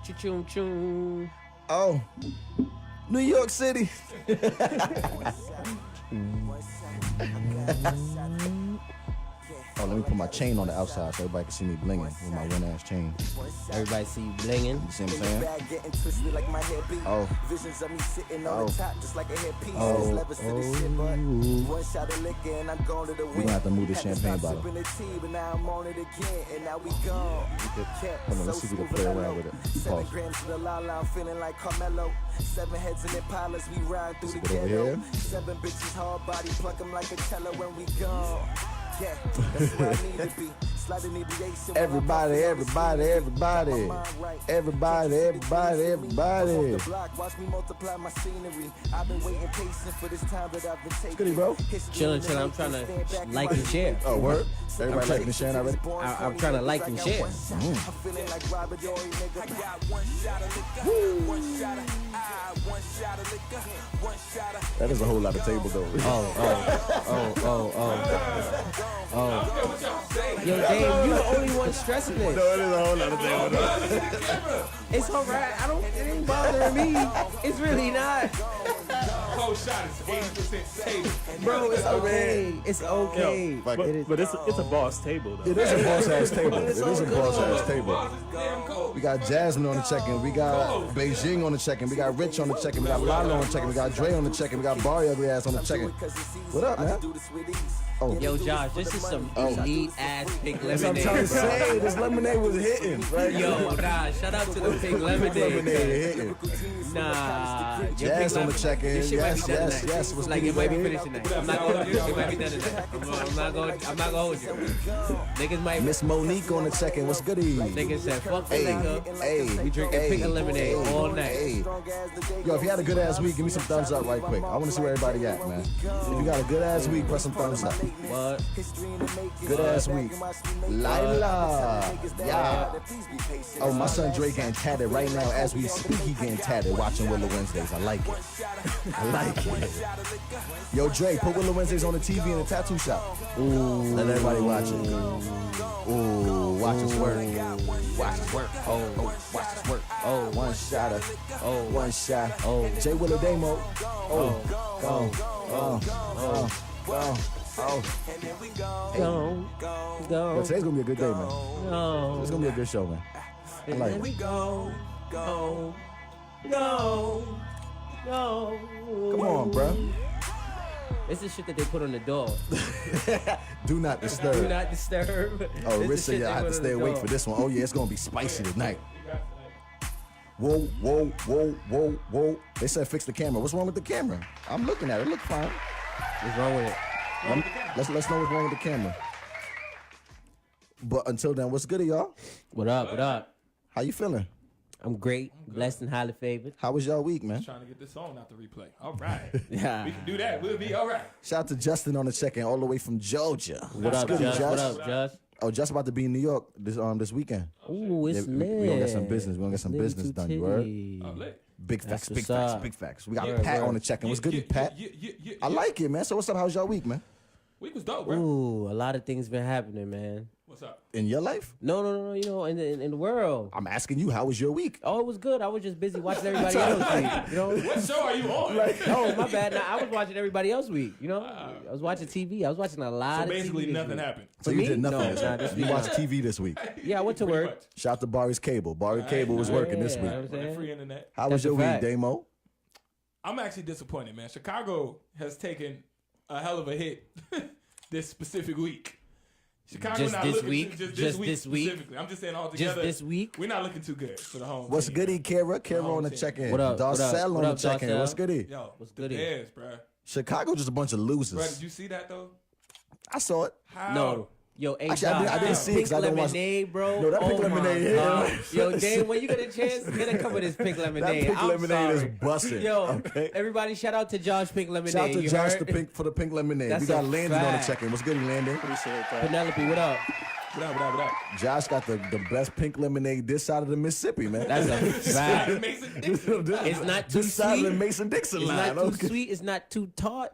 Choo-choo-choo. Oh, New York City. Oh, let me put my chain on the outside so everybody can see me blinging with my one-ass chain. Everybody see you blinging. You see what I'm saying? Oh. Visions of me sitting on the top just like a headpiece. Oh. Levers to the shit, but one shot of liquor and I'm going to the We're going to have to move this champagne bottle. Sipping the tea, but now I'm on it again, and now we gone. Hold on, let's see if we can play around with it. 7 Pause. grams to the la-la, I'm feeling like Carmelo. 7 heads in Impalas, we ride through the Let's get over ghetto. here. 7 bitches, hard body, pluck them like a cello when we gone. Yeah, that's where I need to be. Sliding deviation. Everybody, everybody, everybody. Everybody, everybody, everybody. Watch me multiply my scenery. I've been waiting patient for this time that I've been taking. Goody, bro. Chilling. I'm trying to like and share. Oh, word? Everybody liking and sharing already? I'm trying to like and share. I'm feeling like Robert Dory, nigga. I got one shot of liquor, one shot of one shot of liquor, one shot of. That is a whole lot of table, though. Oh. Yo, Dave, you the only one stressing it. No, it is a whole lot of table, though. It's alright. It ain't bothering me. It's really not. Whole shot is 80% table. Bro, it's okay. It's okay. Yo, but it's a boss table though. It is a boss-ass table. It It's is a all boss-ass good. table. We got Jasmine on the check-in. We got Beijing on the check-in. We got Rich on the check-in. We got Lalo on the check-in. We got Dre on the check-in. We got Barry ugly ass on the check-in. What up, man? Oh, Yo, Josh, this is some elite ass pink that's what I'm trying to lemonade. say. This lemonade was hitting. Right? Yo, nah, shout out to the pink lemonade lemonade. hitting. Nah, your Jazz pink on the check-in. your shit might be Yes, done yes, tonight. yes. What's Like good, it might be baby? finished tonight. I'm not gonna. It might be done tonight. I'm not gonna hold you. Niggas might. Miss Monique on the check-in. What's goody? Niggas said fuck the Hey, liquor. hey, We drinking hey, pink lemonade hey, all night. hey. Yo, if you had a good ass week, give me some thumbs up right quick. I want to see where everybody at, man. If you got a good ass week, press some thumbs up. What? Good ass week. Lila. Yeah. Oh, my son Dre getting tatted right now as we speak. He getting tatted watching Willa Wednesdays. I like it. I like it. Yo, Dre, put Willa Wednesdays on the TV in the tattoo shop. Ooh. Let everybody watch it. Ooh, watch us work. Watch us work. Oh, watch us work. Oh, one shot of. Oh, one shot. Oh, J Willa Damo. Oh, go. Yo, today's gonna be a good day, man. It's gonna be a good show, man. I like it. Go. Come on, bro. It's the shit that they put on the door. Do not disturb. Do not disturb. Oh, It's Rich the said, shit yeah, I they have put to on stay the awake door. for this one. Oh, yeah, it's gonna be spicy tonight. Whoa. They said fix the camera. What's wrong with the camera? I'm looking at it. It looks fine. What's wrong with it? Let's know what's wrong with the camera. But until then, what's good, y'all? What up? How you feeling? I'm great, blessed and highly favored. How was y'all week, man? Trying to get this song out the replay. All right. Yeah. We can do that. We'll be all right. Shout out to Justin on the check-in all the way from Georgia. What up, good, Josh? Josh? What up, Josh? Oh, just about to be in New York this weekend. Ooh, it's Yeah, lit. we gonna get some business. We gonna get some Little business too done. You heard? titty. Oh, lit. Big facts, That's big what's facts, up. big facts. We got Yeah, Pat word. on the check-in. What's good, Yeah, Pat? yeah. I like it, man. So what's up? How's y'all week, man? Week was dope, bro. Ooh, a lot of things been happening, man. What's up? In your life? No. You know, in the world. I'm asking you, how was your week? Oh, it was good. I was just busy watching everybody else week. You know. What show are you on? Oh, my bad. Nah, I was watching everybody else week. You know, I was watching TV. I was watching a lot So of basically TV this nothing week. happened. So For you me? did nothing No, this nah, week. this You week, watched nah. TV this week. Yeah, I went to Pretty work. much. Shout out to Barry's Cable. Barry Cable was working this Yeah, week. you know what I'm On that saying? free internet. How was That's a your week, fact. Damo? I'm actually disappointed, man. Chicago has taken a hell of a hit this specific week. Chicago Just not this looking week? Just Just this this week week? specifically. I'm just saying all Just together. this week. We're not looking too good for the home. What's team. goody, Kara? Kara on the team. check-in. What up, what up, Darcel what on up, the check-in. Darcel? What's goody? Yo, What's the goody? Bears, bro. Chicago just a bunch of Bro, losers. did you see that though? I saw it. How? No. Yo, hey, Actually, I didn't this see it pink 'cause I don't watch- lemonade, bro. No, that pink Oh my lemonade hit. God. Yo, Dane, when you get a chance, get a cup of this pink lemonade. That pink I'm lemonade is sorry. busting. Yo, okay? everybody, shout out to Josh Pink Lemonade. Shout out to you Josh heard? for the pink lemonade. That's we got a Landon on the fact. check-in. What's good, Landon? Appreciate that. Penelope, what up? What up? Josh got the best pink lemonade this side of the Mississippi, man. That's a fact. Mason Dixon. It's not too this side of the sweet. Mason-Dixon It's line. not too okay. sweet. It's not too tart.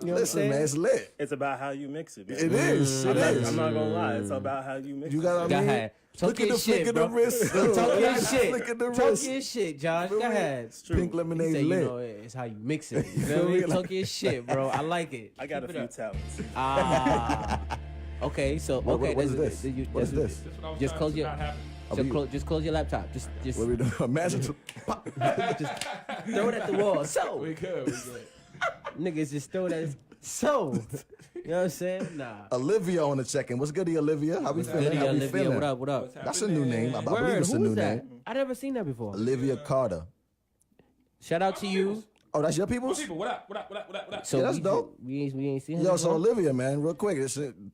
You know what I'm Listen, saying? man, it's lit. It's about how you mix it. Man. It is. I'm It not, is. I'm not gonna lie. It's about how you mix You it. got what Go I mean? ahead. Talk Look at your the flick shit, of the bro. wrist. Talk your Flick shit. of the Talk wrist. your shit, Josh. Go Feel me? ahead. Pink He lemonade said, you lit. know, it's how you mix it. You know Feel what I me? mean? Talk your shit, bro. I like it. I got a Keep it few up. talents. Ah. Okay, so What okay. is that's- this? What is this? That's what I was Just trying close to your. not happen. Just close your laptop. Just What we doing? Imagine. Pop. throw it at the wall. So We good. niggas just throw that. So you know what I'm saying? Nah. Olivia on the check-in. What's goody, Olivia? How we feeling? Goody, How we Olivia, feeling? what up? What up? What's That's a new name. I believe Word, it's a who new is that? name. I never seen that before. Olivia Carter. Shout out to you. Oh, that's your People, people's? what up? What up? What up? What up? What up? So Yeah, that's we, dope. We ain't seen her Yo, so before. Olivia, man, real quick,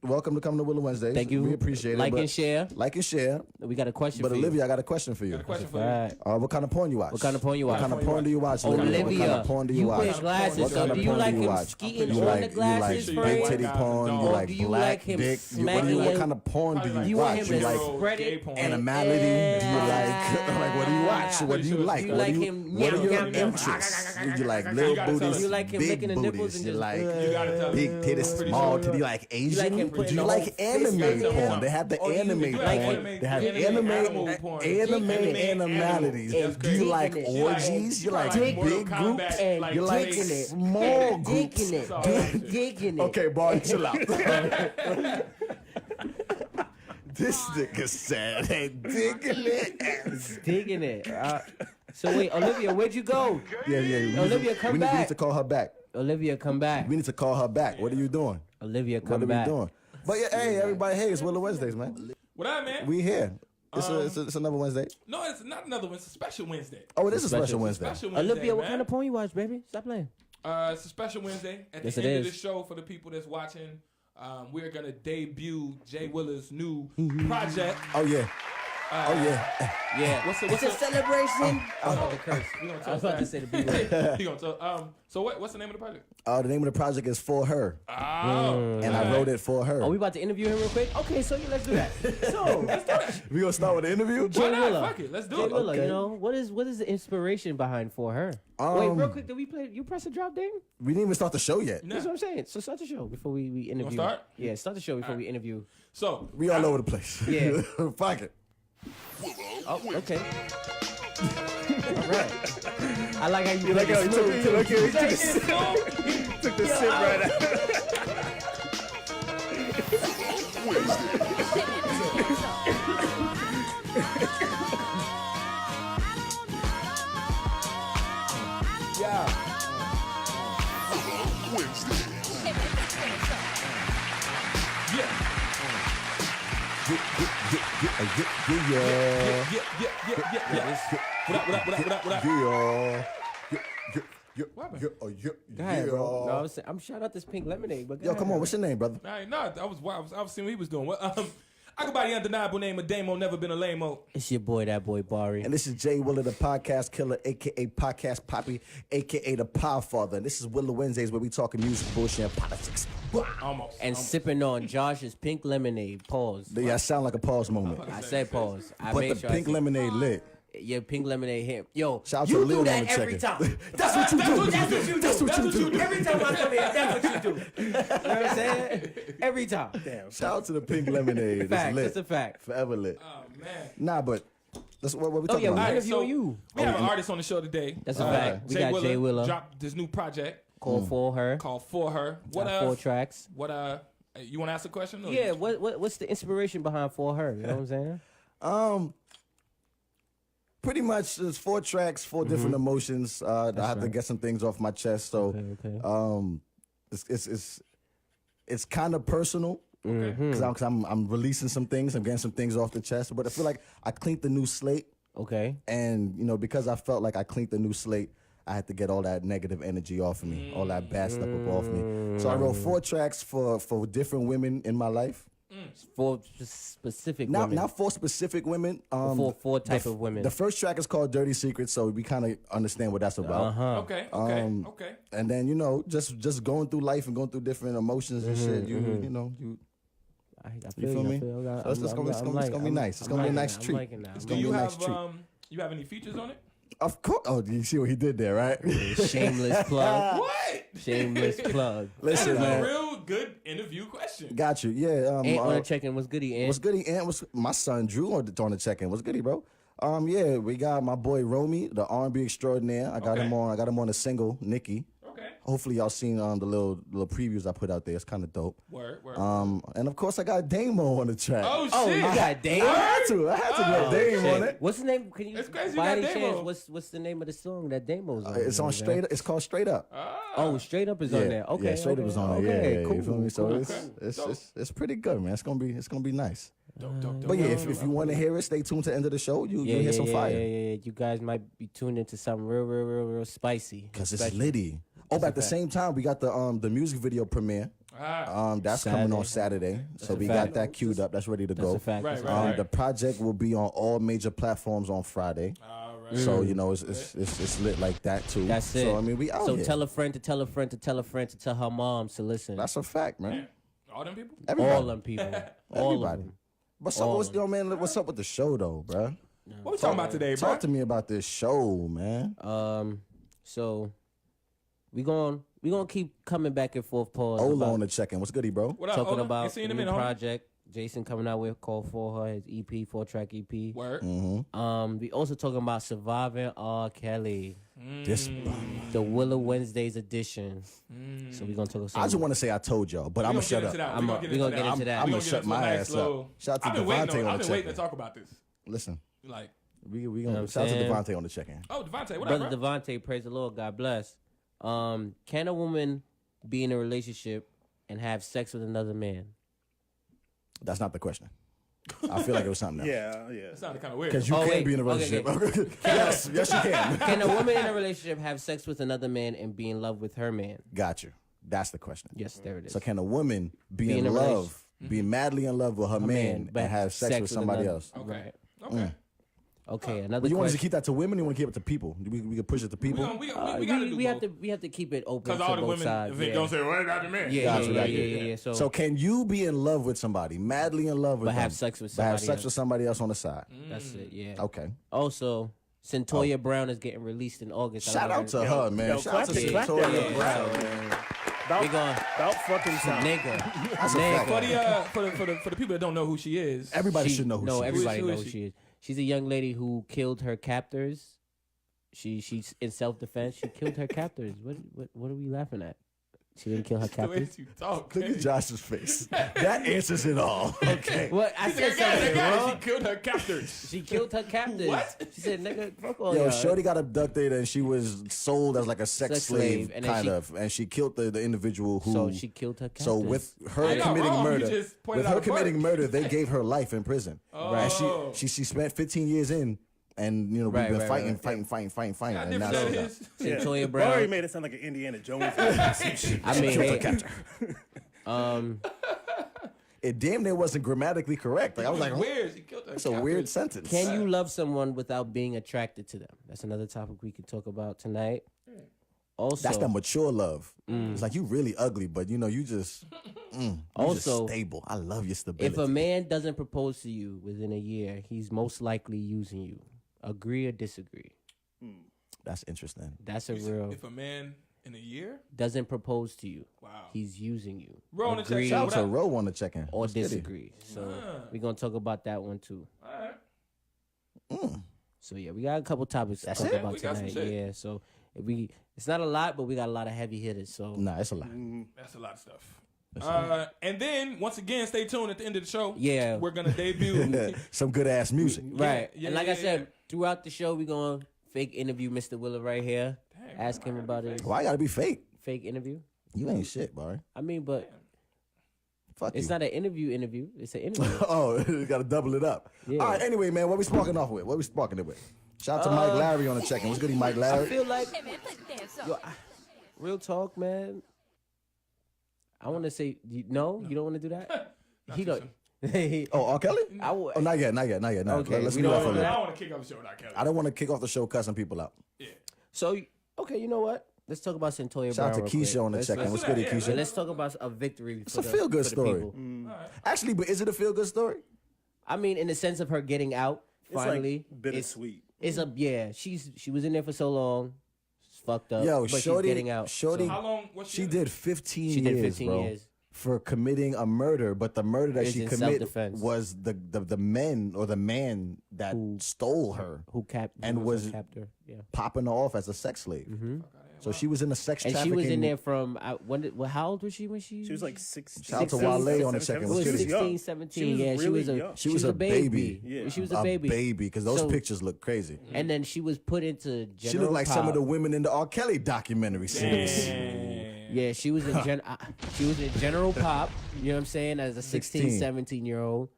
welcome to come to Willa Wednesdays. Thank you. We appreciate it. Like but- and share. Like and share. We got a question But for Olivia, you. I got a question for you. Got a question for you. Right. What kind of porn you watch? What kind of porn you What watch? kind of porn do you watch? What kind Olivia, of porn do you you watch? wear glasses, What so kind do of you porn like do you him watch? skeeting You on like the glasses, big friend? titty porn? You Or like do you black like him dick? smacking What your- kind of porn do Probably you You want watch? him You to like spread gay it porn. animality? Do you like what do you watch? What do you like? You What like do him what are yum, your yum, yum. interests? You like You little gotta tell booties? us. You like him big licking the nipples booties? and You just, like You gotta tell us. big titties, Pretty small sure. titty, like Asian? him Do putting you the like whole anime face on porn? him? They have the Or do you anime like porn. anime- They have animal anime porn. anime Animals. animalities. Do you like Digging it. orgies? You like Digging big it. groups? Like You like digging it. small groups? Digging it. That's all. Digging it. Okay, boy, chill out. This nigga said, "Hey, digging it." Digging it. So wait, Olivia, where'd you go? Yeah. Olivia, come we back. need to call her back. Olivia, come back. We need to call her back. What are you doing? Olivia, What come are back. we doing? But yeah, hey, everybody, hey, it's Willa Wednesdays, man. What up, man? We here. It's another Wednesday. No, it's not another one. It's a special Wednesday. Oh, it is a Special. special Wednesday. Special Wednesday, Olivia, what man. kind of porn you watch, baby? Stop playing. It's a special Wednesday. At Yes, the it end of is. the show, for the people that's watching, we're gonna debut Jay Willa's new project. Oh yeah. Oh yeah. Yeah. What's it's a celebration. I was about to curse. We gonna I was about to say the B word. He gonna tell. So what's the name of the project? The name of the project is For Her, Oh, and I wrote it for her. Are we about to interview him real quick? Okay, so let's do that. So, We gonna start with the interview. Why Jay not? Willa. Fuck it. Let's do Jay it. Willa, Okay. you know, what is the inspiration behind For Her? Wait, real quick, did we play? You press the drop, Dame? We didn't even start the show yet. No. That's what I'm saying. So start the show before we interview. start? Yeah, start the show before we interview. So We all over the place. Yeah. Fuck it. Oh, okay. All right. I like how you Like how he took it. took the sip right out. Yeah. Yeah. yeah. What up? Go ahead, bro. No, I'm shout out this pink lemonade, but go Yo, ahead, come on. What's your name, brother? No, I was seeing what he was doing. I go by the undeniable name of Damo, never been a lame-o. It's your boy, that boy Bari. And this is Jay Willa, the podcast killer, a.k.a. Podcast Poppy, a.k.a. the Podfather. And this is Willa Wednesdays, where we talking music, bullshit, and politics. Almost. And sipping on Josh's pink lemonade. Pause. Yeah, I sound like a pause moment. I said pause. I But made the sure pink I said, lemonade lit. Yeah, pink lemonade hit. Yo, Shout out you to do Lil that on the every check-in. time. That's what you do. That's what you do. Every time I come here, that's what you do. You know what I'm saying? Every time. Damn. Shout out to the pink lemonade. Fact. It's lit. It's a fact. Forever lit. Oh, man. Nah, but that's what we Oh, talking yeah, about. we man. interviewing you. We have an artist on the show today. That's a fact. We got Jay Willa. Dropped this new project Called For Her. called For Her. What Got 4 tracks. you want to ask a question? Or Yeah, what's the inspiration behind For Her? You know what I'm saying? Pretty much, there's 4 tracks, 4 different emotions. I have to get some things off my chest, so Okay. it's kind of personal because I'm releasing some things, I'm getting some things off the chest. But I feel like I cleaned the new slate, Okay. and because I felt like I cleaned the new slate, I had to get all that negative energy off of me, all that bad stuff up off me. So I wrote 4 tracks for different women in my life. For specific Not women. not for specific women. For type of women. The first track is called "Dirty Secrets," so we kind of understand what that's about. Uh-huh. Okay. And then just going through life and going through different emotions and shit. You I you feel me? So it's gonna be nice. It's gonna be a nice treat. It's Do gonna you be a nice have treat. you have any features on it? Of course. Oh, you see what he did there, right? Shameless plug. What? Shameless plug. Listen, That is man. a real good interview question. Got you. Yeah. Ant on the check-in. What's goody, Ant? What's goody? Ant was my son Drew on the check-in. What's goody, bro? Yeah, we got my boy Romy, the R&B extraordinaire. I got him on a single, Nikki. Okay. Hopefully y'all seen the little previews I put out there. It's kind of dope. Word. And of course I got Damo on the track. Oh shit. You got Dame? I had to get Dame on it. What's the name? Can you? It's crazy you By got any Damo. chance, what's the name of the song that Damo's on? It's on Straight. It's called Straight Up. Oh, Straight Up is on there. Okay. Yeah, Straight Up is on there. Okay, Yeah, cool. you feel me? So cool. it's pretty good, man. It's gonna be nice. Dope. But yeah, if you want to hear it, stay tuned to the end of the show. You'll hear some fire. Yeah. You guys might be tuned into something real spicy. Cause it's litty. Oh, but at the same time, we got the music video premiere. That's coming on Saturday. So we got that queued up. That's ready to go. That's a fact. Right. The project will be on all major platforms on Friday. All right. So it's lit like that too. That's it. So I mean, we out So here. tell a friend to tell a friend to tell a friend to tell her mom to listen. That's a fact, man. All them people? Everybody. All them people. All of Everybody. them. What's up, man? What's up with the show though, bro? What we talking about today, bro? Talk to me about this show, man. So we gonna keep coming back and forth. Pause. Ola about on the check-in. What's goody, bro? What up, talking Ola? about Ain't seen the him new in a minute, homie. project. Jason coming out with Call for Her, his EP, 4-track EP. Word. We also talking about Surviving R. Kelly, This, the Willa Wednesdays edition. So we gonna talk. I just want to say I told y'all, but I'm gonna shut up. We gonna get into that. I'm gonna shut my ass up. Shout out to I've been Devontae on I've the been waiting to check-in. talk about this. Listen, Like, we know gonna what shout out to I'm saying? Devontae on the check-in. oh, Devontae, what Brother up, bro? Devontae, praise the Lord, God bless. Can a woman be in a relationship and have sex with another man? That's not the question. I feel like it was something else. Yeah. It sounded kind of weird. Because you Oh, can wait. be in a Okay, relationship. Yes, you can. Can a woman in a relationship have sex with another man and be in love with her man? Got you. That's the question. Yes, there it is. So can a woman be in in a love, be madly in love with her man, but and have sex with somebody another- else? Right. Okay. Okay, another But you want us to question. keep that to women, or you want to keep it to people? We can push it to people. We gotta do we have both. to keep it open Because to all the both women sides. if it don't say, well, not the man. Yeah. So can you be in love with somebody, madly in love with But them, have sex with but have somebody sex else. with somebody else on the side? That's it. Yeah. Okay. Also, Centoya Brown is getting released in August. Shout out to her, man. yo, Shout out to clap that Victoria man. Brown, man. We going About fucking time. nigga. That's a fact. For the people that don't know who she is, Everybody should know who she is. everybody Who is knows she? she is. She's a young lady who killed her captors. She's in self-defense. She killed her captors. What are we laughing at? She didn't kill her the way captors. you talk. Look at Josh's face. That answers it all. Okay. What I said She something wrong. killed her captors. She killed her captors. What? She said, "Nigga, fuck all Yo, y'all." Shorty got abducted and she was sold as like a sex slave, and then kind she- of, and she killed the individual who. So she killed her captors. So with her You're not committing wrong, you murder, just pointed with out her a committing fact. murder, they gave her life in prison. Right. And she spent 15 years in, and you know we've Right, been right, fighting, right. fighting, How and now different that she's out. is. Yeah. Centoya Barry Brown. made it sound like an Indiana Jones. I mean, hey, It damn near wasn't grammatically correct. Like I was like, weird. She killed her that's a weird captors. sentence. can you love someone without being attracted to them? That's another topic we could talk about tonight. Also, That's the mature love. It's like you really ugly, but you know you just Also, stable. I love your stability. if a man doesn't propose to you within a year, he's most likely using you. Agree or disagree? That's interesting. That's a real. If a man in a year, Doesn't propose to you, wow. he's using you. Roll on the check. Agree Shout out What to up? Ro on the check-in. or What's goody? disagree. So we're gonna talk about that one too. All right. So yeah, we got a couple topics to That's talk it? about We got some tonight. shit. Yeah, so it's not a lot, but we got a lot of heavy hitters. So Nah, it's a lie. That's a lot of stuff. And then once again, stay tuned at the end of the show. Yeah. we're gonna debut. Some good ass music. right, yeah, and like yeah, I said, throughout the show, we're gonna fake interview Mr. Willa right here. Dang, Ask him about his Why I gotta be fake? fake interview. You ain't shit, boy. I mean, but Fuck it's you. not an interview. It's an interview. Oh, you gotta double it up. Yeah. All right, anyway, man, what we sparking off with? What we sparking it with? Shout out to Mike Larry on the check-in. What's goody, Mike I Larry? feel like, real talk, man. I want to say, no, you don't want to do that. He don't. Oh, R. Kelly? I would. Oh, not yet. No. Okay, Let's we leave don't that for wanna do later. I don't want to kick off the show without Kelly. I don't want to kick off the show cussing people out. Yeah. So okay, you know what? Let's talk about Centoya Shout out Brown. to real Keisha quick. on the Let's- check-in. let's- What's goody, yeah, Keisha? Let's talk about a victory. It's a feel-good story. People. Actually, but is it a feel-good story? I mean, in the sense of her getting out It's finally. like bittersweet. It's a she was in there for so long. It's fucked up. Yo, but Shorty, she's getting out. Shorty, How long? What's she did 15 She years, did 15 bro, years. for committing a murder, but the murder that It's she in committed self-defense. was the men or the man that stole her who and was capped her. Yeah. popping her off as a sex slave. So she was in a sex And trafficking. she was in there from how old was she when she? She was like 16. Shout out to Wale on the second It one. was She was 16, young. 17. She was Yeah, really young. She was a baby. Yeah. She was a baby. because those So- pictures look crazy. And then she was put into general She looked like some of pop. the women in the R. Kelly documentary series. Yeah, she was in general pop. You know what I'm saying? As a 16, 17-year-old.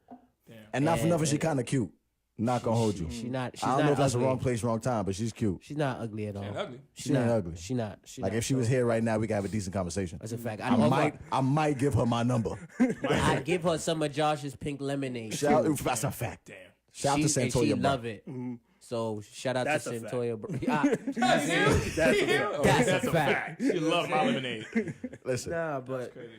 And not for And- nothing, she kind of cute. Not gonna hold you. She's not I don't know if that's the ugly. wrong place, wrong time, but she's cute. She's not ugly at all. ain't ugly. She's She not ain't ugly. She not. She Like not. if she was here right now, we could have a decent conversation. That's a fact. I might give her my number. I'd give her some of Josh's pink lemonade. That's a fact. Damn. Shout out to And Santoya. she bro. love it. So shout out That's to a fact. Santoya. That's That's a fact. She love my lemonade. Listen, Nah, but Crazy.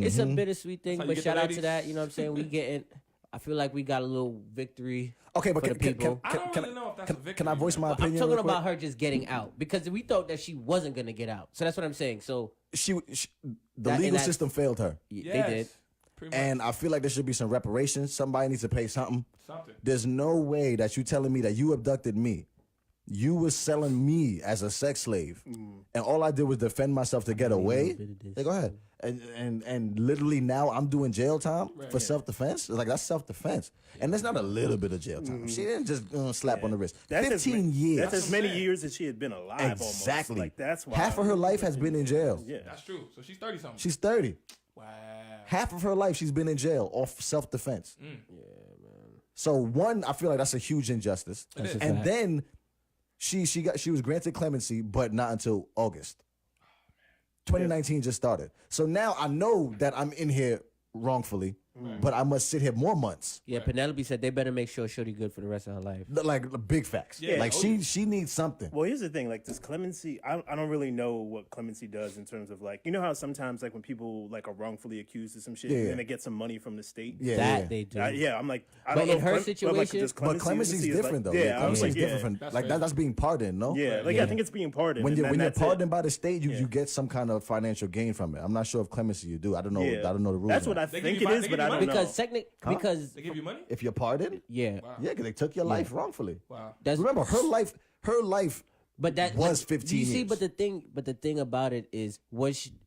it's a bittersweet thing. That's how you But get shout the out to ladies. that. You know what I'm saying? We getting. I feel like we got a little victory. okay, but for the people. I don't really know if that's a victory. can I voice my I'm opinion? talking real quick? about her just getting out because we thought that she wasn't gonna get out. So that's what I'm saying. So The That- legal and that- system failed her, Yes. they did. Pretty much. and I feel like there should be some reparations. Somebody needs to pay something. Something. There's no way that you telling me that you abducted me. You was selling me as a sex slave, and all I did was defend myself to get away. bit of this. Yeah, go ahead. And literally now I'm doing jail time for self-defense. Like that's self-defense, and that's not a little bit of jail time. She didn't just slap on the wrist. That's 15 years. That's as many years as she had been alive. Exactly. Almost. Like that's why. Half of her life has been in jail. Yeah. That's true. So she's 30 something. She's 30. Wow. Half of her life she's been in jail off self-defense. Mm. So one, I feel like that's a huge injustice. That's a And fact. then she was granted clemency, but not until August. 2019 just started. So now I know that I'm in here wrongfully, but I must sit here more months. Yeah, Penelope said they better make sure Shorty good for the rest of her life. Like big facts. Yeah. Like Oh, she needs something. Well, here's the thing. Like this clemency, I don't really know what clemency does in terms of like, you know how sometimes like when people like are wrongfully accused of some shit Yeah. and then they get some money from the state. Yeah, That yeah. they do. Yeah, I'm like, I But don't know in if her but, like, situation- does But clemency's is, like- different though. Yeah, I was Clemency's like, yeah. different. That's Like fair. that's being pardoned, no? Yeah, like Yeah. I think it's being pardoned. When and you're then that's it. pardoned by the state, you Yeah. get some kind of financial gain from it. I'm not sure if clemency you do. I don't know. Yeah. I don't know the rules. That's on what I it. They think give it you is, money? but I don't Because know. because They give you money? If you're pardoned, yeah, yeah, because they took your life wrongfully. Wow. that's Remember, her life But that was but 15 You see, years. but the thing about it is,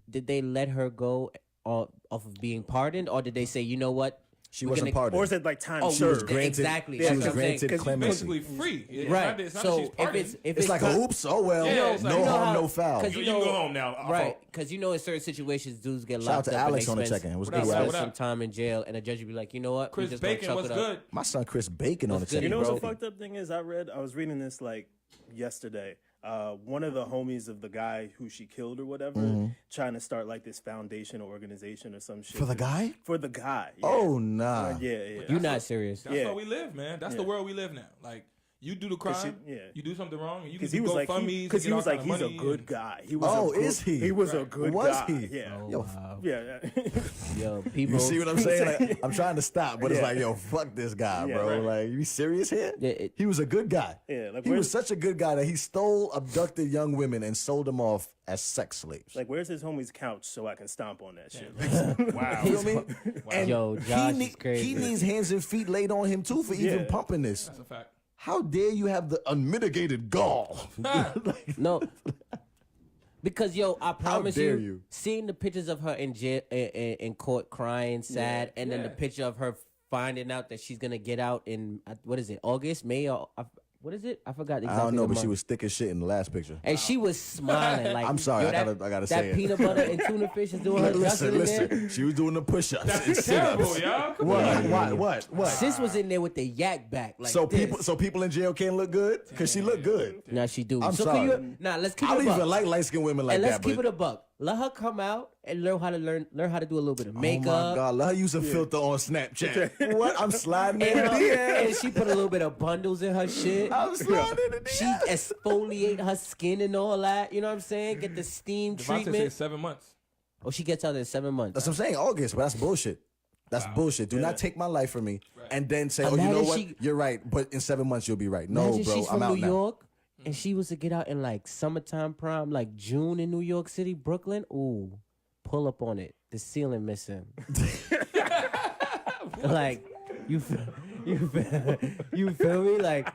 did they let her go off of being pardoned, or did they say, you know what, She we're wasn't gonna- pardoned. Or is it like time Oh, served? granted- exactly. she That's was what I'm saying. granted 'Cause she's clemency. basically free. It's Right. Not, it's not So that she's if pardoned. it's It's like a oops, oh well, Yeah, it's like- no you know harm, how- no foul. 'cause You, you you can know- go home now. right? Because you know, in certain situations, dudes get Shout out locked to up Alex and on they the spend, check-in. What's they good, spend Alex? some time in jail, and the judge would be like, you know what, we Chris just gonna Bacon, chuck what's it up. good? My son Chris Bacon on the What's good, check. You know what's bro? the fucked up thing is? I was reading this like yesterday. One of the homies of the guy who she killed or whatever, trying to start like this foundation or organization or some shit. For the guy? For the guy. Yeah. Oh nah. Yeah. You're not serious. That's Yeah. how we live, man. That's the Yeah. world we live now. Like, you do the crime, you do something wrong, and you can Because do he was like, GoFundMes because he was like, he's a money good and- guy. He was. Oh, a good, is he? He was a good Was guy. he? Yeah. Oh, Yo, wow. Yeah. Yo, people. You see what I'm saying? Like, I'm trying to stop, but it's Yeah. like, yo, fuck this guy, Yeah, bro. right. Like, you serious here? Yeah, He was a good guy. Yeah, like, he was such a good guy that he stole, abducted young women, and sold them off as sex slaves. Like, where's his homie's couch so I can stomp on that shit? Wow. You feel me? And Yo, Josh he is crazy. He needs hands and feet laid on him too for even Yeah. pumping this. That's a fact. How dare you have the unmitigated gall? No. Because yo, I promise dare you, you. seeing the pictures of her in jail, in court crying, sad, and then the Yeah. picture of her finding out that she's gonna get out in what is it, August, May, or what is it? I forgot exactly. I don't know, the but she month. was thick as shit in the last picture. And she was smiling like. I'm sorry, yo, I gotta say that it. peanut butter and tuna fish is doing her justice in there. Listen. She was doing the push-ups. and That's sit-ups. terrible, y'all. Come on. What? Sis was in there with the yak back. Like So this. people in jail can't look good because she looked good. Nah, she do. I'm so sorry. Can you, let's keep I it don't a buck. even like light-skinned women like And let's that. keep but it a buck. Let her come out and learn how to do a little bit of oh makeup. my God, let her use a filter on Snapchat. What? I'm sliding in And, the DMs. and she put a little bit of bundles in her shit. I'm sliding in the She DMs. exfoliate her skin and all that. You know what I'm saying? Get the steam Devontae said treatment. 7 months. Oh, she gets out in 7 months. That's what I'm saying. August, but that's bullshit. That's bullshit. Do not take my life from me and then say, Imagine oh, you know what? she- You're right, but in 7 months you'll be right. No, Imagine bro, she's I'm from out New now. York and she was to get out in like summertime prime, like June in New York City, Brooklyn. Ooh, pull up on it. The ceiling missing. Like you feel me? Like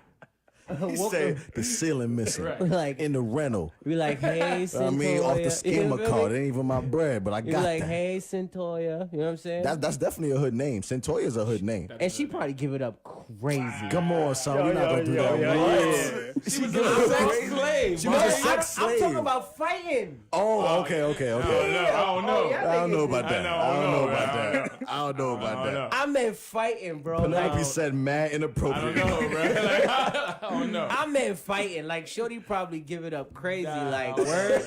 He said the ceiling missing. like In the rental. we like, hey, Centoya. I mean, off the You schema feel card. me? It ain't even my bread, but I You got like, that. hey, Centoya. You know what I'm saying? That's definitely a hood name. Centoya's a hood name. And she probably give it up crazy. Come on, son. We're not gonna do that. What? She was a sex slave. She was a bro. sex I'm slave. talking about fighting. Oh, okay. I don't know. I don't know about that. I I don't know about man. that. I don't know about that. I meant fighting, bro. Penelope Like, said mad I inappropriate. don't know, bro. Like, I don't know. I meant fighting. Like, Shorty probably give it up crazy. Nah, like, okay. word.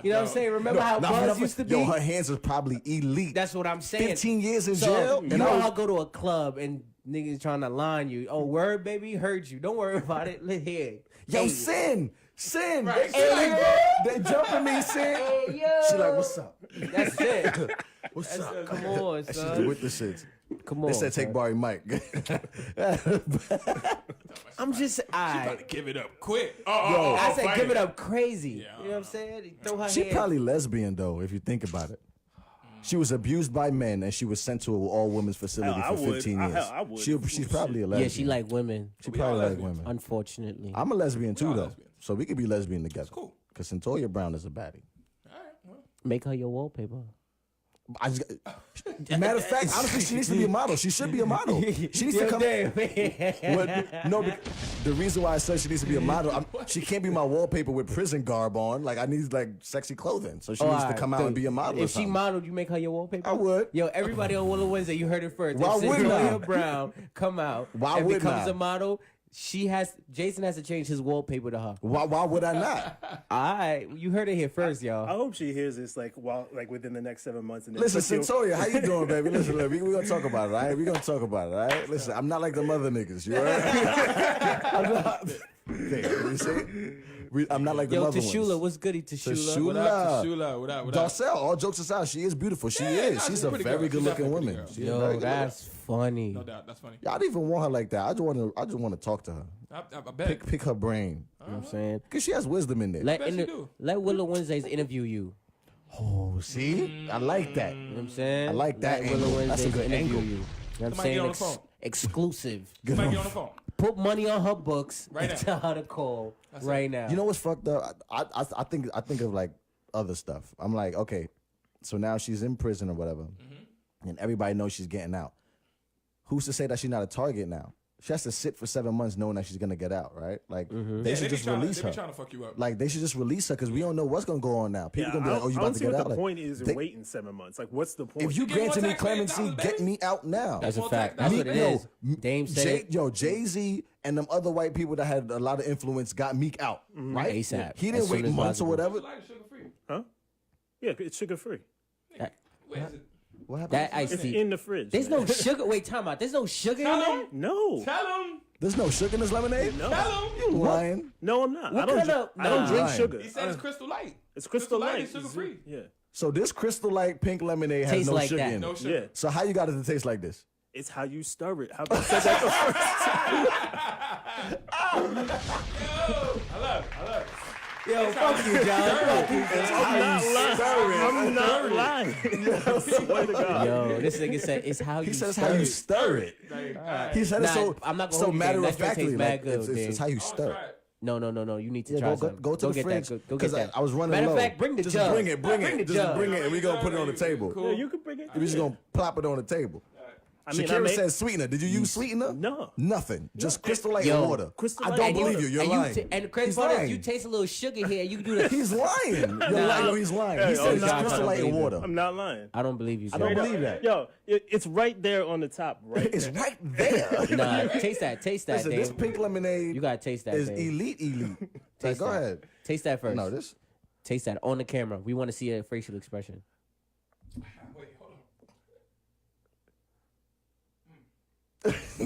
You know what I'm saying? Remember how Buzz used to be? Yo, her hands was probably elite. That's what I'm saying. 15 years in So, jail. you and know I was- how I go to a club and niggas trying to line you. Oh, word, baby, heard you. Don't worry about it. Let here. Yo, Hey. Sin. Right. They jumping me, Sin. Hey, yo. She like, what's up? That's it. What's up? Come on, She's son. with the shits. Come on. They said take son. Barry Mike. I'm just, About to give it up quick. Oh, I said fight give it up crazy. Yeah. You know what I'm saying? Throw her She hands. probably lesbian though, if you think about it. She was abused by men and she was sent to an all women's facility Hell, for I would. 15 I- years. hell, I would. She's probably a lesbian. Yeah, she like women, She We probably all like lesbians. women. unfortunately. I'm a lesbian too all though. lesbians. So we could be lesbian together. cool. Cause Centoya Brown is a baddie. All right, well. Make her your wallpaper. I just, matter of fact, honestly, she needs to be a model. She should be a model. She needs to come. No, the reason why I said she needs to be a model, she can't be my wallpaper with prison garb on. Like I need like sexy clothing, so she needs to come out and be a model. or If she something. modeled, you make her your wallpaper. I would. Yo, everybody on Willa Wednesday, you heard it first. Why If wouldn't I? Centoya Brown come out Why and wouldn't becomes I? a model, Jason has to change his wallpaper to her. Why would I not? All right, you heard it here first, I y'all. hope she hears this like within the next 7 months. And then Listen, she'll- Centoya, how you doing, baby? Listen, look, we're gonna talk about it, all right? We're gonna talk about it, all right? Listen, I'm not like them other niggas, you heard? I'm not. Okay, you see? I'm not like them Yo, other Tashula, ones. what's goody, Tashula? Tashula. What up, Tashula? What up? What up? Darcel, all jokes aside, she is beautiful. She is. nah, She's she's a pretty very good. She's good-looking definitely woman. pretty good. She's a very Yo, good that's funny. No doubt. That's funny. Y'all don't even want her like that. I just want to talk to her. I bet. Pick her brain. You know what I'm saying? Cause she has wisdom in there. Let, bet she do. let Willa Wednesdays interview you. Oh, see? I like that. You know what I'm saying? I like that Let Willa angle. That's a Wednesdays good interview angle. you. You know what I'm Somebody saying? get on the phone. Exclusive. Somebody get on the phone. Put money on her books Right and now. tell her to call right now. You know what's fucked up? I think of like other stuff. I'm like, okay, so now she's in prison or whatever, and everybody knows she's getting out. Who's to say that she's not a target now? She has to sit for 7 months knowing that she's gonna get out, right? Like they should just release They her. be trying to fuck you up. Like they should just release her because we don't know what's gonna go on now. People Yeah, gonna be like, "Oh, you I about don't to see get what out?" the Like, point is in they- waiting 7 months. Like, what's the point? if you get more granted me taxpaying clemency, dollars, get baby. me out now. That's a Full fact. tax. That's what it Yo, is. Dame said it. Jay-Z and them other white people that had a lot of influence got Meek out, right? ASAP. He As didn't soon wait as months or possible. whatever. Light sugar free. Huh? Yeah, it's sugar free. Where is it? What happened? That iced It's tea. in the fridge. There's man. no sugar. Wait, time out. There's no sugar in Tell there? him. No. Tell him. There's no sugar in this lemonade? No. Tell him. You lying. No, I'm not. What I don't. kind Drink, of- I don't Nah. drink Lying. sugar. He said it's Crystal Light. It's Crystal Light. is sugar free. Yeah. So this Crystal Light pink lemonade has Tastes no like sugar that. in No it. sugar. Yeah. So how you got it to taste like this? It's how you stir it. How about said that I love it. Yo, fuck you, John. Fuck you. I'm not lying. Swear to God. Yo, this nigga said it's how you He says stir how you it. stir it. He said it Nah, so, I'm not gonna so hold you, matter Dave. of That shit factly. tastes Like, mad good, it's Dave. how you stir it. No. You need to Yeah, try go something. to the get fridge. that. Go get that. I was running Matter low. of fact, bring the Just jug. bring it. the Just jug. bring it, and we gonna put it on the table. Yeah, you can bring it. We just gonna plop it on the table. I mean, Shakira says sweetener. Did you use sweetener? No. Nothing. Just Crystal Light Yo. and water. Crystal I Light don't and believe water. you. You're and lying. and the crazy He's part is lying. you taste a little sugar here. You can do the. He's lying. You're lying. No, he's lying. He Hey, said I'm it's not Crystal lying. Light and water. I'm not lying. I don't believe you. I don't John. believe that. Yo, it's right there on the top, right? It's right there. Nah, taste that. Taste that, Listen, this Dave. pink lemonade You gotta taste that. is Dave. elite. Like, Taste go that. ahead. Taste that first. No, this. Taste that on the camera. We want to see a facial expression. Wait, hold on.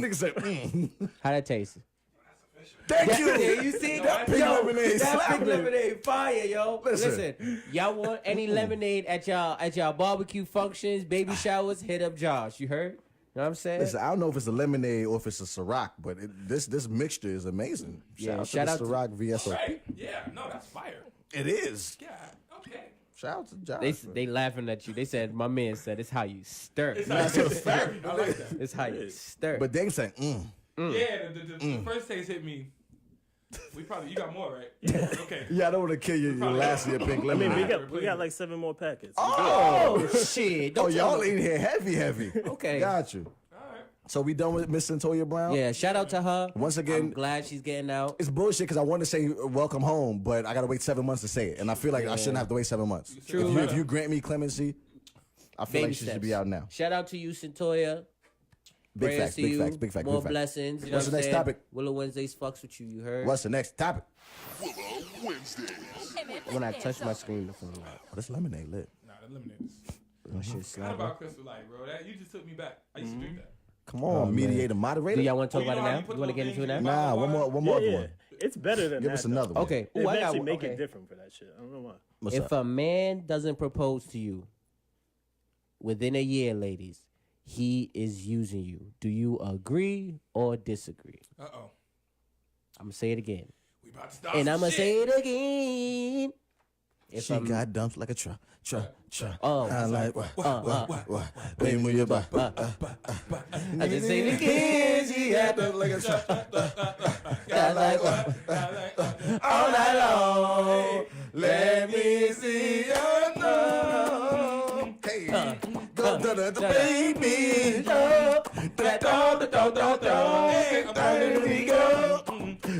Nigga said, How that taste? Thank you. Yeah, you see That pink lemonade that pink slapping. lemonade fire, yo. Listen. Listen, y'all want any lemonade at y'all barbecue functions, baby showers? Hit up Josh. You heard? You know what I'm saying? Listen, I don't know if it's a lemonade or if it's a Ciroc, but this mixture is amazing. Yeah, Shout shout out out to to- the Ciroc VSO. Right? Yeah, no, that's fire. It is. Yeah, okay. Shout out to Josh. They laughing at you. They said, my man said, it's how you stir. It's like, I like that. It's how you stir. But Dame saying, Yeah, the first taste hit me. You got more, right? Yeah. Okay. yeah, I don't want to kill your last year pink I lemonade. mean, we got like 7 more packets. oh, shit. Oh, Don't tell y'all me. in here heavy. Okay. Got you. All right. So we done with Miss Centoya Brown? Yeah, shout out to her. Once again- I'm glad she's getting out. It's bullshit because I want to say welcome home, but I got to wait 7 months to say it. And I feel like I shouldn't have to wait 7 months. True. If you grant me clemency, I feel Baby like she steps. should be out now. Shout out to you, Centoya. Big Prayers facts, to big you. facts, big facts, More big facts. blessings. You know What's what the I'm next saying? topic? Willa Wednesdays fucks with you. You heard? What's the next topic? Willa Wednesdays. When I touch my screen, the phone light. Oh, this lemonade lit. Nah, the lemonade is. My shit Not slapping. about Crystal Light, bro. That you just took me back. I used to drink that. Come on, mediator, moderator. Do y'all want to talk Oh, you about know it how now? you put You want to those get into it things now? in Nah, one more Yeah. one. It's better than Give that. us another one. Okay. They Ooh, I actually got make okay. it different for that shit. I don't know why. What's If up? a man doesn't propose to you within a year, ladies, he is using you. Do you agree or disagree? Uh-oh. I'm gonna say it again. We about to start And some I'm gonna shit. say it again. If She I'm- got dumped like a truck. Oh. I like what? Baby, move your butt. I just say it again. She got dumped like a truck. I like what? All night long. Let me see your thumb. Hey, go to the baby. That dog. Hey, I'm There we go.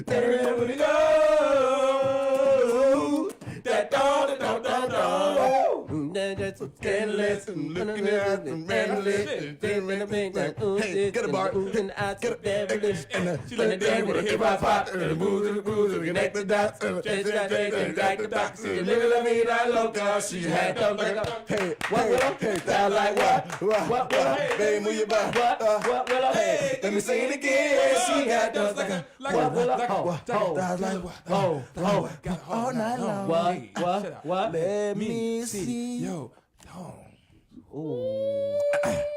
There we go. That dog. Endless and looking at the Hey, get a bar. She like that with a hip hop pop. Connect the dots. Living la vida loca. She had them like a hey, hey, that like what? Baby, move your butt. Hey, let me say it again. She had them like a all night long. What? Let me see. Yo, Ooh.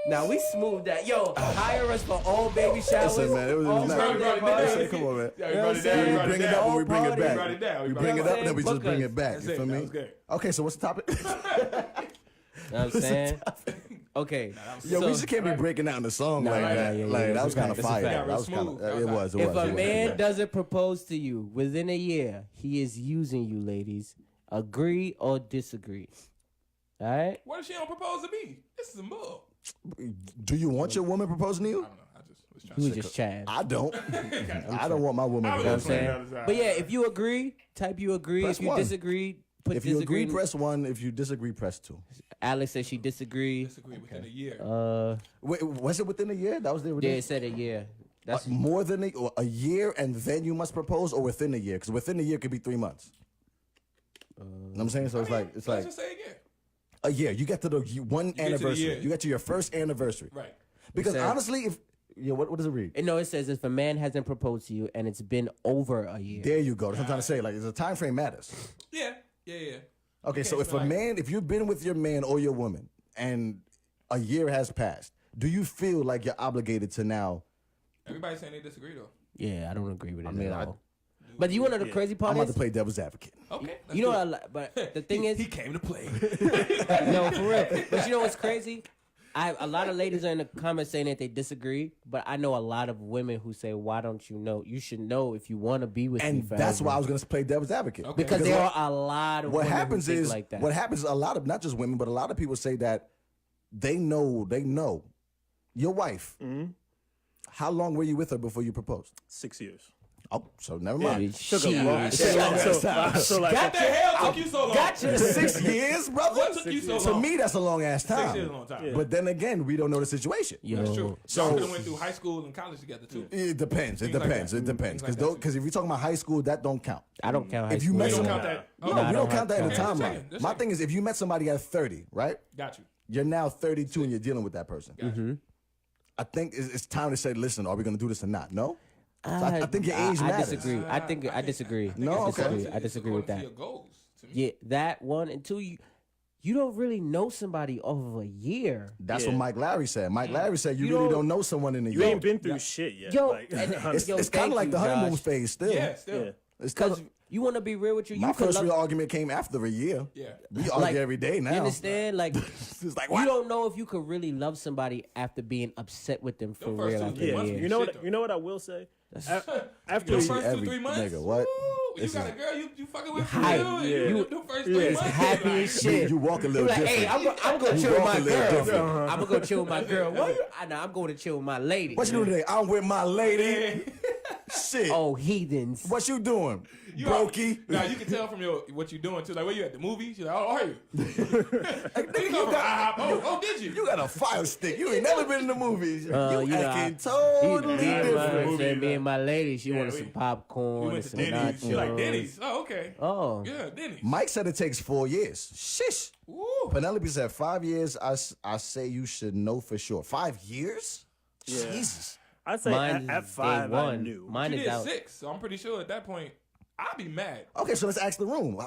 Now we smooth that. Yo, hire us for all baby showers. Listen, man, it was all nice. birthday Brought it parties. down. Come on, man. Yeah, we brought it down. We We brought bring it it down. up and we bring it party. back. Brought it down. We We bring it brought up and we just Book bring us. it back. That's You it. feel That me? was good. Okay, so what's the topic? You know what I'm saying? Okay. Yo, we so just can't be breaking out in the song like right, that. yeah, like yeah, that was that's kind a of fact. fire. That's a That was kind smooth. of. It was. if a man doesn't propose to you within a year, he is using you, ladies. Agree or disagree? All right? what if she don't propose to me? This is some bull. Do you want your woman proposing to you? I don't know. I just was trying He to was just chatting. I don't. I don't want my woman. I was You know what I'm just playing saying? the other side. But yeah, if you agree, type you agree. Press if you one. disagree, put If you disagree. agree, press 1. If you disagree, press 2. Alex said she disagree. disagree within a year. Wait, was it within a year? That was the Yeah, it said a year. That's more than a year, and then you must propose, or within a year? Because within a year could be 3 months. You know what I'm saying? So it's like Let's just say again. a year. You get to the one to the anniversary. year. You get to your first anniversary. Right. Because said- honestly, if what does it read? no. It says if a man hasn't proposed to you and it's been over a year. There you go. That's what I'm trying to say. Like, the time frame matters. Yeah. Okay, so can't if a be like- man, if you've been with your man or your woman, and a year has passed, do you feel like you're obligated to now? Everybody's saying they disagree though. Yeah, I don't agree with it mean, at all. But you want to know the crazy part I'm about is, to play devil's advocate. Okay. you know what I like, but the thing is, he came to play. no, for real. But you know what's crazy? A lot of ladies are in the comments saying that they disagree, but I know a lot of women who say, "Why don't you know? You should know if you want to be with me And forever." that's why I was going to play devil's advocate. Okay. because Because there what- are a lot of What women happens who think is like that. what happens is a lot of not just women, but a lot of people say that they know your wife. Mm-hmm. How long were you with her before you proposed? 6 years. Oh, so never mind. Shit. So like, What the hell took you so long? Gotcha. 6 years, brother. What took you so To long? me, that's a long ass 6 years is a time. long time. But then again, we don't know the situation. Yo, That's true. So- So could have went through high school and college together too. It depends. It Things like depends. that. It depends. Things like that, Because if you're talking about high school, that don't count. I don't count high If you school. met You don't someone, count that. no, Oh, Nah, I we don't don't count that in the count that. timeline. Just My checking. thing is, if you met somebody at 30, right? Got you. You're now 32 and you're dealing with that person. Got you. I think it's time to say, listen, are we going to do this or not? No? I think your age I matters. disagree. I disagree. No, I okay. disagree. I disagree with According to that. your goals, to me. Yeah, that one and two. You don't really know somebody off of a year. That's Yeah. what Mike Larry said. Mike Larry said you You really don't- don't know someone in a You year. ain't been through shit yet. Yo, like, and- It's, Yo, it's kind thank of like you, the honeymoon Josh. phase still. Yeah, still. yeah. It's kind Because of, you want to be real with you. my You could first love, real argument came after a year. Yeah. We argue every day now. You understand? Like, It's like, you what? don't know if you could really love somebody after being upset with them for Them first real. two, After three a months year. be You know shit, what? You know what I will say. After The see first every 2-3 months, nigga, what? Woo, you This got is- a girl you fucking with for hype. real. Yeah. You You- the first yeah. 3 It's months. happy like, as shit. You walk a little You're like, different. hey, I'm gonna You chill with walk my a little girl. different. I'm gonna go chill with my girl. What? I'm going to chill with my lady. What you doing today? I'm with my lady. Shit. Oh, heathens. What you doing? You Brokey. Now you can tell from what you doing too. Like, where you at the movies? You're like, oh, are you? You come from IHOP. Oh, did you? You got a fire stick. You ain't never been in the movies. You know, acting totally me and different. me and my lady, she wanted we- some popcorn We and went to some Denny's. nachos. She like Denny's. Oh, okay. Oh, Yeah, Denny's. Mike said it takes 4 years. Shish. Woo. Penelope said 5 years. I say you should know for sure. 5 years? Yeah. Jesus. I'd say mine at is 5 day I one. knew. Mine She is did out. 6, so I'm pretty sure at that point I'd be mad. Okay, so let's ask the room.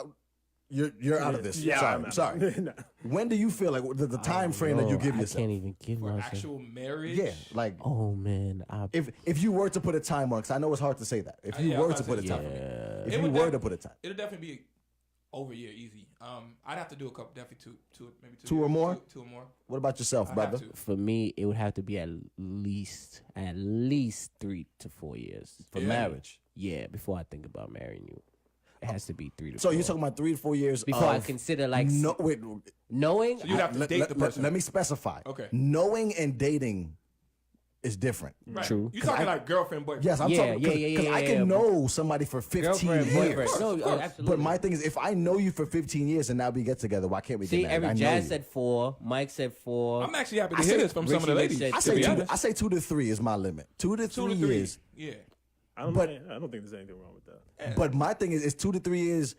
You're out of this. Yeah, sorry. I'm out. Sorry. No. When do you feel like the time frame that you give I yourself? can't even give For myself. actual marriage. Yeah, like Oh man, if you were to put a time on, because I know it's hard to say that. If you Yeah, I was were to about put a to time, say, if It you would were def- to put a time, It'll definitely be over a year, easy. I'd have to do a couple, definitely two maybe 2 2 or years, more? two or more. what about yourself, I'd brother? have to. for me, it would have to be at least 3 to 4 years. For Yeah. marriage. Yeah, before I think about marrying you, it has to be 3 to So 4. you're talking about 3 to 4 years before I of consider like no, wait, knowing. So you'd have to date the person. let me specify. Okay. Knowing and dating is different. Right. True. You talking like girlfriend, boyfriend? Yes, I'm Yeah, talking yeah, because I yeah, can but- know somebody for 15 girlfriend, years. boyfriend. No, Of course. absolutely. But my thing is, if I know you for 15 years and now we get together, why can't we See, get married? I every know Jazz you. said 4. Mike said 4. I'm actually happy to I hear say- this from some of the Richie ladies. said I to say be two. honest. I say 2 to 3 is my limit. 2 to 3 2 to 3 years. Yeah. I don't, But- I don't think there's anything wrong with that. But my thing is 2 to 3 years.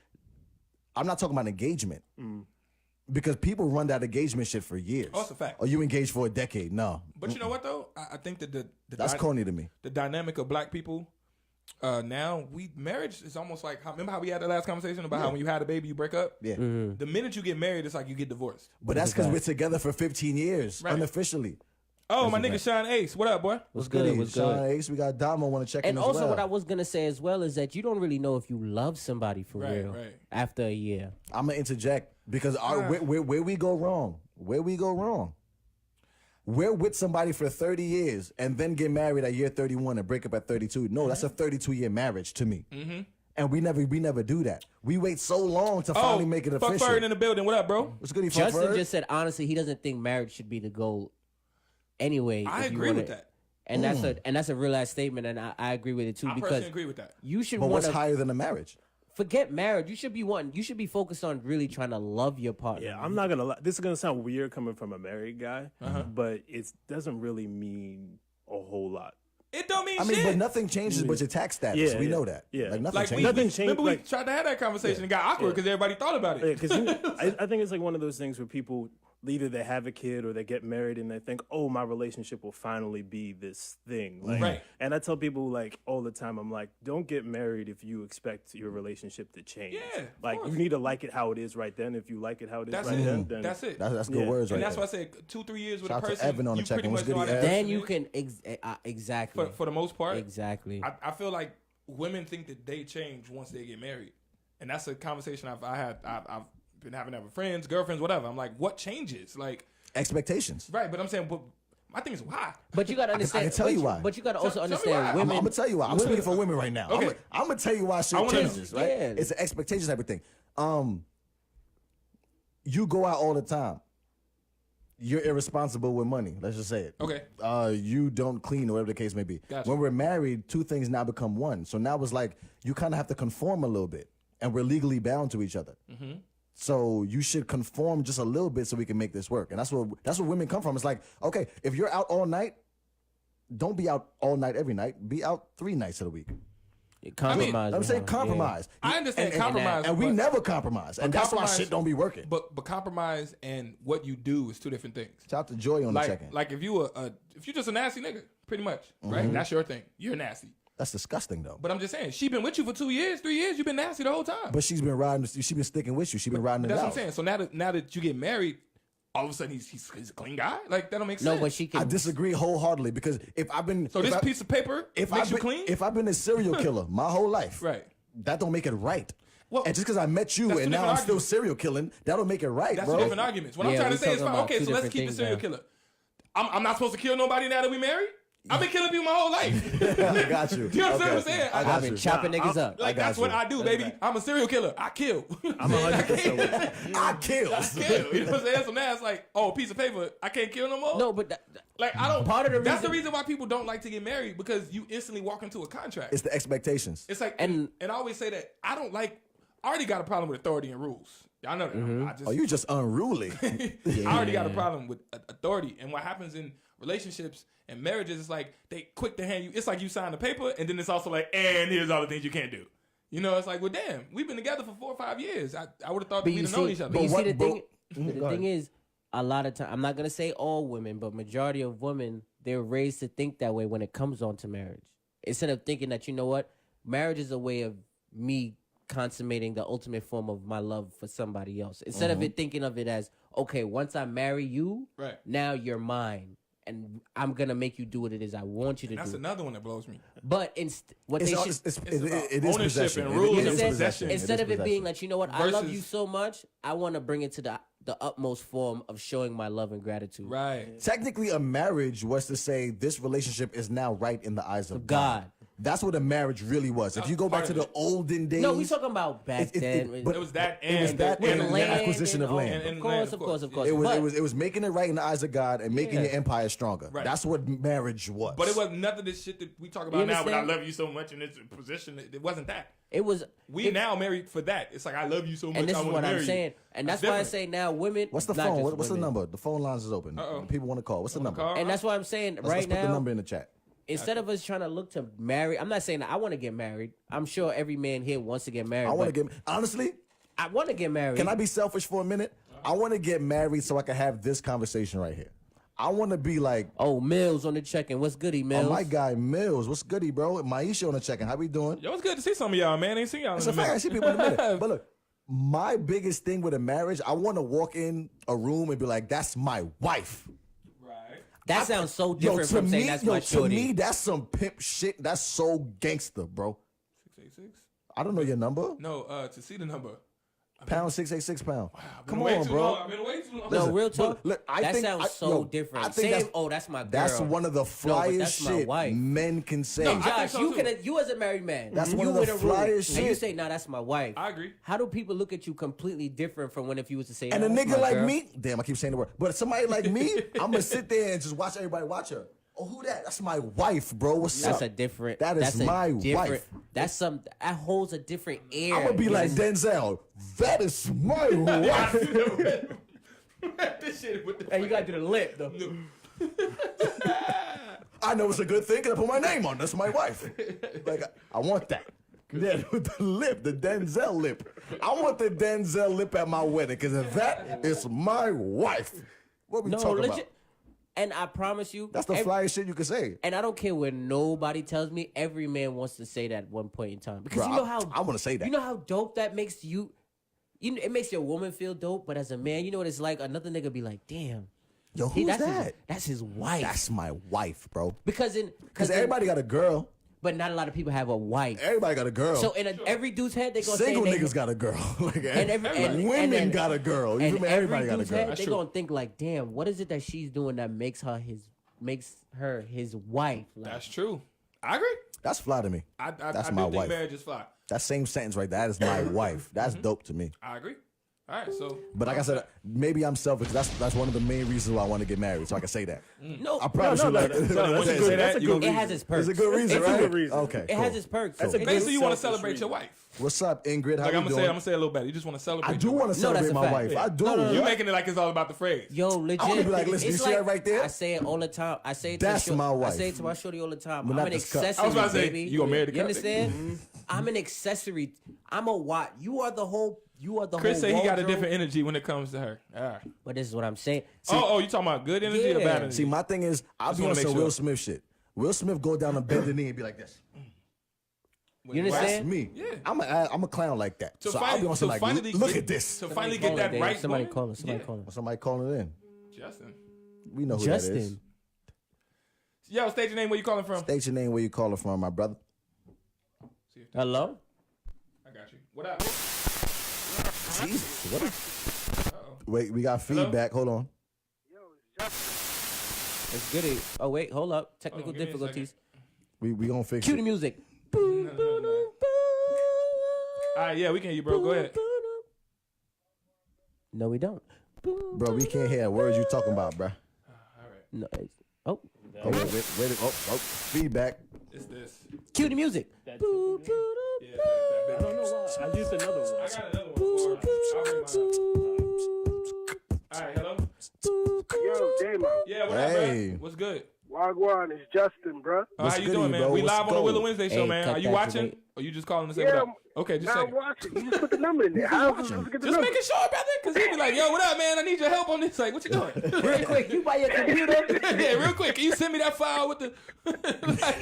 I'm not talking about engagement. Because people run that engagement shit for years. Oh, it's a fact. Or you engaged for a decade. No. But you know what though? I think that the That's corny to me. the dynamic of black people now, marriage is almost like remember how we had the last conversation about how when you had a baby you break up. Yeah. The minute you get married, it's like you get divorced. But that's because we're together for 15 years, Right. unofficially. Oh, my nigga Sean Ace, what up, boy? What's Goody. good? What's Sean good? Ace, we got Damo want to check in And as also, well. what I was gonna say as well is that you don't really know if you love somebody for Right, real right. after a year. I'm gonna interject because where we go wrong, we're with somebody for 30 years and then get married at year 31 and break up at 32. No, that's a 32-year marriage to me. Mm-hmm. And we never do that. We wait so long to finally make it fuck official. Ferg in the building. What up, bro? What's good, Fuck Justin Ferg? just said honestly, he doesn't think marriage should be the goal. Anyway, I if you agree wanna- with that. and that's a real ass statement, and I agree with it too I because personally agree with that. you should But want what's to higher than a marriage? forget marriage. You should be focused on really trying to love your partner. Yeah, I'm not gonna lie. This is gonna sound weird coming from a married guy, but it doesn't really mean a whole lot. It don't mean I mean, shit. but nothing changes but your tax status. Yeah, we yeah. know that. Yeah. Like nothing like changes. Nothing changed, Remember we like- tried to have that conversation and got awkward because everybody thought about it. Because I think it's like one of those things where people either they have a kid or they get married and they think, oh, my relationship will finally be this thing. Like, Right. And I tell people like all the time, I'm like, don't get married if you expect your relationship to change. Yeah, of like course. you need to like it how it is right then. If you like it how it is That's right it. then That's it. That's good Yeah. words right And that's there. why I said 2-3 years with Shout a out to person. Evan on the you check-in. pretty What's much good, know how that Evan? Then person you is. can exactly for the most part. exactly. I feel like women think that they change once they get married, and that's a conversation I've been having that with friends, girlfriends, whatever. I'm like, what changes? Like, Expectations. right? But I'm saying, but my thing is why. But you gotta understand. I can tell you why. But you gotta Tell also me understand why. I'm women. gonna tell you why. I'm speaking for women right now. Okay. I'm gonna tell you why shit I wanna- changes, right? Yeah. It's an expectation type of thing. You go out all the time. You're irresponsible with money. Let's just say it. Okay. You don't clean or whatever the case may be. Gotcha. When we're married, two things now become one. So now it's like you kind of have to conform a little bit, and we're legally bound to each other. Mm-hmm. So you should conform just a little bit so we can make this work. And that's where women come from. It's like, okay, if you're out all night, don't be out all night every night. Be out 3 nights of the week. Compromise. I'm saying with her, compromise. I understand compromise, and we but- never compromise, and that's why compromise- shit don't be working. But compromise and what you do is two different things. Shout out to Joy on the Like check-in. like if you just a nasty nigga, pretty much, right? That's your thing. You're nasty. That's disgusting, though. But I'm just saying, she been with you for 2 years, 3 years. You've been nasty the whole time. But she's been riding. She's been sticking with you. She's been riding it That's out. what I'm saying. So now that you get married, all of a sudden he's a clean guy. Like that don't make sense. No, but she can. I disagree wholeheartedly because if I've been piece of paper makes you clean. If I've been a serial killer my whole life, Right. that don't make it right. Well, and just because I met you that's and two now I'm different still arguments. serial killing, that don't make it right, That's bro. two different arguments. What I'm Yeah, trying we to say is, talking about okay, two so let's different keep it things serial now. killer. I'm not supposed to kill nobody now that we married. I've been killing people my whole life. I got you. Do you understand what I'm saying? I I've got been you. chopping niggas up. Like got that's what you. I do, baby. I'm a serial killer. I kill. I'm 100% with you. I kill. I kill. You know what I'm saying? So now it's like, oh, a piece of paper. I can't kill no more. No, but Like I don't. Part of the that's reason- the reason why people don't like to get married because you instantly walk into a contract. It's the expectations. It's like, And- and I always say that I don't like. I already got a problem with authority and rules. Y'all know that. Mm-hmm. I just, Oh, you just unruly. I already got a problem with authority. And what happens in relationships and marriages is like they quick to hand you. It's like you sign the paper, and then it's also like, and here's all the things you can't do. You know, it's like, well, damn, we've been together for 4 or 5 years. I would have thought that But we'd you have known see, each other. but you But see the what- thing. but- The go thing ahead. is, a lot of time, I'm not gonna say all women, but majority of women, they're raised to think that way when it comes on to marriage. Instead of thinking that, you know what, marriage is a way of me consummating the ultimate form of my love for somebody else. Instead of it thinking of it as, okay, once I marry you, Right. now you're mine. And I'm gonna make you do what it is I want you to That's do. another one that blows me. But what It's they all- should it's- about it is ownership possession. and It- rules it and is possession. possession. instead It of is it being possession. like, you know what, I love Versus- you so much, I want to bring it to the utmost form of showing my love and gratitude. Right. Technically, a marriage was to say this relationship is now right in the eyes of God. God. That's what a marriage really was. If you go back part to of the olden days, No, we talking about back then. but It was that it was and that the- and the land acquisition and of all- land. and of course, land, of course, of course. It was, But- it was making it right in the eyes of God and making Yeah. your empire stronger. Right. That's what marriage was. But it was none of this shit that we talk about You now. But I understand? love you so much in this position. It wasn't that. It was. We now married for that. It's like I love you so much. And this I is wanna what marry I'm you. saying. And that's That's why I different. say now women. What's the not phone? just What's the women. number? The phone lines is open. Uh-oh. People want to call. What's the number? Car? And that's why I'm saying Let's right put the now, number in the chat. instead of us trying to look to marry, I'm not saying that I want to get married. I'm sure every man here wants to get married. I want to but get honestly. I want to get married. Can I be selfish for a minute? I want to get married so I can have this conversation right here. I want to be like, Oh, Mills on the check-in. What's goody, Mills? oh, my guy Mills, what's goody, bro? Maisha on the check-in. How we doing? Yo, it's good to see some of y'all, man. Ain't seen y'all It's in a a fact. I minute. see people in a minute. But look, my biggest thing with a marriage, I want to walk in a room and be like, that's my wife. Right. That sounds so Yo, different to from saying me, that's yo, my to shorty. me, that's some pimp shit. That's so gangster, bro. 686. I don't know your number. No, to see the number. Pound 686 pound. I've been Come way on, too bro. long. I've been way too long. No, Listen, real talk. but look, I that think sounds so different. I think Same. Oh, that's my girl. That's one of the No, but flyest that's my shit wife. men can say. No, And I think Josh, so, you too. can. You as a married man, That's you one of the in a room, flyest and you shit. say, "No, that's my wife." I agree. How do people look at you completely different from when if you was to say, And a "No, that's nigga my like girl." me, damn, I keep saying the word, but somebody like me, I'm gonna sit there and just watch everybody watch her. Oh, who that? That's my wife, bro. What's That's up? a different. That is that's a my different, wife. That's some. That holds a different air. I'm gonna be like Yes. Denzel. That is my wife. This shit with the Hey, you gotta do the lip though. I know it's a good thing because I put my name on. That's my wife. Like I want that. Yeah, with the lip, the Denzel lip. I want the Denzel lip at my wedding because if that is my wife, what we No, talking legit. about? And I promise you, That's the flyest shit you can say. And I don't care what nobody tells me. Every man wants to say that at one point in time because Bro, you know how I want to say that. You know how dope that makes you. You know, it makes your woman feel dope, but as a man, you know what it's like. Another nigga be like, "Damn, Yo, who's that's that? That's his wife." That's my wife, bro. because Everybody got a girl. but not a lot of people have a wife. Everybody got a girl. So in every dude's head, they gonna Single say niggas got a girl. Like, and women got a girl. You and feel me? every Everybody got a dude's girl. head, That's they true. gonna think like, "Damn, what is it that she's doing that makes her his wife?" Like, That's true. I agree. That's fly to me. I That's do my think wife. marriage is fly. That same sentence right there. That is my wife. That's dope to me. I agree. All right, so. But like I said, maybe I'm selfish. That's one of the main reasons why I want to get married, so I can say that. no, I promise no, you. no, Like, no, no, once that's you a say good- that, that's a you good gonna- it has reason. its perks. it's a good reason, It's a right? good reason. Okay. It cool. has its perks. That's a It good- does. Basically, you want to selfish celebrate your reason. wife. What's up, Ingrid? How Like you I'm doing? gonna say a little better. You just want to celebrate. I do your want wife. to No, that's celebrate a my fact. wife. Yeah. I do. No, no, no. You making it like it's all about the phrase. Yo, legit. I wanna be like, listen, it's you see that right there? I say it all the time. I say it to That's my wife. I say it to my shorty all the time. But I'm not an this cup. accessory, I was about to say, baby. you gonna marry the You cup, understand? I'm an accessory. I'm a what? You are the whole. Chris said he got a wardrobe. different energy when it comes to her. All right. But this is what I'm saying. Oh, you talking about good energy or Yeah. bad energy? See, my thing is, I'll Just be wanna on make some sure. Will Smith shit. Will Smith go down and bend the knee and be like this. when You understand? That's me. Yeah. I'm a clown like that. To So I'll finally- be on to something like, finally look get- at this. To finally get that right. Somebody woman, call him. Somebody yeah. call him. Somebody calling in. Justin. We know who that is. Justin. Yo, state your name. Where you calling from? State your name, where you calling from, my brother. Hello. I got you. What up? Jesus. What? Uh-oh. Wait, we got feedback. Hold on. It's good. Oh wait, hold up. Technical Hold on, give me a difficulties. We gonna fix Cue it. the music. No. All right, yeah, we can hear you, bro. Go ahead. No, we don't. Bro, we can't hear words you talking about, bro. All right, No. Oh, Oh, wait. Feedback. it's this. cue the music. Yeah, I don't know why. I used another one. I got another one. I'll bring mine up. All right, hello. Yo, Damo. Yeah, what Hey. up, bro? What's good? Wagwan, it's Justin, bro. How What's you goody, doing, man? bro? We What's live on the gold? Willa Wednesday show, Hey, man. cut Are you that watching? debate. Or you just calling to say Yeah, what up? Okay, just now a I'm second. watching. You just put the number in there. How else supposed to get the Just number? making sure, brother, because he be like, yo, what up, man? I need your help on this. Like, what you doing? Real quick, you buy your computer. Yeah, real quick. Can you send me that file with the... like,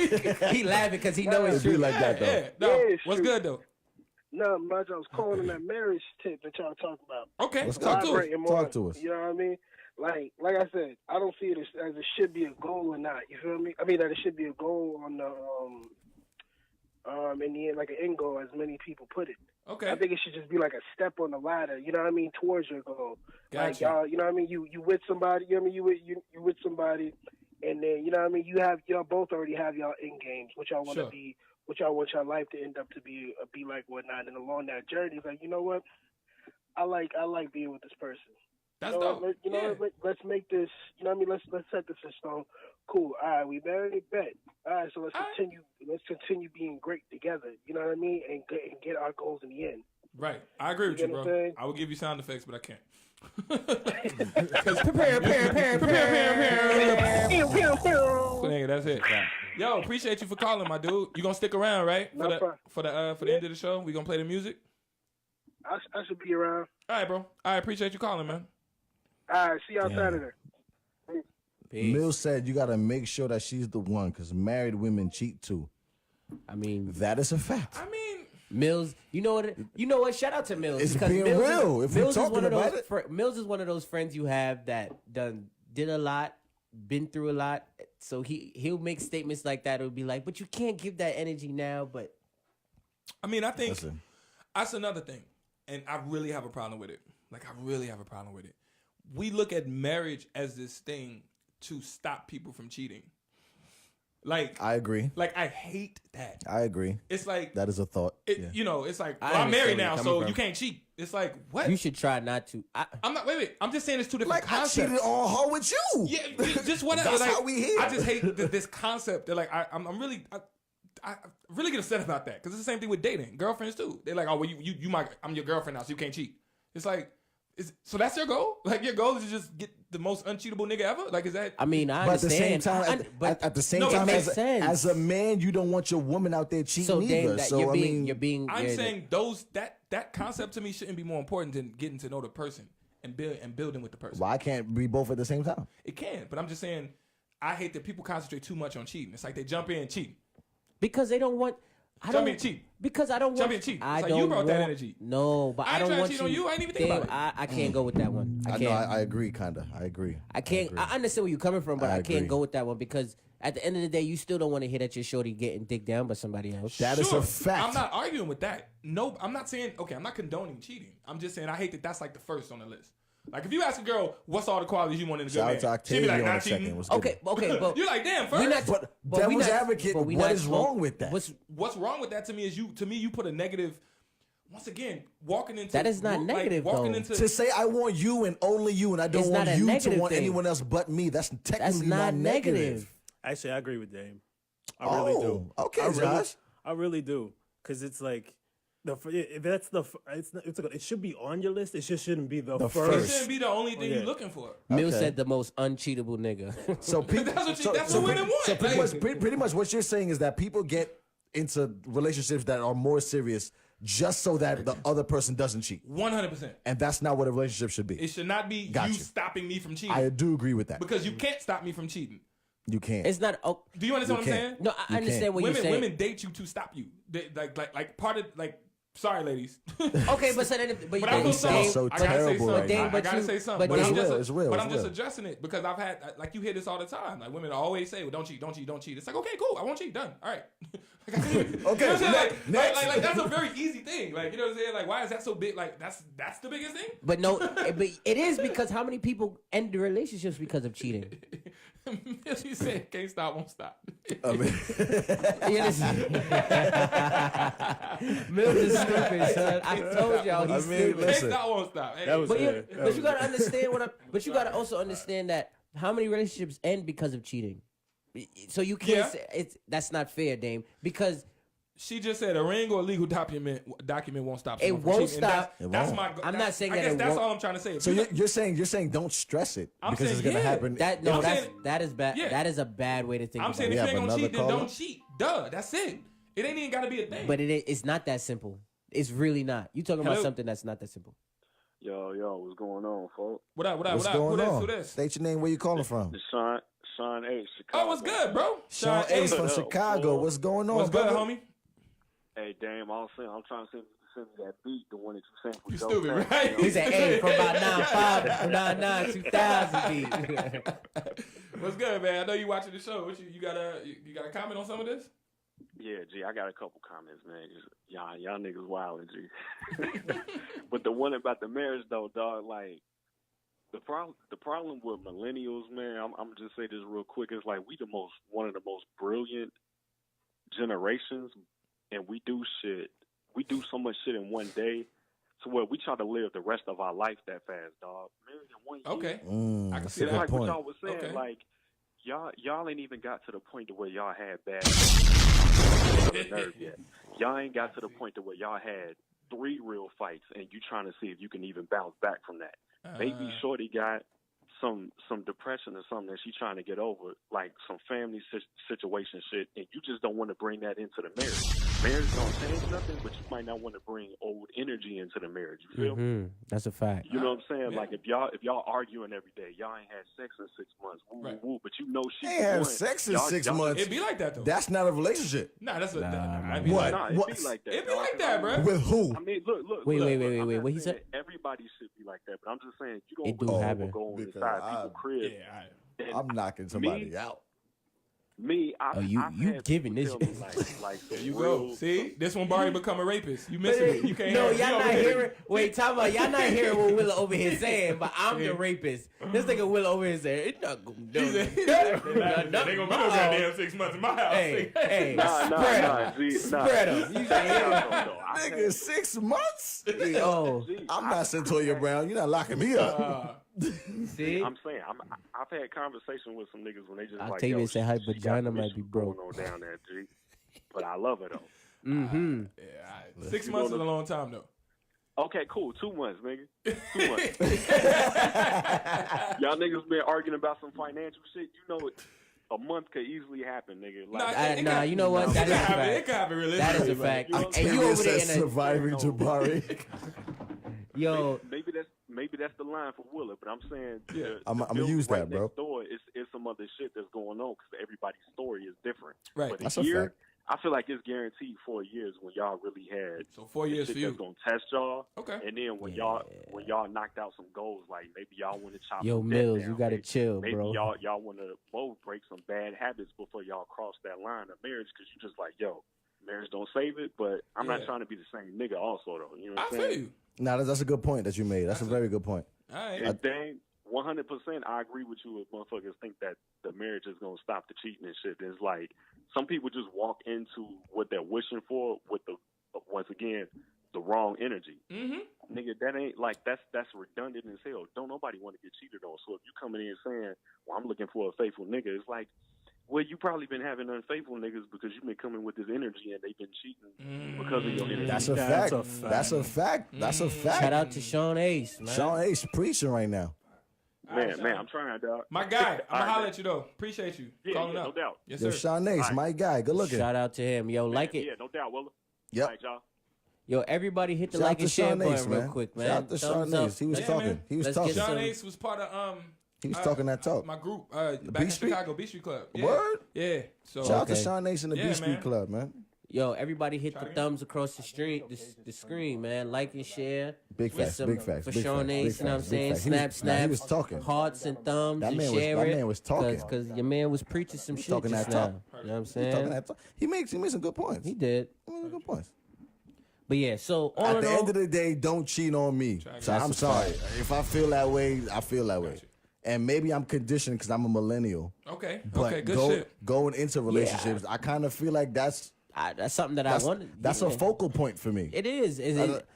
He laughing because he knows it's It be true. like that, though. yeah. No, Yeah, it's what's true. good, though? No, much. I was calling on that marriage tip that y'all talking about. Okay, Let's talk to us. Elaborating more Talk on to it. us. You know what I mean? Like I said, I don't see it as it should be a goal or not. You feel me? I mean that it should be a goal on the in the end, like an end goal, as many people put it. Okay. I think it should just be like a step on the ladder. You know what I mean? Towards your goal. Like Gotcha. y'all, you know what I mean? You with somebody. You know what I mean? You with somebody, and then you know what I mean? Y'all both already have y'all end games, which y'all want to Sure. be, which y'all want your life to end up to be like whatnot. And along that journey, it's like, you know what? I like being with this person. That's You know dope. what? You know Yeah. what? Let's make this. You know what I mean? Let's set this in stone. Cool. All right, we married. Bet. All right, so let's All right. continue. Let's continue being great together. You know what I mean? And get our goals in the end. Right. I agree with you, You know what bro. I'm saying? I will give you sound effects, but I can't. Prepare. Nigga, that's it. Yo, appreciate you for calling, my dude. You gonna stick around, right? No problem. For the end of the show, we gonna play the music. I should be around. All right, bro. I appreciate you calling, man. All right, see y'all Saturday. Peace. Mills said you gotta make sure that she's the one, because married women cheat too. I mean, That is a fact. I mean, Mills. You know what? You know what? Shout out to Mills. It's because being Mills real. If we're Mills is talking one of about those. Mills is one of those friends you have that did a lot, been through a lot. So he'll make statements like that. It'll be like, but you can't give that energy now. But I mean, I think Listen. that's another thing, and I really have a problem with it. Like, I really have a problem with it. We look at marriage as this thing to stop people from cheating. Like, I agree. like I hate that. I agree. It's like That is a thought. Yeah. you know, it's like, I well, I'm understand married where now, you're so coming you from. can't cheat. It's like, what? you should try not to. I'm not. Wait. I'm just saying it's two different Like, I concepts. cheated on her with you. Yeah, just whatever. That's like, how we here. I just hate this concept. That like I'm really I really get upset about that because it's the same thing with dating. Girlfriends too. They're like, oh well, I'm your girlfriend now, so you can't cheat. It's like, so that's your goal? Like your goal is to just get the most uncheatable nigga ever? Like is that? I mean, I But at the same understand. time, at the same No, it time, makes sense. as a man, you don't want your woman out there cheating so either. then that So you're I being, mean, you're being. I'm yeah, saying that concept to me shouldn't be more important than getting to know the person and building with the person. why can't we both at the same time? It can, but I'm just saying I hate that people concentrate too much on cheating. It's like they jump in and cheat. because they don't want. I Jump don't in, cheat. Because I don't Jump want. in, cheat. It's I like don't you brought that want- energy. No, but I I ain't don't trying to want cheat on you. I ain't even think Damn, about it. I can't go with that one. I I can't. know. I agree, kinda. I agree. I can't. agree. I understand where you're coming from, but I I can't agree. go with that one because at the end of the day, you still don't want to hear that your shorty getting dick down by somebody else. That is a fact. I'm not arguing with that. No, I'm not saying, okay, I'm not condoning cheating. I'm just saying I hate that that's like the first on the list. Like if you ask a girl, what's all the qualities you want in a good Shout man? out to She'd be Octavia like, on not a second. cheating. What's good? Okay, but You're like, damn, first. we not. But we devil's not- advocate, but we what not- is wrong with that? What's wrong with that to me is you put a negative, once again, walking into. That is not negative, walking though. into. To say I want you and only you, and I don't It's want not a you to negative want thing. anyone else but me. That's technically That's not negative. negative. Actually, I agree with Dame. I really do. Okay, I really, Josh. I really do, because it's like if that's it should be on your list. It just shouldn't be the it first. shouldn't be the only thing Yeah. you're looking for. Mill Okay. said the most uncheatable nigga. So people, That's what women want. So pretty, Like- pretty much what you're saying is that people get into relationships that are more serious just so that the other person doesn't cheat, 100%. and that's not what a relationship should be. It should not be Got you you. stopping me from cheating. I do agree with that. Because you can't stop me from cheating. You can't. It's not. Oh, Do you understand You what I'm can't. saying? no, I understand what you're saying. Women date you to stop you. They, like part of like. Sorry, ladies. Okay, but so then, But I feel sound so I gotta say terrible something. right now. I gotta say something. but But it's I'm just, real, it's real, but it's I'm just real. addressing it because I've had like you hear this all the time. Like women always say, "Well, don't cheat, don't cheat, don't cheat." It's like, okay, cool, I won't cheat. Done. All right. Okay, You know what I'm saying? next. Like that's a very easy thing. Like you know what I'm saying? Like why is that so big? Like that's the biggest thing. But no, but it is because how many people end their relationships because of cheating? She said, "Can't stop, won't stop." I mean, Mills is stupid, son. I told y'all he's stupid. Can't listen. stop, won't stop. Hey, That was But, fair. but you gotta understand what I'm. But you gotta also understand that how many relationships end because of cheating. So you can't Yeah. say that's not fair, Dame, because she just said a ring or a legal document won't stop. It someone from won't cheating. And stop. That's It my. I'm not saying I that guess it that's won't. all I'm trying to say. so you're saying don't stress it I'm because it's saying, gonna yeah. happen. that I'm that saying- is bad. Yeah. That is a bad way to think I'm about saying it. if have you ain't gonna another cheat, then caller? don't cheat. Duh, that's it. It ain't even gotta be a thing. But it's not that simple. It's really not. You talking about Hello? something that's not that simple. Yo, what's going on, folks? what up? What's What up? going Who on? this? Who this? State your name. Where you calling from? It's Sean H. Chicago. Oh, what's good, bro? Sean Ace from What up, Chicago. boy? What's going on, What's good, brother? homie? Hey, damn, I'm trying to send me that beat, the one that you sent for You Joe stupid, Pesci, right? you know? He said, "Hey, from about 9-5, 9-9, 2000 beat." What's good, man? I know you watching the show. What you got a comment on some of this? Yeah, G, I got a couple comments, man. Just, y'all niggas wildin', G. But the one about the marriage, though, dog, like, the problem with millennials, man, I'm just say this real quick, is like we one of the most brilliant generations, and we do so much shit in one day, to where we try to live the rest of our life that fast, dog. Married in 1 year. Okay. I can That's see a It's good like what point. y'all was saying, Okay. like y'all ain't even got to the point to where y'all had bad nerves yet. Y'all ain't got to the point to where y'all had 3 real fights, and you trying to see if you can even bounce back from that. Maybe Shorty got some depression or something that she's trying to get over, like some family situation shit, and you just don't want to bring that into the marriage. Marriage don't change nothing, but you might not want to bring old energy into the marriage. You feel me? That's a fact. You know what I'm saying? Yeah. Like if y'all arguing every day, y'all ain't had sex in 6 months, woo, Right. woo, woo, but you know she They ain't have won. sex in Y'all- 6 y'all- months. It be like that though. That's not a relationship. Nah, that's a. Nah, I'd be What? like, Nah, it What? be like that. It be dog. like that, bro. With who? I mean, look. Wait, look, wait, look, wait, I'm wait. not What he saying said? everybody should be like that, but I'm just saying you It don't do really happen. go Because inside people's crib. Yeah. And I'm knocking somebody out. I've you had giving people this- tell me, like There you real- go. See, this one already become a rapist. You missing it. You can't. No, have it. y'all You not over here- hearing. Wait, talk about y'all not hearing what Willa over here saying, but I'm the rapist. This nigga Willa over here saying it's not gonna do He said, it. They gonna be no goddamn 6 months in my house. Hey, Nah, spread nah, them, G, nah. spread them. You should hear him. Nigga, 6 months? Oh, I'm not Centoya Brown. You're not locking me up. see, I'm saying, I've had conversations with some niggas when they just Octavia like, yo, said her she got vagina some might be issues broke. going on down there, G. But I love her though. Yeah, all right. 6 months is a long time though. Okay, cool. 2 months, nigga. 2 months. Y'all niggas been arguing about some financial shit. You know, a month could easily happen, nigga. Like, nah, you know what? That is a It fact. could happen realistically. That is a but- fact. You know what I'm And you Octavia over there says in a surviving Jabari. yo. maybe that's the line for Willa, but I'm saying I'ma building use that, right bro. Next door is some other shit that's going on because everybody's story is different. Right. But That's a a year, fact. I feel like it's guaranteed 4 years when y'all really had So 4 years shit for you. that's gonna test y'all. Okay. And then when y'all knocked out some goals, like maybe y'all want to chop. Yo, some debt Mills, down, you gotta maybe- chill, maybe bro. y'all want to both break some bad habits before y'all cross that line of marriage because you just like, yo, marriage don't save it. But I'm not Yeah. trying to be the same nigga also though. You know I what I'm feel saying? you. Nah, that's a good point that you made. That's a very good point. All right. And dang, 100%, I agree with you. If motherfuckers think that the marriage is gonna stop the cheating and shit, it's like some people just walk into what they're wishing for with the once again the wrong energy. Mm-hmm. Nigga, that ain't like that's redundant as hell. Don't nobody want to get cheated on. So if you coming in saying, "Well, I'm looking for a faithful nigga," it's like, well, you probably been having unfaithful niggas because you've been coming with this energy and they've been cheating because of your energy. That's a That's fact. a fact. That's a fact. That's a fact. Shout out to Sean Ace, man. Sean Ace preaching right now. Man, I'm trying, dog. My guy, I'm All gonna right, holler man. at you though. Appreciate you Yeah, calling yeah, up. no doubt. Yes, Yo, sir. Sean Ace, All right. my guy. Good looking. Shout out to him. Yo, like it. Yeah, no doubt, Willa. Yep. All right, y'all. Yo, everybody hit the Shout out like to and share Sean button Ace, real man. quick, man. Shout out to Thumbs Sean up. Ace. He was Yeah, talking. man. He was Let's talking. get Sean some- Ace was part of He was talking that talk. My group, back in Beach Street? Chicago, Beach Street Club. Yeah. Word? Yeah. So Shout out to Okay. Sean Nation, the Yeah, Beach Street man. Club, man. Yo, everybody hit the thumbs across the street, the screen, man. Like and share. Big With facts, some- big facts, For big Sean facts, Ace, big you know what I'm facts, big saying? facts. Snap, Nah, snap. he was talking. Hearts and thumbs That and man was- share that it. man was talking. Because your man was preaching some shit talking just that now. talk. You know what I'm He talking saying? that talk. He made some good points. He did. He made some good points. But yeah, so all At in the all, end of the day, don't cheat on me. So I'm sorry. If I feel that way, I feel that way. And maybe I'm conditioned because I'm a millennial. okay, But okay, good shit. going into relationships, I kind of feel like that's something that I wanted. that's yeah. a focal point for me. It is.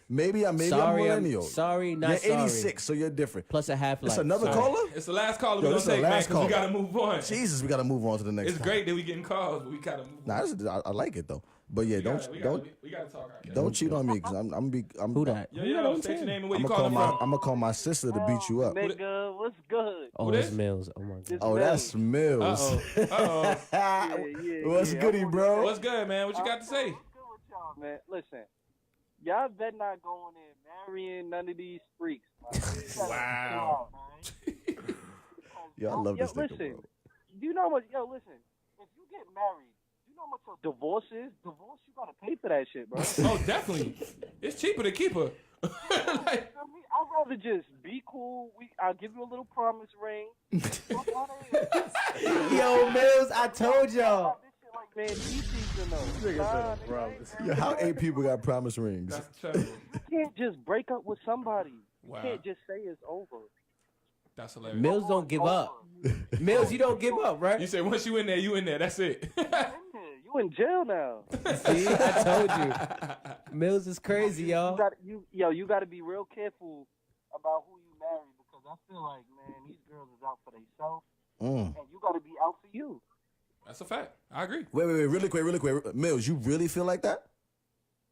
Maybe I'm millennial. Sorry, not You're sorry. 86, so you're different. Plus a half life. It's another caller? It's the last caller Yo, we're this gonna is take, the man, last because we caller. gotta move on. Jesus, we got to move on to the next It's time. great that we getting calls, but we gotta move on. Nah, I like it though. But yeah, We don't gotta talk. don't cheat on me because I'm Who that? Yo, state your name and where you I'm calling from. gonna call my sister to beat you up. Nigga, what's good? Oh, Who it's this? Mills. Oh my god. Oh, that's Mills. Uh-oh. What's goody, bro? What's good, man? What you got to say? What's good with y'all, man? Listen, y'all better not go in there marrying none of these freaks. Man. Wow. Yo, I love this nigga, Listen, bro. do you know what? Yo, listen. If you get married, you know how much a divorce is? Divorce, you gotta pay for that shit, bro. Oh, definitely. It's cheaper to keep her. You know what I mean? I'd rather just be cool. I'll give you a little promise ring. Yo, Mills, I told y'all. Man, these season though. Yo, how 8 people got promise rings? That's terrible. You can't just break up with somebody. Wow. You can't just say it's over. That's hilarious. Mills don't give up. Mills, you don't give up, right? You say once you in there, you in there. That's it. You in jail now. See, I told you. Mills is crazy, y'all. You got to be real careful about who you marry because I feel like, man, these girls is out for themselves, and you got to be out for you. That's a fact. I agree. Wait, really quick. Mills, you really feel like that?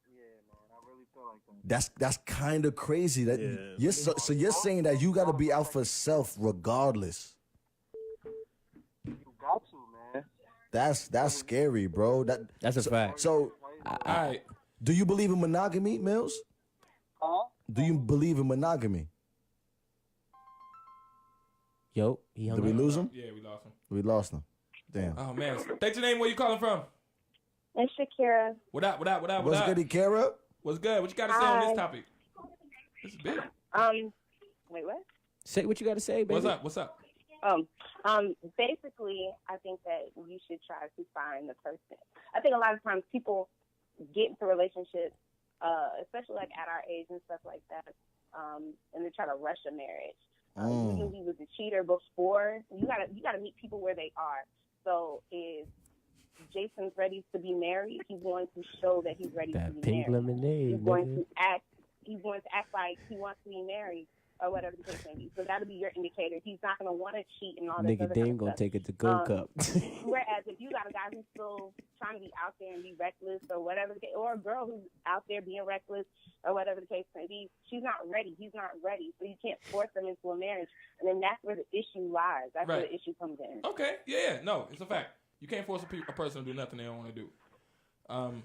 Yeah, man, I really feel like that. That's kind of crazy. That you're so you're saying that you got to be out for self regardless. You got to, man. That's scary, bro. That's a fact. So, All right. do you believe in monogamy, Mills? Huh? Do you believe in monogamy? Yo, he hung Did we up. lose him? Yeah, we lost him. We lost him. Damn. Oh man. State your name. Where you calling from? It's Shakira. What up? What's good, Kara? What's good? What you got to say on this topic? This is big. Wait, what? Say what you got to say, baby. What's up? Basically, I think that you should try to find the person. I think a lot of times people get into relationships, especially like at our age and stuff like that, and they try to rush a marriage. You knew he was a cheater before. You gotta meet people where they are. So if Jason's ready to be married, he's going to show that he's ready to That be pink married. lemonade, He's going nigga. to act. He's going to act like he wants to be married or whatever the case may be. So that'll be your indicator. He's not going to want to cheat and all that. Nigga, they ain't gonna take it to go cup. Whereas if you got a guy who's still trying to be out there and be reckless or whatever the case, or a girl who's out there being reckless or whatever the case may be, she's not ready. He's not ready. So you can't force them into a marriage. And then that's where the issue lies. That's where Right. the issue comes in. Okay. Yeah. No, it's a fact. You can't force a person to do nothing they don't want to do.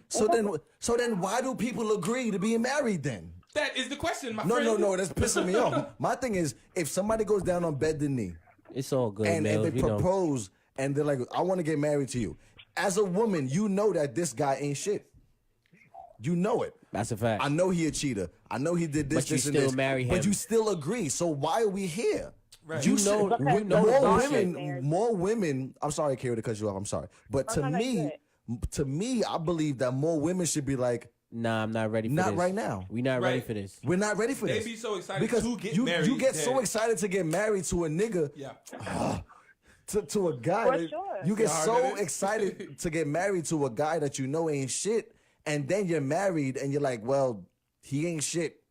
So then why do people agree to being married then? That is the question, my No, friend. no, that's pissing me off. My thing is, if somebody goes down on bended knee It's all good, and Mills. they We know. propose and they're like, I want to get married to you. As a woman, you know that this guy ain't shit. You know it. That's a fact. I know he a cheater. I know he did this, But you this, and still this. marry But him. you still agree. So why are we here? Right. You know more women. I'm sorry, Kara, to cut you off. I'm sorry, but to me, I believe that more women should be like, Nah, I'm not ready for this. not right now. We not ready Right. for this. We're not ready for They this. be so excited because to get you, married You get that- so excited to get married to a nigga. Yeah. To a guy. For that- sure. You get Yeah, I so get it. excited to get married to a guy that you know ain't shit, and then you're married and you're like, well, he ain't shit.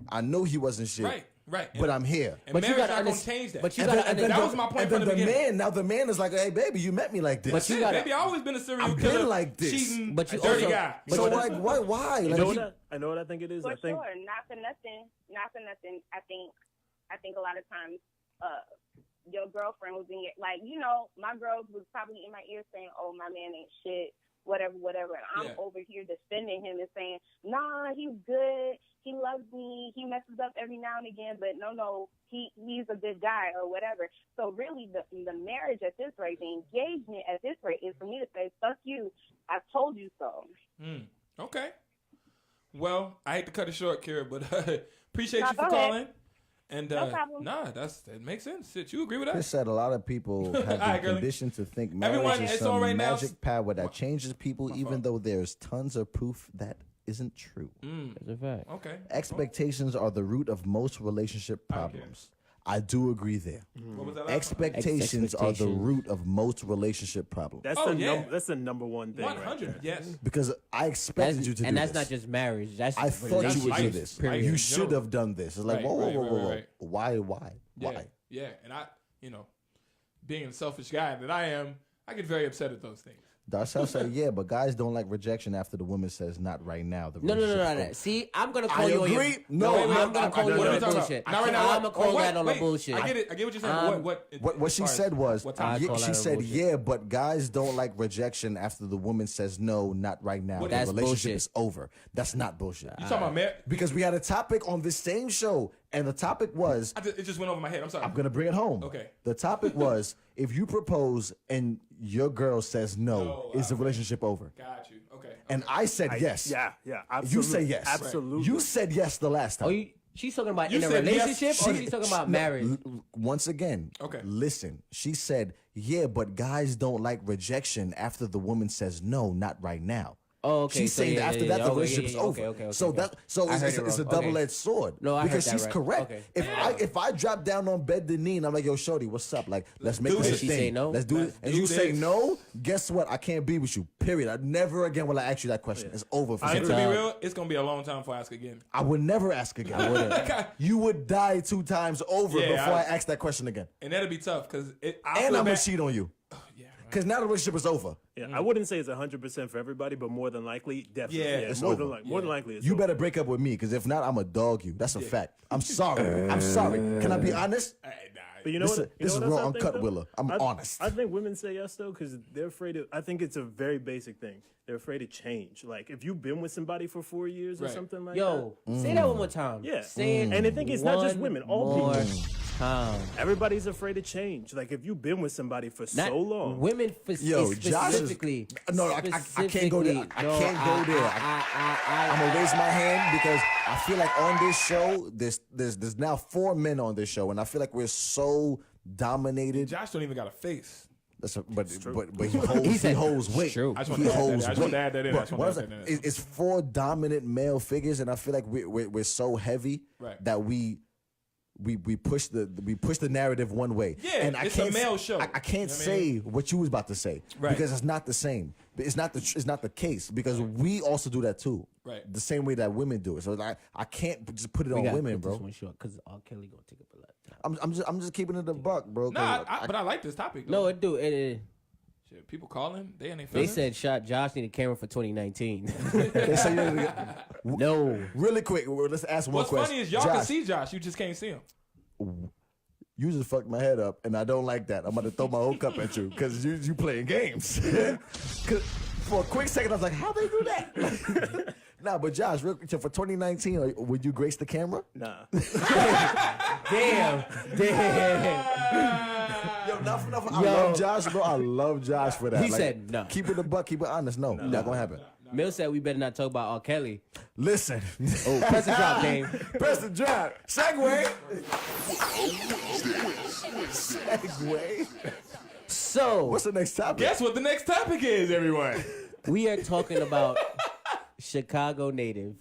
I know he wasn't shit. Right. But I'm here. And But you marriage gotta not gonna understand- change that. but you And gotta then- and then that the- was my point and from then the beginning. man, now the man is like, hey, baby, you met me like this. But you Shit, gotta- baby, I always been a serial I've killer, been like this. cheating, But you a dirty also- guy. but So you- like, why? You Like, know he- what I know what I think it is? For I think sure, not for nothing. I think a lot of times, your girlfriend was in your, like, you know, my girls was probably in my ear saying, "Oh, my man ain't shit, whatever," and I'm over here defending him and saying, "Nah, he's good. he loves me, he messes up every now and again, but no, he's a good guy or whatever. So really, the marriage at this rate, the engagement at this rate, is for me to say, fuck you, I told you so. Okay. Well, I hate to cut it short, Kira, but appreciate you for go calling. ahead. And No problem. that makes sense. Shit, you agree with that? Chris said a lot of people have been Alright, girlie. conditioned to think Everyone, marriage is it's some on right now. magic power that changes people, even though there's tons of proof that isn't true. That's a fact. Okay. Expectations are the root of most relationship problems. I do agree there. What was that last one? Expectations are the root of most relationship problems. That's that's the number one thing. 100, right there. yes. Because I expected you to do and this. that's not just marriage. That's I thought you would do relationships, this. period. You should have done this. It's like, Right, whoa. right. Why? Yeah, and I, being a selfish guy that I am, I get very upset at those things. Darcel said, yeah, but guys don't like rejection after the woman says not right now. The No. relationship's over. See, I'm gonna call I you on your. agree. No, I'm gonna call you what are on we your talking bullshit. about? Not right now. I'm gonna call that on the bullshit. I get it. I get what you're saying. What she said was, what time? I call she that said, bullshit. yeah, but guys don't like rejection after the woman says no, not right now. The That's relationship bullshit. is over. That's not bullshit. You talking about marriage? Because we had a topic on this same show, and the topic was, It just went over my head. I'm sorry. I'm going to bring it home. Okay. The topic was, if you propose and your girl says no, is the relationship over? Got you. Okay. And I said yes. Yeah, absolutely. You say yes. Absolutely. You said yes the last time. She's talking about You in a said yes. relationship, or she's talking about marriage. Once again, Okay. listen. She said, yeah, but guys don't like rejection after the woman says no, not right now. Oh, okay. She's so saying yeah, that after yeah, that yeah. the Okay, relationship is yeah, over. okay, So okay. that so I heard it's it a wrong. double-edged sword. No, I heard because that she's right. correct. Okay. If I drop down on bed the knee and I'm like, yo, shorty, what's up? Like, let's make do this a this. She thing. say no? Let's do it. Let's And do you say this. no, guess what? I can't be with you. Period. I never again will I ask you that question. It's over for And me. to be real, it's gonna be a long time before I ask again. I would never ask again. You would die 2 times over Yeah, before I ask that question again. And that'll be tough because And I'm gonna cheat on you. Yeah. Because now the relationship is over. Yeah, I wouldn't say it's 100% for everybody, but more than likely, definitely. Yeah, it's more over. than likely, it's You over. better break up with me, because if not, I'm a dog you. That's a fact. I'm sorry. I'm sorry. Can I be honest? But you know This what? is- this is else raw I think, uncut, though? Willa. I'm honest. I think women say yes though because they're afraid of. I think it's a very basic thing. They're afraid of change. Like if you've been with somebody for 4 years or Right. something like Yo, say that one more time. Yeah. Say it. And I think it's not just one women, all more people. time. that, everybody's afraid of change. Like if you've been with somebody for Not so long, women Yo, Josh is- specifically. No, I can't go there. I No, can't go there. I'm gonna raise my hand because I feel like on this show, there's now 4 men on this show, and I feel like we're so dominated. Josh don't even got a face. But he holds weight. True. I just He want to add holds that. I just want weight. to add that in. I But just want what to I'm add that saying, in. it's 4 dominant male figures, and I feel like we're so heavy Right. that we push the narrative one way. Yeah, and I it's a can't male show. I can't You know what I say what you was about to say Right. because it's not the same. It's not the case because we also do that too. Right. The same way that women do it. So I can't just put it on women, bro. Because R. Kelly gonna take up a lot of time. I'm just keeping it a buck, bro. 'cause Nah, but I like this topic. Though. No, it do. Shit, people calling, they ain't They feelings. said Josh need a camera for 2019. they say No. really quick. Let's ask one What's question. funny is y'all can Josh, see Josh, you just can't see him. you just fucked my head up, and I don't like that. I'm about to throw my whole cup at you because you playing games. 'Cause for a quick second, I was like, how they do that? Nah, but Josh, real quick, so for 2019, would you grace the camera? nah. Damn. Yo, not for nothing. I love Josh, bro. I love Josh for that. He said no. Keep it a buck, keep it honest. No, not gonna happen. Mill said we better not talk about R. Kelly. Listen. Oh, press the drop, Dame. Press the drop. Segway. Segway. So, What's the next topic? Guess what the next topic is, everyone? we are talking about Chicago native.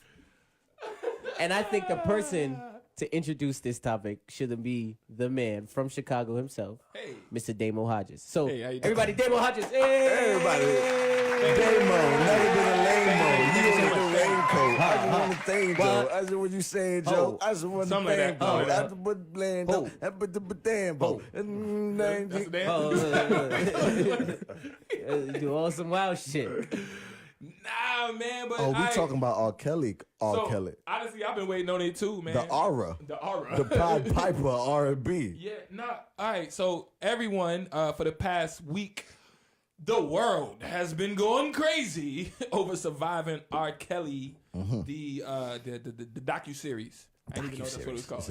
And I think the person to introduce this topic shouldn't be the man from Chicago himself, Hey. Mr. Damo Hodges. So, Hey, how you doing? everybody, Damo Hodges. Hey! Everybody. Damo, never been a lame-mo. You in the raincoat. I just want to thank Joe. What? I just what you saying, Joe. I just want to Something like thank that. Joe. Oh, yeah. I just want to blame Joe. I put the damn Bo. That's the damn. You do all some wild shit. Nah, man, but Oh, we talking about R. Kelly. R. Kelly. Honestly, I've been waiting on it too, man. The aura. The aura. The Pied Piper R&B. Yeah, nah. All right, so everyone, for the past week, The world has been going crazy over surviving R. Kelly, the docuseries. I didn't even know that's what it was called. It's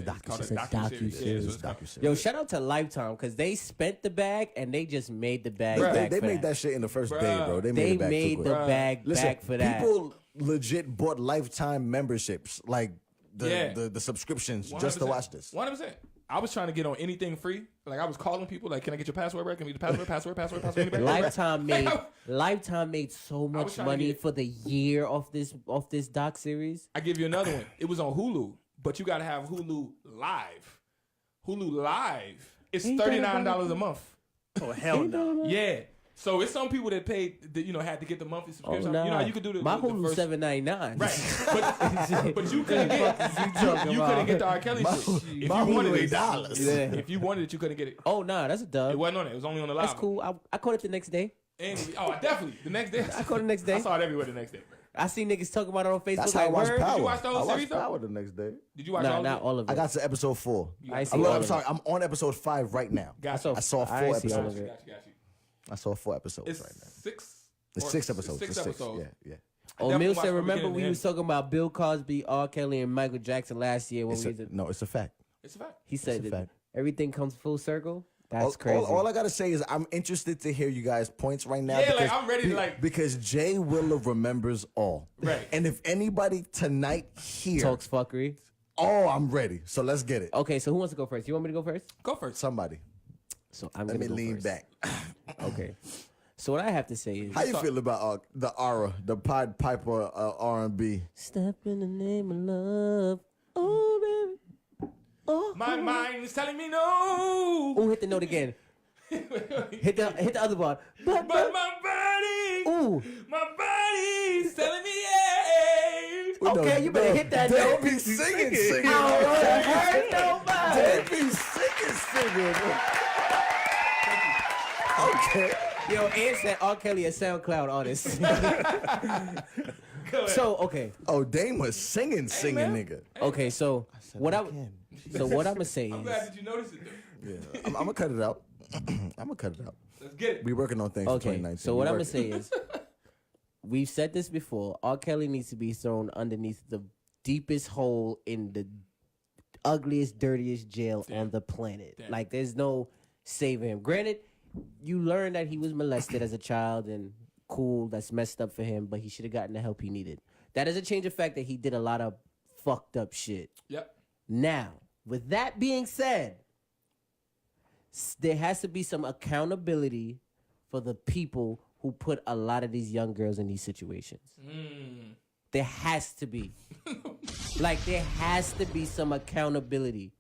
a docuseries. Yo, shout out to Lifetime because they spent the bag and they just made the bag Bruh, back they for made that. that shit in the first Bruh. day, bro. They They made it back made too the quick. bag Listen, back for that. people legit bought Lifetime memberships, like Yeah. the subscriptions, just to watch this. 100%. I was trying to get on anything free. Like I was calling people, like, "Can I get your password, bro? Can we get the password?" Lifetime made so much trying to money get- for the year of this doc series. I give you another one. It was on Hulu, but you got to have Hulu Live. Hulu Live is $39 a month. Oh hell no! Yeah. So it's some people that paid, that, had to get the monthly Oh, subscription. nah. You know how you could do the My the Hulu first, $7.99. right? But you couldn't get you couldn't get the R. Kelly shit. If you wanted it, if you wanted it, you couldn't get it. Oh nah, that's a dub. It wasn't on it. It was only on the live. That's cool. I caught it the next day. And definitely the next day. I caught it the next day. I saw it everywhere the next day. Bro. I see niggas talking about it on Facebook. That's how I like, watched word? Power. Did you watch the whole I watched series, though? Power the next day. Did you watch Nah, all not of it? all of it. I got to episode 4. I see all I'm of sorry. it. I'm on episode 5 right now. Gotcha. I saw 4 I see all episodes. of it. Got you. I saw 4 episodes It's right now. 6. It's or 6 episodes. Six It's six. episodes. Yeah. Oh, definitely Mill watched said, from remember beginning we to was talking about Bill Cosby, R. Kelly, and Michael Jackson last year when It's we a, was no, it's a fact. It's a fact. he said a that fact. everything comes full circle. That's all, crazy. All I gotta say is I'm interested to hear you guys' points right now. Yeah, because, like, I'm ready to, like- because Jay Willa remembers all. Right. And if anybody tonight here, Talks fuckery. oh, I'm ready. So let's get it. Okay, so who wants to go first? You want me to go first? Go first. Somebody, So I'm let gonna me go lean first. back. Okay. So what I have to say is, How you feel about the aura, the Pied Piper R&B? step in the name of love. Oh baby. Oh. My mind is telling me no. Ooh, hit the note again. hit the other part. But my body, Ooh. my body's telling me yeah. Okay, you better hit that They note. be singing. I don't wanna hurt nobody. They be singing. Okay. Yo, Ann said R. Kelly a SoundCloud artist. So okay, Oh, Dame was singing, man. nigga. okay. So what I'm gonna say I'm is, glad that you noticed it. Though. Yeah, I'm gonna cut it out. I'm gonna cut it out. Let's get it. We working on things for okay. 2019. So We what I'm gonna working. say is, we've said this before. R. Kelly needs to be thrown underneath the deepest hole in the ugliest, dirtiest jail on the planet. Damn. Like there's no saving him. Granted, you learn that he was molested as a child and cool, that's messed up for him, but he should have gotten the help he needed. That doesn't change the fact that he did a lot of fucked up shit. Yep. Now, with that being said, there has to be some accountability for the people who put a lot of these young girls in these situations. There has to be. Like, there has to be some accountability.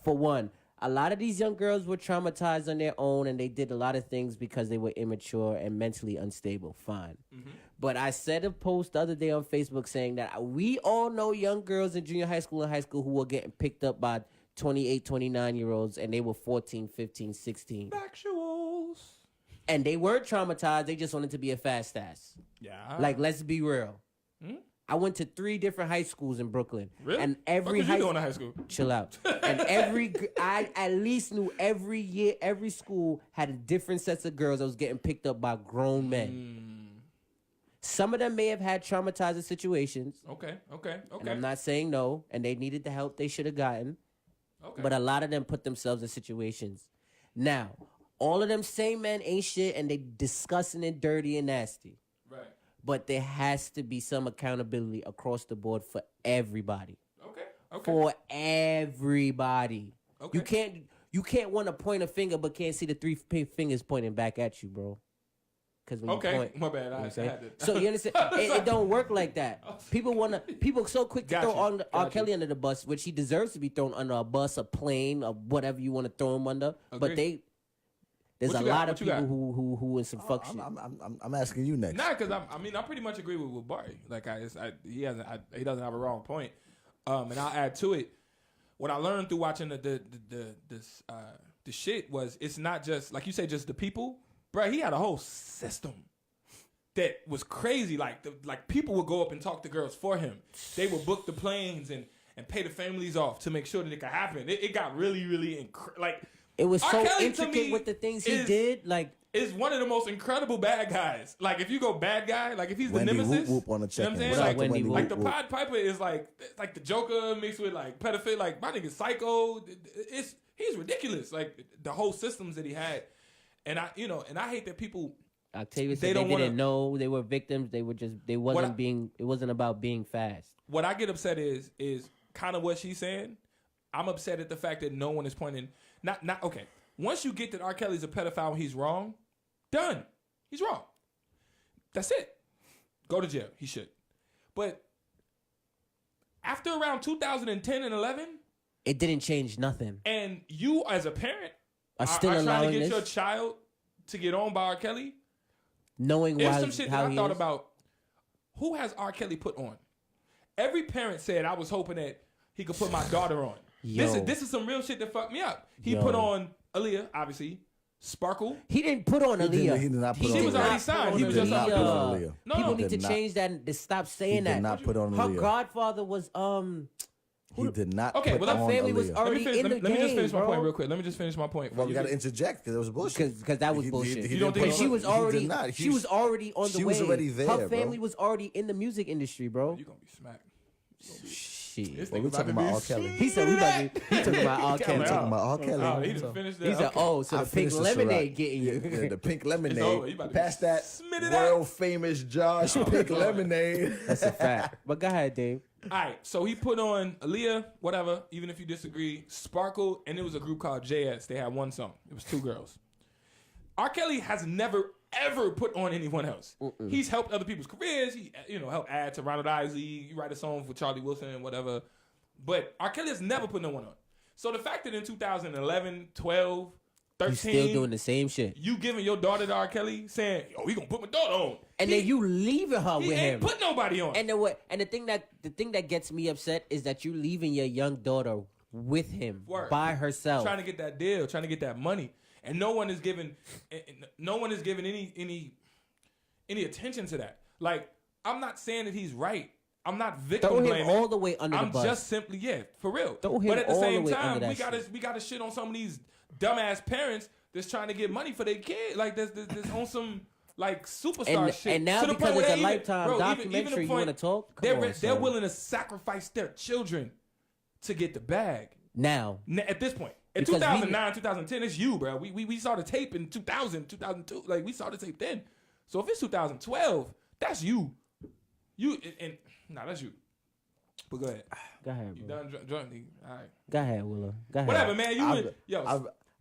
For one, a lot of these young girls were traumatized on their own and they did a lot of things because they were immature and mentally unstable. Fine. But I said a post the other day on Facebook saying that we all know young girls in junior high school and high school who were getting picked up by 28, 29-year-olds and they were 14, 15, 16. Factuals. And they weren't traumatized. They just wanted to be a fast ass. Yeah. Like, let's be real. I went to 3 different high schools in Brooklyn. Really? And every what was you high doing in high school? chill out. And I at least knew every year, every school had a different sets of girls that was getting picked up by grown men. Some of them may have had traumatizing situations. Okay. And I'm not saying no, and they needed the help they should have gotten. Okay. But a lot of them put themselves in situations. Now, all of them same men ain't shit, and they disgusting and dirty and nasty. Right. But there has to be some accountability across the board for everybody. Okay. For everybody. Okay. You can't want to point a finger but can't see the 3 fingers pointing back at you, bro. Because when Okay. you point, My bad. you know what I I'm saying? had to. So you understand? It don't work like that. People so quick to Got throw you. R. Got Kelly you. under the bus, which he deserves to be thrown under a bus, a plane, or whatever you want to throw him under. But Agreed. there's What a you got? lot of What you got? people who in some fuck shit. I'm asking you next. Nah, because I pretty much agree with Barry. Like he doesn't have a wrong point. And I'll add to it. What I learned through watching the shit was it's not just like you say, just the people, bro. He had a whole system that was crazy. Like people would go up and talk to girls for him. They would book the planes and pay the families off to make sure that it could happen. It got really, really like It was R. so Kelly, to intricate me, with the things he is- did. Like, is one of the most incredible bad guys. Like if you go bad guy, like if he's Wendy the nemesis, Whoop Whoop on the you know what I'm check-in. saying? What's Like, up to Wendy like the Whoop Whoop? Pied Piper is like the Joker mixed with like pedophile. Like my nigga's psycho. He's ridiculous. Like the whole systems that he had, and I hate that people. Octavia They said don't they wanna- didn't know they were victims. They it wasn't about being fast. What I get upset is kind of what she's saying. I'm upset at the fact that no one is pointing. Not okay. Once you get that R. Kelly's a pedophile and he's wrong, done. He's wrong. That's it. Go to jail. He should. But after around 2010 and 11, It didn't change nothing. and you as a parent Are still trying to allowing get this? your child to get on by R. Kelly, Knowing there's why, some shit how that I he thought is. about. Who has R. Kelly put on? Every parent said, I was hoping that he could put my daughter on. Yo. This is some real shit that fucked me up. He Yo. put on Aaliyah, obviously. Sparkle. He didn't put on Aaliyah. He did not put She on was Aaliyah. already signed. He He was did just not up. put on Aaliyah. No, People no. need to did not. change that and to stop He saying did that. not put on Her Aaliyah. godfather was He did not Okay, put well, that on family was Aaliyah. already in the let me just game, finish my bro. point real quick. Let me just finish my point. Well, we got to interject because it was bullshit. Because that was bullshit. You don't think But she was He already did not. she was already on the she way. was already there, Her bro. family was already in the music industry, bro. You're going to be smacked. Shit. Well, we talking about R. Kelly. He said we about to, he talking about R. We Kelly. talking about R. Kelly. Oh, he done finished that. He said, Okay. "Oh, so I the pink finished the lemonade Ciroc. getting you." Yeah, the pink It's over. You lemonade. about to Pass that smit it world famous Josh pink lemonade. That's a fact. But go ahead, Dave. All right, so he put on Aaliyah, whatever, even if you disagree, Sparkle, and it was a group called JS. They had one song. It was two girls. R. Kelly has never, ever put on anyone else. He's helped other people's careers. He, helped add to Ronald Isley. You write a song for Charlie Wilson and whatever. But R. Kelly has never put no one on. So the fact that in 2011, 12, 13, You still doing the same shit, you giving your daughter to R. Kelly saying, "Yo, he gonna put my daughter on," and then you leaving her he with ain't him. put nobody on. And then what? And the thing that gets me upset is that you leaving your young daughter with him Word. by herself. Trying to get that deal, trying to get that money, and no one is giving any attention to that. Like, I'm not saying that he's right. I'm not victim Throw him blaming. all the way under I'm the bus. just simply for real. Throw him but at the all the same way time, under we that gotta shit on some of these dumbass parents that's trying to get money for their kid. Like that's on some like superstar shit. And now To the because point where it's a they even- Lifetime bro, even the documentary, you point- want to talk? Come They're on, they're son. willing to sacrifice their children to get the bag. Now. At this point. In Because 2009, 2010, it's you, bro. We saw the tape in 2000, 2002. Like, we saw the tape then. So if it's 2012, that's you. That's you. But go ahead. Go ahead, You bro. done drunk? All right. Go ahead, Willa. Go ahead. Whatever, man.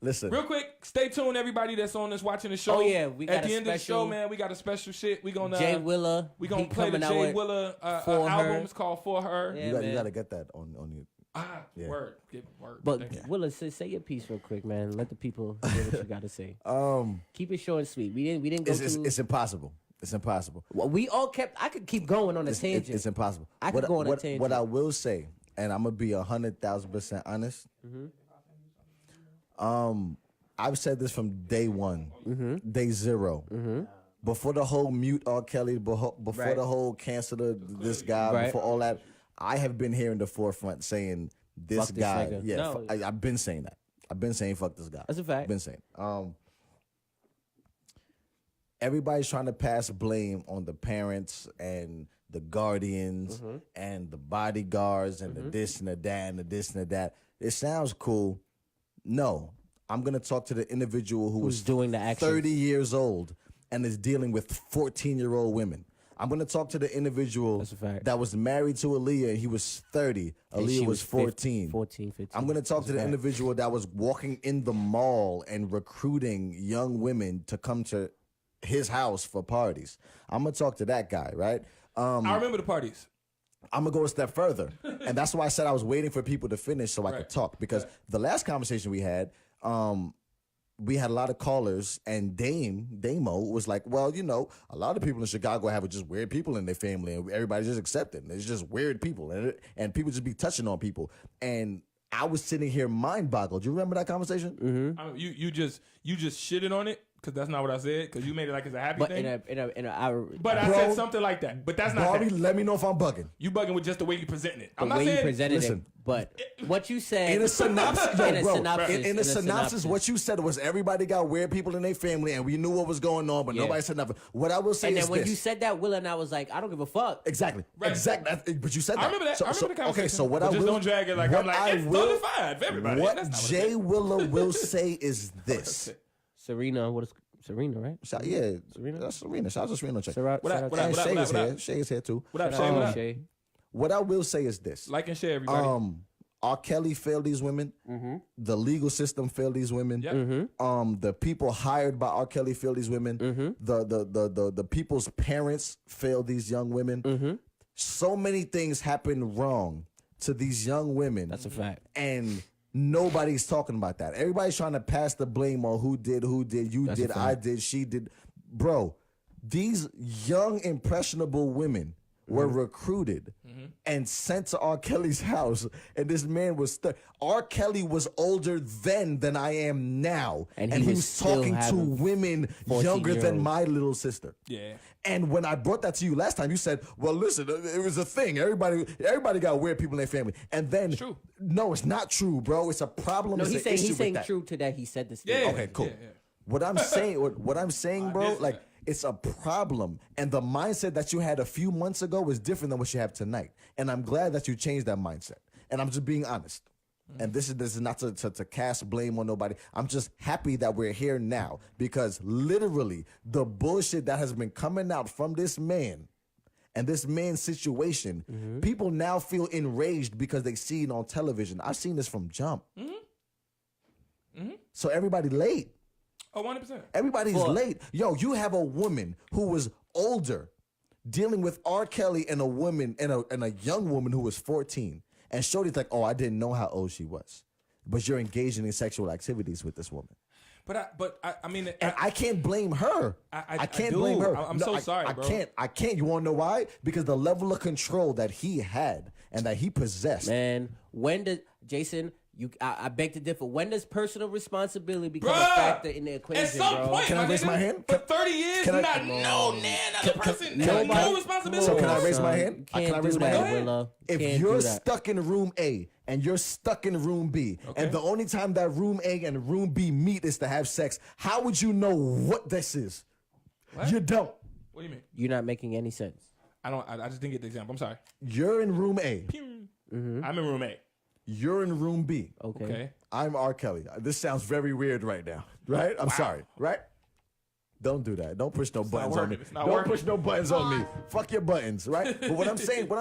Listen. Real quick, stay tuned, everybody that's on this watching the show. Oh, yeah, we got At the a end of the special- show, man, we got a special shit. We gonna Jay Willa. we gonna he play the coming out Jay with Willa For album. Her. It's called For Her. Yeah, You man. got to get that on you. Yeah. Word. Get word. But Thank you. Willa, say your piece real quick, man. Let the people hear what you got to say. Keep it short and sweet. We didn't go too. It's impossible. It's impossible. Well, we all kept. I could keep going on a tangent. It's impossible. I could go on a tangent. What I will say, and I'm gonna be 100,000% honest. I've said this from day one, day zero. Before the whole mute R. Kelly, before Right. the whole cancel this guy, Right. before all that, I have been here in the forefront saying this Fuck this guy. nigga. Yeah, No. I've been saying that. I've been saying fuck this guy. That's a fact. I've been saying. Everybody's trying to pass blame on the parents and the guardians and the bodyguards and the this and the that and the this and the that. It sounds cool. No, I'm gonna talk to the individual who's Who's doing the action. 30 years old and is dealing with 14-year-old women. I'm gonna talk to the individual That's a fact. that was married to Aaliyah and he was 30. And Aaliyah she was 14. 14, 15. I'm gonna talk That's to a the fact. individual that was walking in the mall and recruiting young women to come to his house for parties. I'm gonna talk to that guy, right? I remember the parties. I'm gonna go a step further, and that's why I said I was waiting for people to finish so I could talk. Because the last conversation we had a lot of callers, and Damo was like, "Well, a lot of people in Chicago have just weird people in their family, and everybody just accept it. It's just weird people, and people just be touching on people." And I was sitting here mind boggled. Do you remember that conversation? I mean, you just shitted on it because that's not what I said. Because you made it like it's a happy But thing. but I Bro, said something like that. But that's not Barbie, that. let me know if I'm bugging. You bugging with just the way you presenting it. I'm the not way you saying. presented Listen, it. But what you said in a synopsis, in a synopsis, what you said was everybody got weird people in their family, and we knew what was going on, but nobody said nothing. What I will say and is then when this. you said that, Willa and I was like, I don't give a fuck. Exactly. But you said that. I remember that. I remember the conversation. Okay, so what but I just will don't drag it like I'm like it's totally fine for everybody. What Jay Willa will say is this. Serena, what is Serena, right? Serena. That's Serena. Shout out to Serena. Shay is here too. What up, Shay? What I will say is this. Like and share, everybody. R. Kelly failed these women. Mm-hmm. The legal system failed these women. Yep. Mm-hmm. The people hired by R. Kelly failed these women. Mm-hmm. The people's parents failed these young women. Mm-hmm. So many things happened wrong to these young women. That's a fact. And nobody's talking about that. Everybody's trying to pass the blame on who did. You That's did, I did, she did. Bro, these young, impressionable women were recruited and sent to R. Kelly's house, and this man was R. Kelly was older then than I am now, and he was talking to women younger than my little sister. Yeah. And when I brought that to you last time, you said, "Well, listen, it was a thing. Everybody got weird people in their family." And then, true. No, it's not true, bro. It's a problem. No, he's saying true to that. He said this. Yeah. Okay, cool. Yeah. What I'm saying, bro, like. It's a problem. And the mindset that you had a few months ago is different than what you have tonight. And I'm glad that you changed that mindset. And I'm just being honest. And this is not to cast blame on nobody. I'm just happy that we're here now, because literally the bullshit that has been coming out from this man and this man's situation, people now feel enraged because they see it on television. I've seen this from jump. So everybody late. Oh, 100%. Everybody's late. Yo, you have a woman who was older dealing with R. Kelly and a woman and a young woman who was 14. And Shorty's like, oh, I didn't know how old she was. But you're engaging in sexual activities with this woman. But I mean, I can't blame her. I can't blame her. I'm so sorry, bro. I can't. You want to know why? Because the level of control that he had and that he possessed. Man, when does Jason? I beg to differ. When does personal responsibility become a factor in the equation, at some bro? point, Can I raise my hand? For 30 years, no responsibility. So can I raise my hand? Can I raise my hand? If you're stuck in room A and you're stuck in room B, and the only time that room A and room B meet is to have sex, how would you know what this is? What? You don't. What do you mean? You're not making any sense. I just didn't get the example. I'm sorry. You're in room A. I'm in room A. You're in room B. Okay. I'm R. Kelly. This sounds very weird right now, right? I'm sorry, right? Don't do that. Don't push no buttons on me. Don't push no buttons on me. Fuck your buttons, right? But what I'm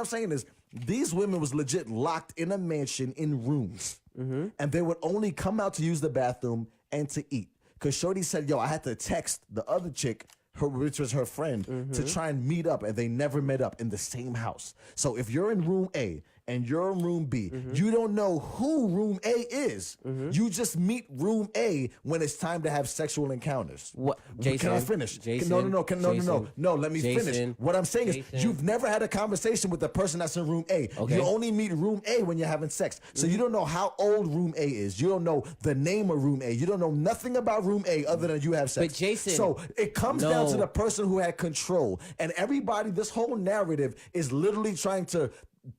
saying is, these women was legit locked in a mansion in rooms, and they would only come out to use the bathroom and to eat. Cause Shorty said, "Yo, I had to text the other chick." Which was her friend, to try and meet up, and they never met up in the same house. So if you're in room A and you're in room B, you don't know who room A is. You just meet room A when it's time to have sexual encounters. What, Jason? Can I finish? Jason, No. Let me Jason, finish. What I'm saying is, you've never had a conversation with the person that's in room A. Okay. You only meet room A when you're having sex. So you don't know how old room A is. You don't know the name of room A. You don't know nothing about room A other than you have sex. But Jason, so it comes down to the person who had control. And everybody, this whole narrative is literally trying to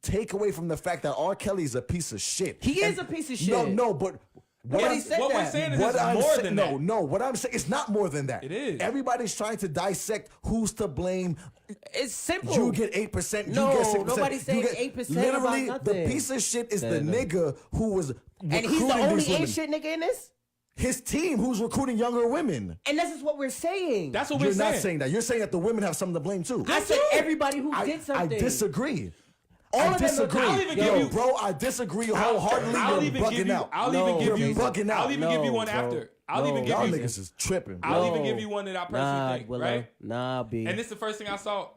take away from the fact that R. Kelly is a piece of shit. He is a piece of shit. No, but What we're saying is it's more than that. No, what I'm saying, it's not more than that. It is. Everybody's trying to dissect who's to blame. It's simple. You get 8%. No, you get 6%. nobody's saying 8% Literally, about the nothing. piece of shit is the nigga who was and he's the recruiting only these women. ain't shit nigga in this? His team who's recruiting younger women. And this is what we're saying. That's what You're we're saying. not saying that. You're saying that the women have something to blame too. I said everybody who did something. I disagree. All I of them disagree. are- I'll even give you- bro, I disagree wholeheartedly. I'll You're even give bugging you. out. I'll No, even give you. you're bugging out. I'll even give you one bro. after. I'll No, even give Y'all you. niggas is tripping, bro. I'll even give you one that I personally think. Willow. Right? Nah, B. And this is the first thing I saw.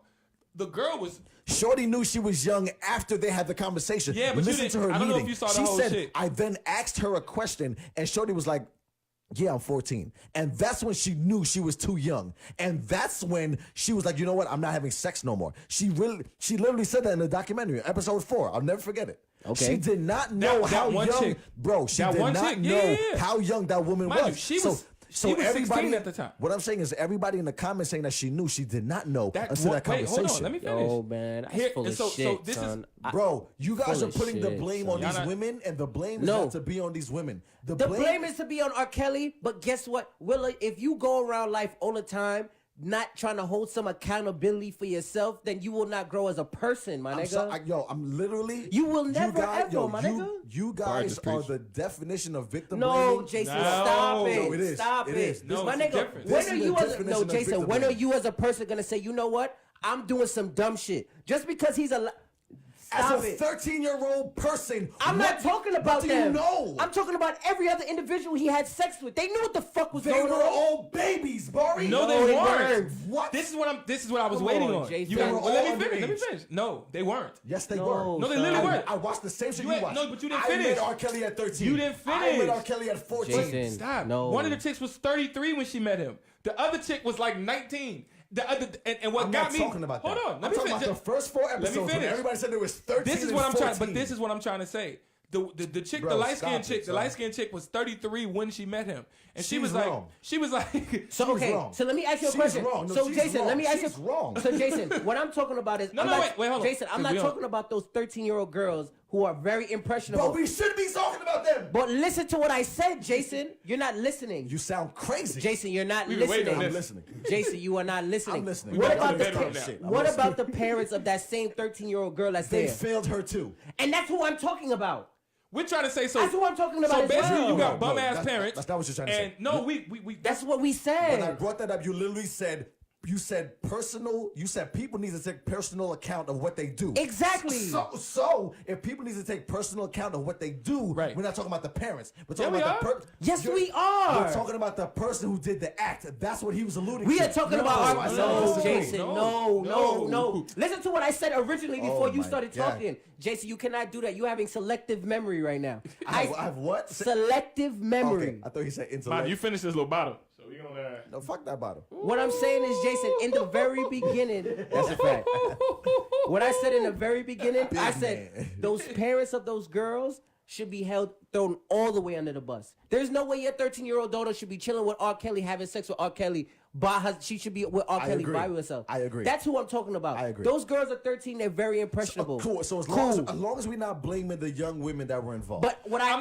The girl was. Shorty knew she was young after they had the conversation. Yeah, but you listen didn't- to her I don't know meeting. if you saw the she whole said, shit. I then asked her a question, and Shorty was like, yeah, I'm 14. And that's when she knew she was too young. And that's when she was like, you know what? I'm not having sex no more. She literally said that in the documentary, episode 4. I'll never forget it. Okay. She did not know That how one young, chick. bro. She That did one not chick? know Yeah. how young that woman Mind was. you, she So was So He was 16 everybody at the time. What I'm saying is everybody in the comments saying that she knew, she did not know until that Wait, conversation. hold on. Let me finish. Yo, man, that's full of shit, son. Bro, you guys full are of putting the shit, blame son. on these women, and the blame is No. not to be on these women. The blame is to be on R. Kelly, but guess what, Willa? If you go around life all the time not trying to hold some accountability for yourself, then you will not grow as a person, my nigga. I'm literally. You will never ever, my nigga. You guys are the definition of victim No, blaming. Jason, stop it. No, it is. Stop It it. is. No, my it's nigga, different. when This are is you the as a, definition no, of Jason, victim when are blaming. you as a person gonna say, you know what? I'm doing some dumb shit. Just because he's a Stop As a it. 13-year-old person, I'm not talking about what do them. you know? I'm talking about every other individual he had sex with. They knew what the fuck was They going were on. all babies, Barry. No, they weren't. What? This is what I was Come waiting on, on. Jason. You They got, were well, let all me finish. Let me underage. finish. No, they weren't. Yes, they No, were. No, they literally weren't. I watched the same shit You you ain't- watched. no, but you didn't I finish. met R. Kelly at 13. You didn't I met finish. R. Kelly at 14. Jason. Stop. No. One of the chicks was 33 when she met him. The other chick was like 19. The other and what I'm got not me. talking about hold that. on. I'm Let me talking finish. about the first 4 episodes. Let me when finish. everybody said there was 13 This is and what I'm 14. trying. But this is what I'm trying to say. The chick, Bro, the light skinned stop it, chick, the son. light skinned chick was 33 when she met him, and she She's was like, wrong. So She's okay, wrong. so let me ask you a She's question. wrong. No, So she's Jason, wrong. let me ask She's you. wrong. So Jason, what I'm talking about is No, I'm no, not, wait, hold on. Jason, I'm not We talking about those 13-year-old girls who are very impressionable. But we should be talking about them. But listen to what I said, Jason. You're not listening. You sound crazy. Jason, you're not We've been waiting on listening. this. I'm listening. Jason, you are not listening. I'm listening. What We've about been the waiting on that. I'm what listening. about the parents of that same 13-year-old girl that's They there? failed her too. And that's who I'm talking about. We're trying to say so. That's what I'm talking about So as basically, well. you got No, bum ass that's- parents. that's not what you're trying to say. And no, we That's what we When I said. brought that up, you literally said, you said people need to take personal account of what they do. Exactly. So if people need to take personal account of what they do, Right. we're not talking about the parents. We're Yeah, talking we about are. Yes, we are. We're talking about the person who did the act. That's what he was alluding We to. are talking No, about I our said no, disagree. Jason. No, no, No. no. Listen to what I said originally before you my started God. talking. Jason, you cannot do that. You're having selective memory right now. I have what? Selective memory. Okay, I thought he said Man, intellect. you finished this little bottle, so we gonna. No, fuck that bottle. What I'm saying is, Jason, in the very beginning, that's a fact. What I said in the very beginning, I said man. those parents of those girls should be thrown all the way under the bus. There's no way your 13-year-old daughter should be chilling with R. Kelly, having sex with R. Kelly. She should be with R. I Kelly agree. by herself. I agree. That's who I'm talking about. I agree. Those girls are 13. They're very impressionable. Cool. So as long as we're not blaming the young women that were involved. But what I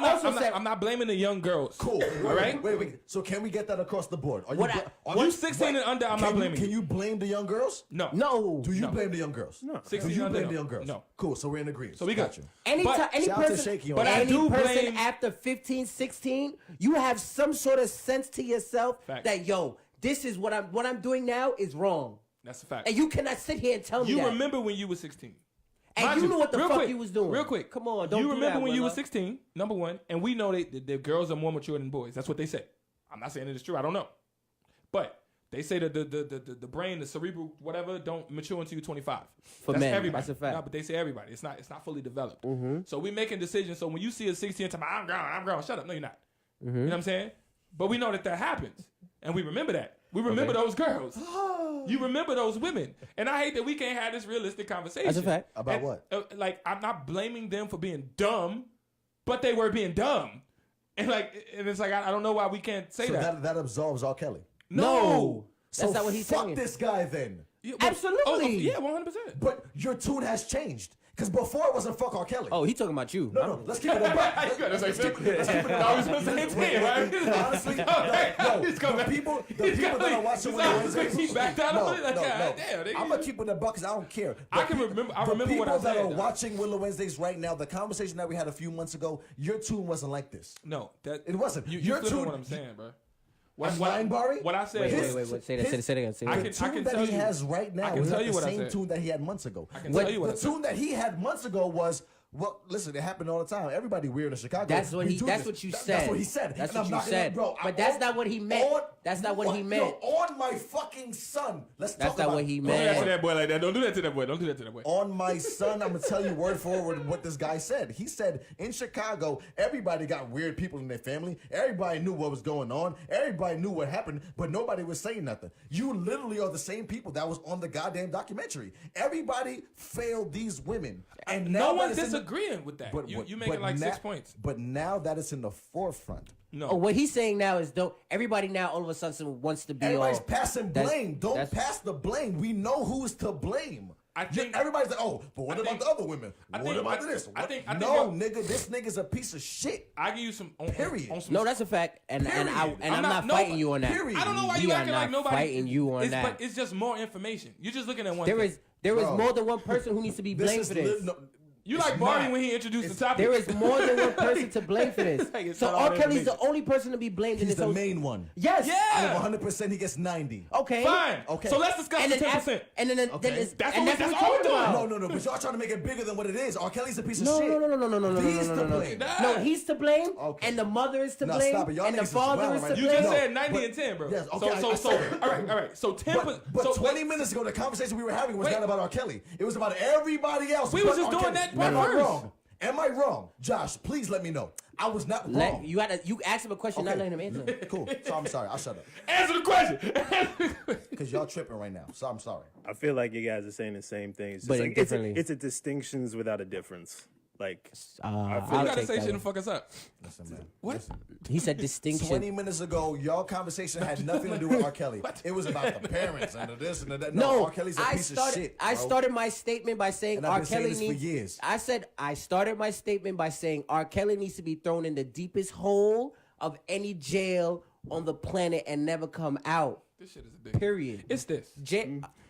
I'm not blaming the young girls. Cool. All right. Wait. So can we get that across the board? Are What you, I- are You 16 and under, I'm not blaming Can you. you blame the young girls? No. No. Do you blame the young girls? No. 16 Do you and under, blame the no. young girls? No. Cool. So we're in agreement. So we got good. you. Any But- any Shout out to person, Shaky on But that. I any do person blame- after 15, 16, you have some sort of sense to yourself Fact. that this is what I'm doing now is wrong. That's a fact. And you cannot sit here and tell me You that. remember when you were 16. And Mind you knew what the real fuck quick, you was doing. Real quick. Come on, don't You do remember that, when you Willa. were 16, number one, and we know the girls are more mature than boys. That's what they say. I'm not saying it is true. I don't know. But they say that the brain, the cerebral, whatever, don't mature until you're 25. For that's men, everybody. that's a fact. No, but they say everybody. It's not fully developed. So we making decisions. So when you see a 16 time, I'm grown. Shut up. No, you're not. You know what I'm saying? But we know that happens. And we remember that. We remember those girls. You remember those women. And I hate that we can't have this realistic conversation. That's a fact. About what? Like, I'm not blaming them for being dumb, but they were being dumb. And it's like, I don't know why we can't say So that. that absolves R. Kelly. No. That's not what he's fuck saying. this guy then. Yeah, Absolutely. yeah, 100%. But your tune has changed. Because before it wasn't fuck R. Kelly. Oh, he talking about you. No, let's keep it a buck. That's like, I was supposed to say 10, right? Honestly, He's coming the back. people He's that coming- are watching he's Willa like, Wednesdays. he backed out on it? Like, God damn, nigga. I'm gonna keep it in the buck because I don't care. I remember the what I people that said, are though. watching Willa Wednesdays right now, the conversation that we had a few months ago, your tune wasn't like this. No, It wasn't. You Your flipping tune- what I'm saying, bro. I'm lying, Barry? What I said Wait, was, wait. Say that again. Say I that can- again. The tune that tell he you- has right now I can is tell not you the what I same said. tune that he had months ago. I can tell you what I The said. tune that he had months ago was, well, listen, it happened all the time. Everybody weird in Chicago. That's what We he. do That's this. what you That's said. what he said. That's And what I'm you not gonna- said. bro, But that's not what he meant. That's not what he meant. Yo, on my fucking son. Let's That's talk not about what he it. Don't do that to meant. that boy like that. Don't do that to that boy. Don't do that to that boy. On my son, I'm gonna tell you word for word what this guy said. He said in Chicago, everybody got weird people in their family. Everybody knew what was going on. Everybody knew what happened, but nobody was saying nothing. You literally are the same people that was on the goddamn documentary. Everybody failed these women, and now No one that it's in the agreeing with that. But You making like 6 points. But now that it's in the forefront, No. Oh, what he's saying now is don't. Everybody now all of a sudden wants to be. everybody's all, passing that's- blame. Don't that's- pass the blame. We know who's to blame. I think everybody's like, oh, but what about the other women? What about this? I think no, nigga, this nigga's a piece of shit. I give you some. Period. On some, No, that's a fact, and I'm not fighting you on that. Period. I don't know why We you are acting like not nobody fighting you on it's, that. But it's just more information. You're just looking at one. There thing. is more than one person who needs to be blamed for this. You like Barney when he introduced the topic. There is more than one person to blame for this. Like it's So not all R. the Kelly's the information. only person to be blamed in He's this the whole. main one. Yes. Yeah. Out of 100%, he gets 90. Okay. Fine. Okay. So let's discuss And the then 10%. and then Okay. then it's, That's and what that's we- what that's all we're we're talking doing. about. No, but y'all trying to make it bigger than what it is. R. Kelly's a piece of No, shit. no, He's to no. blame. No, he's to blame, Okay. and the mother is to No, blame, stop it. Y'all and the niggas is father wild is right to now. You blame. just No, said 90 but- and 10, bro. Yes, okay, so I said it. all right. So 10. But 20 minutes ago, the conversation we were having was Wait. not about R. Kelly. It was about everybody else. We but was just R. doing Kelly. that part Am I first. wrong? Am I wrong? Josh, please let me know. I was not wrong. You asked him a question, not letting him answer. Cool. So I'm sorry. I'll shut up. Answer the question. Because y'all tripping right now. So I'm sorry. I feel like you guys are saying the same thing. It's just But like, differently. it's a distinctions without a difference. Like, You I'll gotta take say that shit one. and fuck us up. Listen, man. What? Listen. He said distinction. 20 minutes ago, y'all conversation had nothing to do with R. Kelly. It was about the parents and the this and the that. No, R. Kelly's a piece of shit. I bro. started my statement by saying And I've R. been saying Kelly this for needs. years. I said I started my statement by saying R. Kelly needs to be thrown in the deepest hole of any jail on the planet and never come out. This shit is a dick. Period. It's this.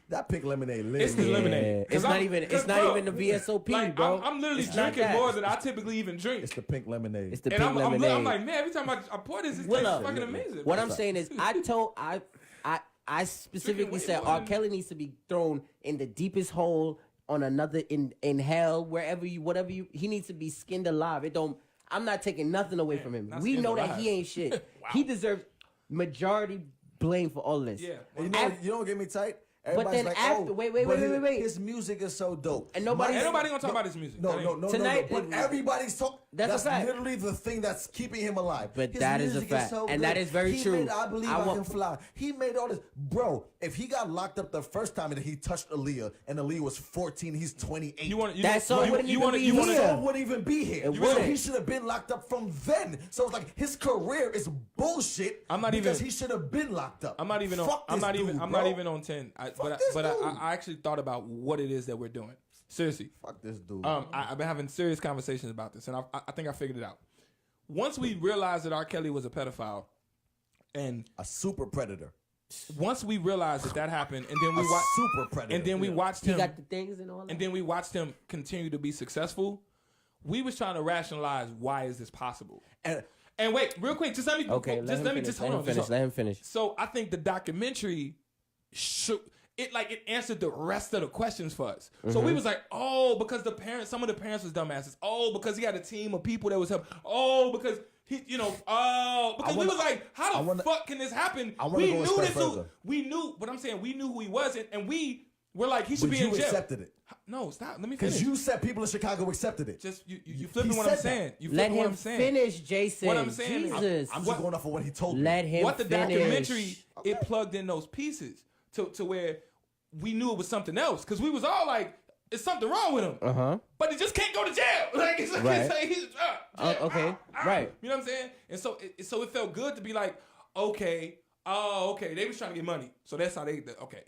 That pink lemonade lit. It's the lemonade. It's not even. It's not even the VSOP, like, bro. I'm literally It's not drinking that. more than I typically even drink. It's the pink lemonade. It's the And pink I'm lemonade. like, man, every time I pour this, it's Willa, fucking amazing. What bro. I'm saying is, I specifically way said more R. than- Kelly needs to be thrown in the deepest hole on another in hell, wherever he needs to be skinned alive. I'm not taking nothing away from him. not We skinned know that alive. he ain't shit. He deserves majority blame for all this. Yeah. You don't get me tight. Everybody's then like, after- oh, wait. But his music is so dope. And nobody's- Ain't nobody gonna talk about his music. No. Tonight- But everybody's talking. That's a fact. literally the thing that's keeping him alive. But His that is a music fact. so And good. that is very he true. Made I Believe I I, want- Can Fly. He made all this. Bro, if he got locked up the first time and he touched Aaliyah and Aaliyah was 14, he's 28. That song wouldn't even be The here. song wouldn't even be here. It So wouldn't. he should have been locked up from then. So it's like his career is bullshit. I'm not because even- he should have been locked up. I'm not even on. Fuck I'm this not dude, even. I'm bro. not even on 10. But this dude. I actually thought about what it is that we're doing. Seriously. Fuck this dude. I've been having serious conversations about this, and I think I figured it out. Once we realized that R. Kelly was a pedophile, and a super predator. once we realized that happened, and then we A super predator. and then we watched He him, got the things and all that. and then we watched him continue to be successful. We was trying to rationalize why is this possible. And wait, real quick, just let me. Okay, just let me finish, just hold on. finish. just Let him finish. So I think the documentary it answered the rest of the questions for us. So we was like, oh, because some of the parents was dumbasses. Oh, because he had a team of people that was helping. Oh, because he, because we was like, how the fuck can this happen? We go a knew step this dude. further. We knew what I'm saying. We knew who he was, and we were like, he should But be in you jail. accepted it. No, stop. Let me Because finish. you said people in Chicago accepted it. Just you flipping what I'm said that. saying. You Let flipping what him I'm saying. finish, Jason. What I'm saying is- Jesus. I'm just going off of what he told me. Let him What the finish. documentary it plugged in those pieces to where we knew it was something else because we was all like, "It's something wrong with him," but he just can't go to jail. Like it's like, Right. it's like he's Okay, right. You know what I'm saying? And so it felt good to be like, okay. Oh, okay. They was trying to get money, so that's how they. Okay,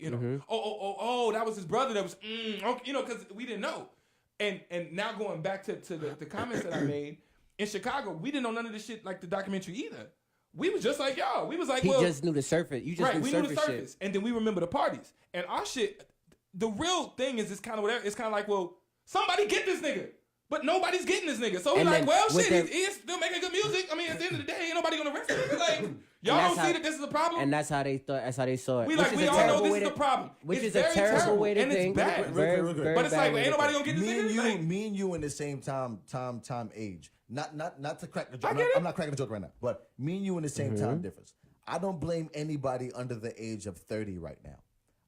Oh, that was his brother. That was, okay, because we didn't know. And now going back to the comments that I made in Chicago, we didn't know none of this shit like the documentary either. We was just like y'all. We was like, He just knew the surface. You just knew we surface knew the surface, shit. and then we remember the parties and our shit. The real thing is, it's kind of whatever. It's kind of like, well, somebody get this nigga. But nobody's getting this nigga. So we're And like, then well, with shit, the- he's still making good music. I mean, at the end of the day, ain't nobody gonna arrest him. Like, y'all that's don't see how- that this is a problem? And that's how they thought. That's how they saw it. We Which like, is we a all know terrible this way is to- the problem. Which It's is a very terrible way to and think. it's bad. Very, Real quick. very But it's bad like, way ain't to nobody think. gonna get this Me and nigga? you, Like, me and you in the same time age. Not to crack the joke. I get it. I'm not cracking the joke right now. But me and you in the same time difference. I don't blame anybody under the age of 30 right now.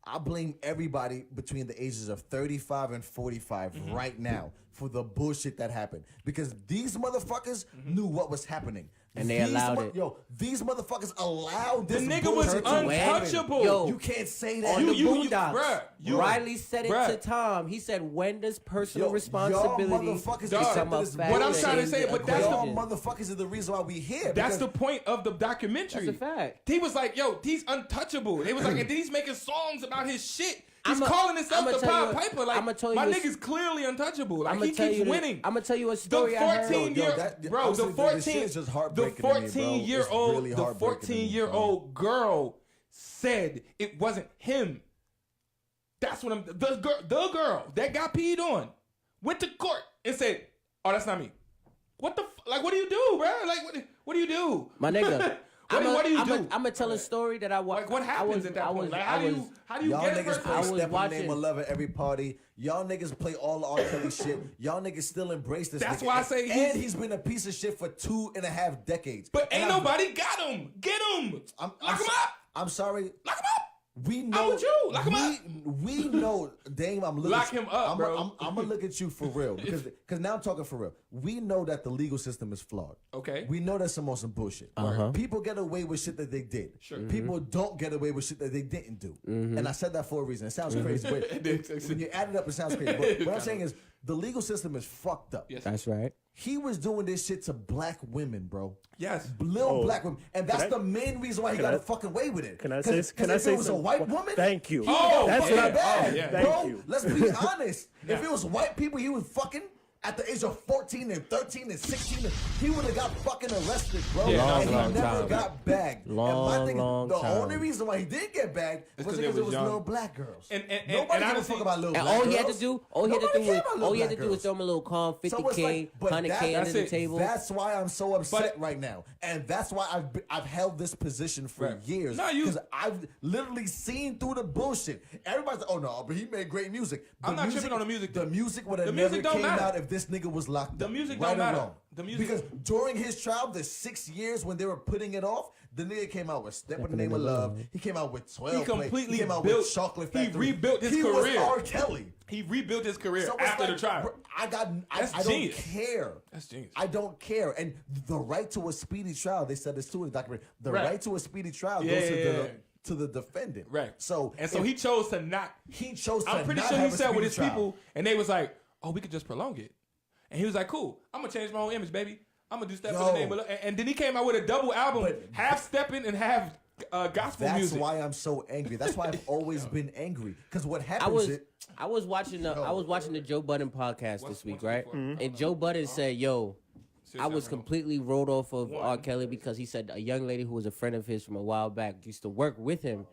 I blame everybody between the ages of 35 and 45 right now. for the bullshit that happened because these motherfuckers knew what was happening. And they allowed it. Yo, these motherfuckers allowed The this nigga was bullshit to happen. untouchable. Yo, You can't say that. On the You- Boondocks, bruh, you- Riley said it bruh. to Tom. He said, when does personal Yo, responsibility y'all motherfuckers become accepted a this factor What I'm trying to in say, the but that's the- y'all equation? motherfuckers is the reason why we here. That's because the point of the documentary. That's a fact. He was like, yo, he's untouchable. They was like, and then he's making songs about his shit. He's calling himself I'ma the tell Pied you- Piper. Like, I'ma tell you my this- nigga's clearly untouchable. Like, I'ma he tell keeps you winning. I'm gonna tell you a The story I heard. 14-year, that- bro, I'm the saying, this shit is just 14, the heartbreaking to me, bro. 14-year-old, It's the really heartbreaking to me, 14-year-old girl said it wasn't him. That's what I'm. The girl that got peed on went to court and said, "Oh, that's not me." What the like? What do you do, bro? Like, what do you do, My nigga. What do you do? I'm gonna tell a story that I watched. Like, what happens at that point? Like, how do you Y'all get a niggas person? play I was Step in the watching- Name of Love at every party. Y'all niggas play all the R. Kelly shit. Y'all niggas still embrace this That's nigga. why I say and he's been a piece of shit for 2.5 decades. But And ain't I'm- nobody got him. Get him. Lock him up. I'm sorry. Lock him up. We know. with you. Lock him up. We know, Dame. I'm looking. Lock him up, bro. I'm gonna look at you for real because now I'm talking for real. We know that the legal system is flawed. Okay. We know that's some bullshit. People get away with shit that they did. Sure. People don't get away with shit that they didn't do. And I said that for a reason. It sounds crazy, but when you add it up, it sounds crazy. But what I'm saying is the legal system is fucked up. Yes. That's right. He was doing this shit to black women, bro. Yes. Little black women, and that's Can I- the main reason why he can got I- a fucking way with it. Can I 'Cause- say? 'cause Can I if say it was a something? white woman? Thank you. Oh, That's yeah. not bad. Oh, yeah. Thank Bro, you. let's be honest. If it was white people, he was fucking at the age of 14 and 13 and 16. He would have got fucking arrested, bro. Yeah, and long he never time. got bagged. Long and my thing, long the time. only reason why he did get bagged was 'cause because they it was was young. little black girls. And Nobody give a honestly- fuck about little And black all girls. he had to do, all he had Nobody to care do about little was black throw him a little calm, So it's 50K, like, but 100K that's under the it. table. That's why I'm so upset But- right now, and that's why I've held this position for Right. years. No, you- because I've literally seen through the bullshit. Everybody's like, "Oh no, but he made great music." I'm not tripping on the music. The music would have The never music don't came matter. out if this nigga was locked The up. music right don't or matter. wrong. The music- because during his trial, the 6 years when they were putting it off, the nigga came out with "Step in the Name of Love." He came out with 12. He completely He came out built- with "Chocolate he Factory." rebuilt his he career. was R. Kelly. He rebuilt his career So it's after like, the trial. bro, I That's don't genius. care. That's genius. I don't care. And the right to a speedy trial, they said this too in the documentary. The Right. right to a speedy trial Yeah, goes to yeah, the yeah. to the defendant. Right. So and so if he chose to not. he chose to I'm pretty not sure he have a said with speedy his trial. people, and they was like, "Oh, we could just prolong it." And he was like, "Cool, I'm gonna change my own image, baby. I'm gonna do Step in the Yo. Name of Love." And then he came out with a double album, But- half stepping and half gospel That's music. why I'm so angry. That's why I've always been angry. Because what I happens was watching the Joe Budden podcast this week, what's right? before? Mm-hmm. And Joe Budden said, "Yo, I was Seriously, completely rolled off of R. Kelly because he said a young lady who was a friend of his from a while back used to work with him,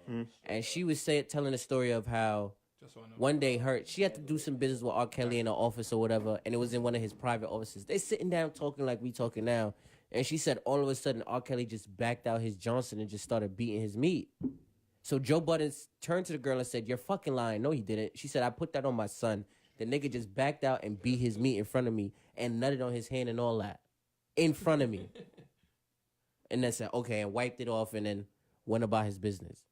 and she was telling the story of how Just so I know. one day she had to do some business with R. Kelly in her office or whatever, and it was in one of his private offices. They sitting down talking like we talking now, and she said all of a sudden R. Kelly just backed out his Johnson and just started beating his meat. So Joe Budden turned to the girl and said, "You're fucking lying." No, he didn't. She said, "I put that on my son." The nigga just backed out and beat his meat in front of me and nutted on his hand and all that in front of me. And then said, "Okay," and wiped it off and then went about his business.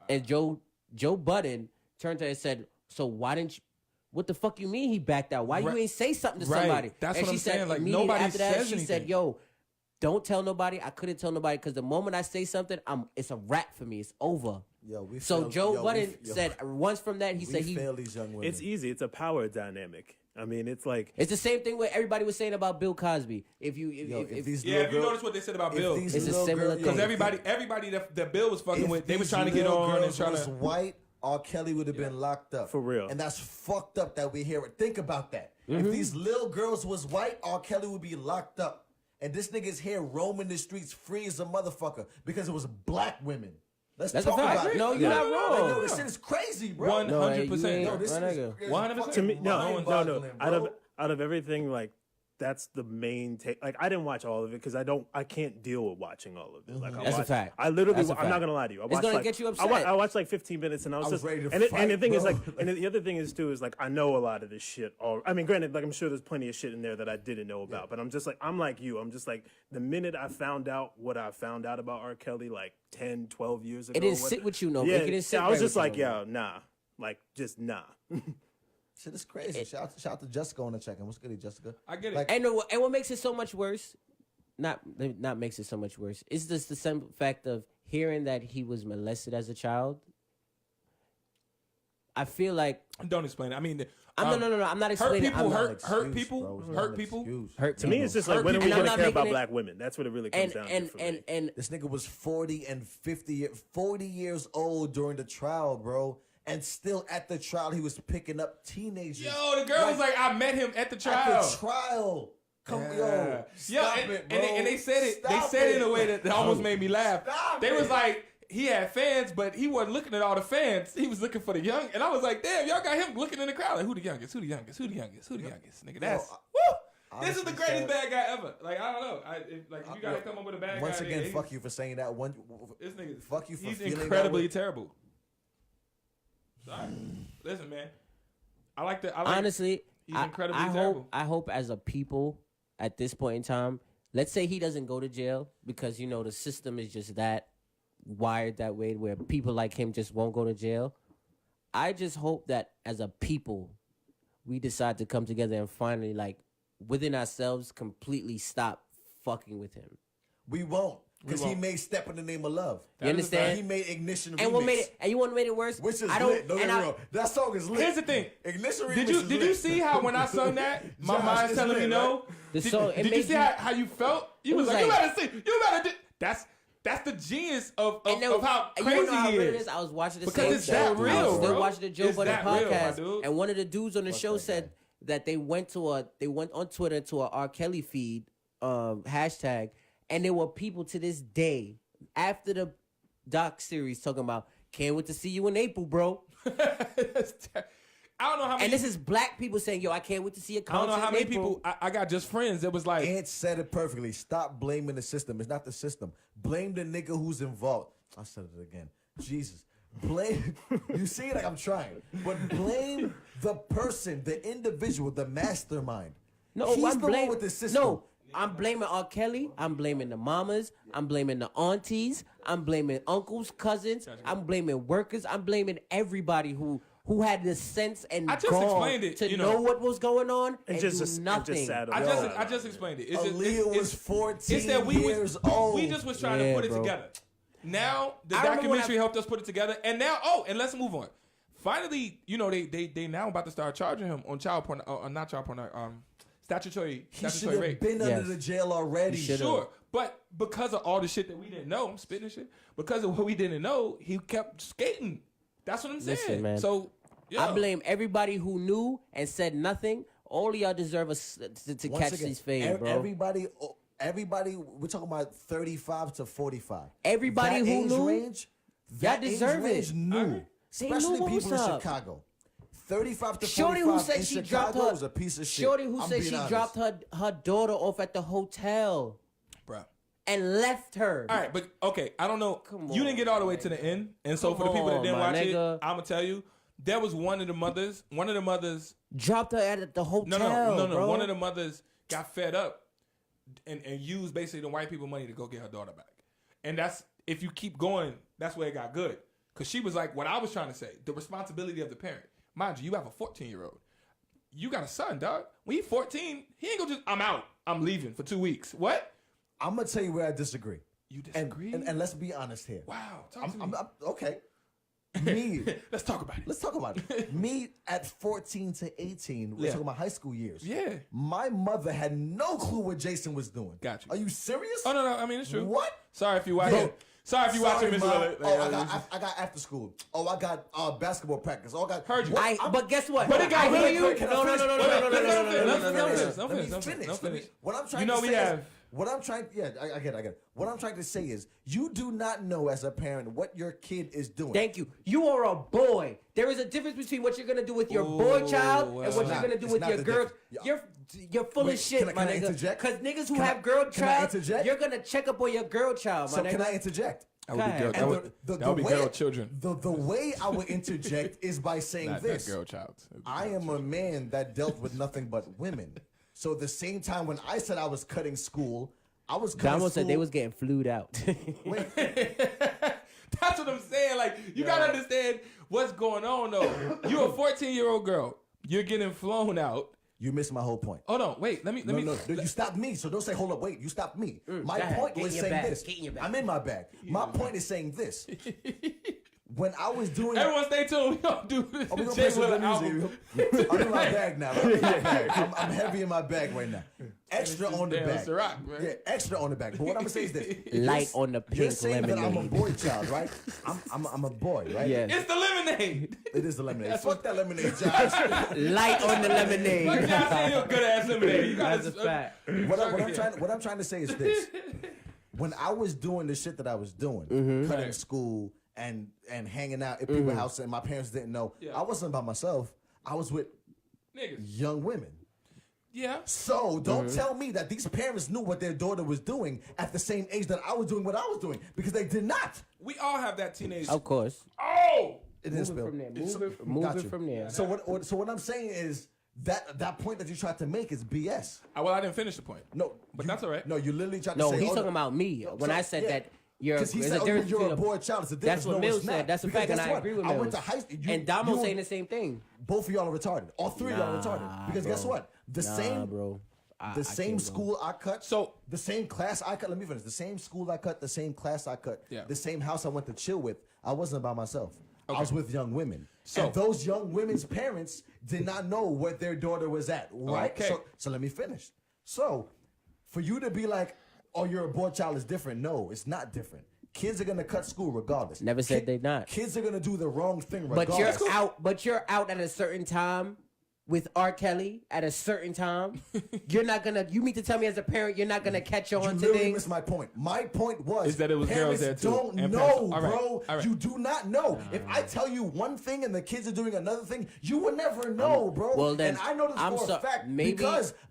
And Joe Budden turned to her and said, "So why didn't you, what the fuck you mean he backed out? Why you Right. ain't say something to Right. somebody?" That's and what she I'm said, saying. Like, immediately nobody after that, says she said, anything. "Yo, don't tell nobody. I couldn't tell nobody because the moment I say something, it's a wrap for me. It's over." Yo, we So failed- Joe yo, we- Budden yo, said once from that, he we said he. fail these young women. It's easy. It's a power dynamic. I mean, it's like It's the same thing what everybody was saying about Bill Cosby. If Yo, if these Yeah, little if you girls- notice what they said about if Bill, these It's a little similar girl- thing. because yo, everybody that Bill was fucking if with, they was these trying to get little on and girls trying was to. white, R. Kelly would have been locked up. For real. And that's fucked up that we hear it. Think about that. Mm-hmm. If these little girls was white, R. Kelly would be locked up. And this nigga's here roaming the streets free as a motherfucker because it was black women. Let's That's a talk fact. about it. No, you're not Like, wrong. yo, this shit is crazy, bro. 100%. Yo, this my is nigga. 100%. to me, no. mind-boggling, bro. Out of everything, like that's the main take. Like I didn't watch all of it because I can't deal with watching all of it. Like I That's a watched, fact. I literally, That's a I'm fact. not gonna lie to you. I It's watched gonna like, get you I upset. watched like 15 minutes, and I was was just ready to and the fight, thing is bro. like, and the other thing is too is like I know a lot of this shit. I mean, granted, like I'm sure there's plenty of shit in there that I didn't know about, but I'm like you. I'm just like the minute I found out what I found out about R. Kelly like 10, 12 years ago. It didn't sit with you no more. Yeah, It didn't sit I was right just with like, you no more. yo, nah, like just nah. Shit is crazy. Shout out to Jessica on the check-in. What's good, Jessica? I get it. Like, And what makes it so much worse, not makes it so much worse, is just the simple fact of hearing that he was molested as a child. I feel like Don't explain it. I mean, no. I'm not explaining. Hurt people. To me, it's just like, when are we going to care about black women? That's what it really comes down to for me. And this nigga was 40 and 40 years old during the trial, bro. And still at the trial, he was picking up teenagers. Yo, the girl was like, I met him at the trial. At the trial. Yo, stop it, bro. And they said it. They said it in a way that almost made me laugh. They was like, he had fans, but he wasn't looking at all the fans. He was looking for the young. And I was like, damn, y'all got him looking in the crowd. Like, who the youngest? Who the youngest? Who the youngest? Who the youngest? Nigga, that's, woo! This is the greatest bad guy ever. Like, I don't know. If you got to come up with a bad guy. Once again, fuck you for saying that. This nigga, fuck you for he's feeling incredibly terrible. Sorry. Listen, man. Honestly, he's incredibly terrible. I hope as a people at this point in time, let's say he doesn't go to jail because, the system is just that wired that way where people like him just won't go to jail. I just hope that as a people, we decide to come together and finally, like, within ourselves, completely stop fucking with him. We won't. Because he made Step in the Name of Love. You understand? He made Ignition and Remix. What made it? And you want to make it worse? Which is lit. Don't get me wrong. That song is lit. Here's the thing. Ignition Remix Did you see how when I sung that, my mind's telling me no? The song, did you see how you felt? You was like, you better see. You better do. That's the genius of how crazy he is. I was watching the because same it's that real, I was still bro. watching the Joe Budden podcast, real, and one of the dudes on the show said that they went on Twitter to a R. Kelly feed hashtag, and there were people to this day after the doc series talking about can't wait to see you in April, bro. I don't know how many. And this is black people saying, yo, I can't wait to see a concert. I don't know how many April. people. I got just friends that was like. Ant said it perfectly. Stop blaming the system. It's not the system. Blame the nigga who's involved. I said it again. Jesus. Blame. You see, like I'm trying. But blame the person, the individual, the mastermind. No, he's I'm the one with the system. No, I'm blaming R. Kelly. I'm blaming the mamas. I'm blaming the aunties. I'm blaming uncles, cousins. I'm blaming workers. I'm blaming everybody who had the sense and I just gall explained it, to know what was going on and just do nothing. I just explained it. Aaliyah was 14 years old. We just was trying to put it together. Now the documentary helped us put it together, and now and let's move on. Finally, they now about to start charging him on child porn, not child porn, statutory He should rape. have been under the jail already. Sure, but because of all the shit that we didn't know, I'm spitting shit. Because of what we didn't know, he kept skating. That's what I'm saying. Listen, man. So I blame everybody who knew and said nothing. All of y'all deserve to catch these fades, bro. Everybody, we're talking about 35 to 45. Everybody that who age knew, range, y'all deserve age range it. knew, especially what people was in up. Chicago. 35 to 45 Shorty who said in she Chicago dropped her, was a piece of shit. Shorty who I'm said being she honest. dropped her daughter off at the hotel, Bruh. and left her. All right, but okay, I don't know. Come You didn't get all the way to the end, and so for the people that didn't watch it, nigga. I'm gonna tell you, there was one of the mothers dropped her at the hotel. No. Bro. One of the mothers got fed up and used basically the white people money to go get her daughter back. And that's, if you keep going, that's where it got good. Because she was like, what I was trying to say, the responsibility of the parent. Mind you, you have a 14-year-old. You got a son, dog. When he's 14, he ain't gonna just, I'm out. I'm leaving for 2 weeks. What? I'm going to tell you where I disagree. You disagree? And let's be honest here. Wow. Talk to me. Okay. Me. Let's talk about it. Let's talk about it. Me at 14 to 18, we're talking about high school years. Yeah. My mother had no clue what Jason was doing. Got you. Are you serious? Oh, no. I mean, it's true. What? Sorry if you watch it. Sorry if you watch it, Miss Willard. I got after school. Oh, I got basketball practice. Oh, I got. Heard you. But guess what? But it got I hear really you. quick. No. Don't finish. What I'm trying You know to we say have. is, what I'm trying, yeah, I get it. What I'm trying to say is, you do not know as a parent what your kid is doing. Thank you. You are a boy. There is a difference between what you're gonna do with your boy child and what you're gonna do with your girl. You're full of shit, my nigga. Because niggas who have girl child, you're gonna check up on your girl child, my nigga. So can I interject? That would be girl children. The way I would interject is by saying this. Not girl child. I am a man that dealt with nothing but women. So the same time when I said I was cutting school, I was cutting Damo school. said they was getting flued out. That's what I'm saying. Like, you gotta understand what's going on, though. You're a 14-year-old girl. You're getting flown out. You missed my whole point. Oh no, wait. Let me. No, you stopped me, so don't say hold up. Wait, you stopped me. My go ahead. point Get was in your saying bag. this. Get in your bag. I'm in my bag. My point is saying this. When I was doing, Everyone, stay tuned. We gonna do this. we gonna Jay play some Willa good album. music. I'm in my bag now. I'm in my bag. I'm heavy in my bag right now. Extra on the Damn, bag. Ciroc, man. Yeah, extra on the bag. But what I'm gonna say is this: Light on the You're pink saying that I'm a lemonade. boy child, right? I'm a boy, right? Yeah. It's the lemonade. It is the lemonade. Fuck that lemonade, Josh. Light on the lemonade. Like y'all say, you're a good ass lemonade. You That's gotta. a fact. What I'm trying to say is this: when I was doing the shit that I was doing, cutting Right. school and hanging out at people's house, and my parents didn't know, Yeah. I wasn't by myself. I was with Niggas. young women. Yeah. So don't tell me that these parents knew what their daughter was doing at the same age that I was doing what I was doing, because they did not. We all have that teenage. Of course. Oh. It is Moving from there. It's- Moving got you. from there. So what I'm saying is that point that you tried to make is BS. Well, I didn't finish the point. No, But that's all right. No, you literally tried to No, say. he's oh, talking about me. When so- I said yeah. that you're, Because he there's said, a difference you're a between boy child. It's a difference. That's what No, Mills it's not. said. That's a Because fact, and guess I what? agree with I Mills. went to high school. And Damo's saying the same thing. Both of y'all are retarded. All three of y'all are Nah, retarded. Because bro. guess what? The Nah, same, bro. the same can't, school I cut. So- the same class I cut. Let me finish. The same school I cut. The same class I cut. Yeah. The same house I went to chill with. I wasn't by myself. I Okay. was with young women. So- and those young women's parents did not know where their daughter was at. Right. Okay. So let me finish. So, for you to be like, "Oh, you're a boy child," is different. No, it's not different. Kids are gonna cut school regardless. Never said they not. Kids are gonna do the wrong thing But regardless. you're out at a certain time with R. Kelly at a certain time. You're not gonna. You mean to tell me as a parent you're not gonna catch on You to literally things? missed my point. My point was Is that it was parents girls there, too, don't and know, parents- all right, bro. all right. You do not know. If I tell you one thing and the kids are doing another thing, you will never know, bro. well, then, and I know this I'm for so- a fact maybe-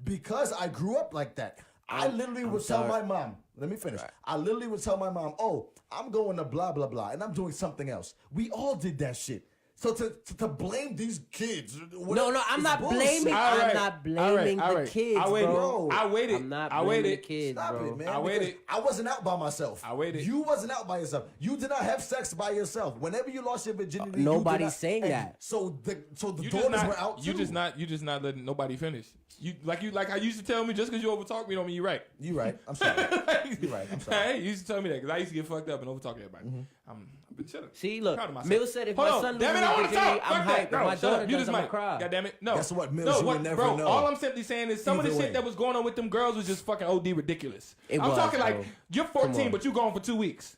because I grew up like that. I literally would tell my mom. Let me finish. I literally would tell my mom, "Oh, I'm going to blah blah blah, and I'm doing something else." We all did that shit. So to blame these kids, No, I'm not blaming. All right. I'm not blaming All the right. kids, I waited. bro. I waited. I'm not I blaming waited. the kids, Stop bro. it, man. I because waited. I wasn't out by myself. I waited. You wasn't out by yourself. You did not have sex by yourself. Whenever you lost your virginity, you Nobody's did not- saying and that. So the You daughters just were out not. too. You just not letting nobody finish. You like how you used to tell me, just because you overtalk me don't mean you're right. You right. I'm sorry. You right. I'm sorry. Hey, you used to tell me that because I used to get fucked up and overtalk everybody. I've been chilling. See, look, Proud of myself. Mills said if Hold my on. son Damn it, loses I want to virginity, talk. I'm Fuck hyped. that. If No, my shut daughter up. You does, just I'm gonna might. cry. God damn it. No. Guess what, Mills? No, You what, will never bro? know. All I'm simply saying is some of the Either shit way. that was going on with them girls was just fucking OD ridiculous. It I'm was, talking bro. like you're Come 14, on. but you gone for 2 weeks.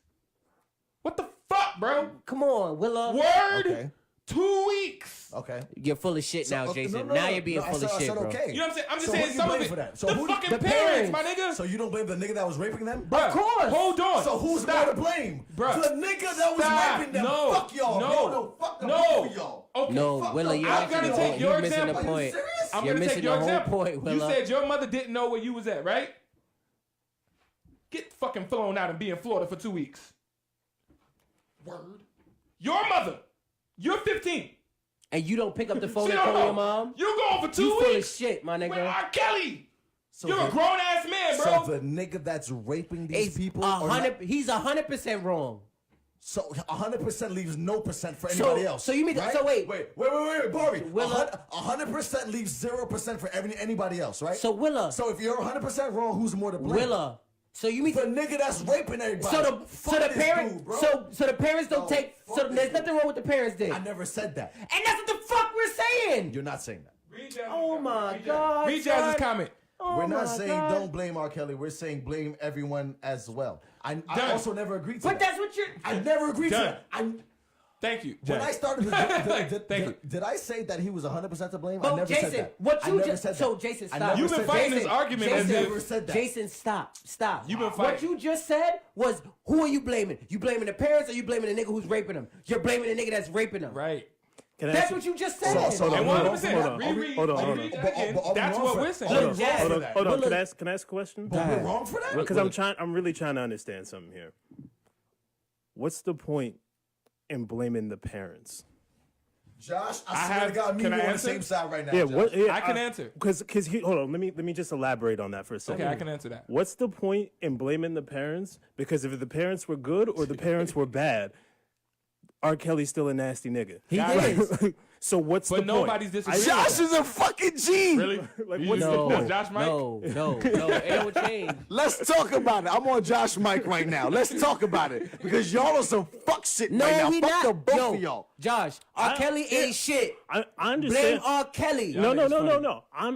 What the fuck, bro? Come on, Willa. Word. Okay. 2 weeks. Okay. You're full of shit now, okay, Jason. no, Now you're being no, I full said- of I shit, said bro. okay. You know what I'm saying? I'm just So saying who you some of blame it. for that? So the who- fucking the parents, parents. my nigga. So you don't blame the nigga that was raping them? Bruh, Of course. Hold on. So who's Stop. more to blame? Bruh. The nigga that was Stop. raping them. No. Fuck y'all. No. Fuck the No. both of y'all. Okay. No, fuck Willa, no. you're I'm actually gonna the take point. your You're missing the example. point. serious? I'm You're gonna take missing your the whole example. point, You Willa. said your mother didn't know where you was at, right? Get fucking flown out and be in Florida for 2 weeks. Word. Your mother. You're 15. And you don't pick up the phone She and don't call know. your mom? You going for 2 You full of weeks? shit, my With nigga. R. Kelly. So You're a the- grown ass man, bro. So the nigga that's raping these It's people are he's 100% wrong. so 100% leaves no percent for anybody else. so you mean- so wait. wait, Barbie. Willa- 100% leaves 0% for anybody else, right? So Willa, So if you're 100% wrong, who's more to blame? Willa. So you mean The nigga that's raping everybody. so the Fuck the this parents dude, bro. so the parents don't No, take fuck so this there's dude. nothing wrong with the parents did. I never said that. And that's what the fuck we're saying. You're not saying that. Oh my god. Read Jazz's son. comment. Oh We're not my saying God. don't blame R. Kelly. We're saying blame everyone as well. I Done. also never agreed to But that. that's what you're I never agreed Done. to that. Thank you, When Jazz. I started, Thank you. did I say that he was 100% to blame? I But never Jason, said that. what I you never just said so that. Jason, I stop. never You've been said fighting that. this argument as I if- never said that. Jason, stop. You've been What fighting. you just said was, who are you blaming? You blaming the parents or you blaming the nigga who's raping them? You're blaming the nigga that's raping them. Right. Can I That's ask what you just said. So And hold on, 100%. hold on. Reread. Hold on, hold on. Reread that But- again. but are we That's wrong what for we're that? saying. Look, Jazz, hold on. Willa- Can I ask a question? But we're wrong for that? Because I'm really trying to understand something here. What's the point in blaming the parents? Josh, I I swear have- to God, me can and I you on the answer? same side right now. Yeah, Josh. I can answer. Because hold on, let me just elaborate on that for a second. Okay, I can answer that. What's the point in blaming the parents? Because if the parents were good or the parents were bad, R. Kelly's still a nasty nigga. He is. So what's the point? But nobody's disagreeing. Josh is a fucking G. Really? Like, You what's just the support point? Josh Mike? No. It will change. Let's talk about it. I'm on Josh Mike right now. Let's talk about it because y'all are some fuck shit No, right now. he Fuck not. the both Yo, of y'all. Josh, R. Kelly ain't shit. I Blame understand. R. Kelly. No. I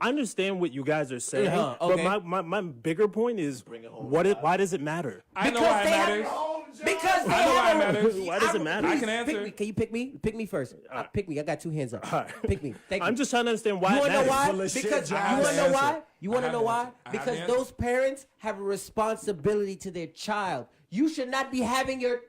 understand what you guys are saying, okay. but my bigger point is, why does it matter? I know why it matters. Because they I know why it have matters. Why does it matter? I can answer. Pick me. Can you pick me? Pick me first. Pick me. I got two hands up. Pick me. Thank you. I'm just trying to understand why. You want to know why? Full of shit, Because you Josh. want to know why? Answer. You want to know why? Because answer. those parents have a responsibility to their child. You should not be having your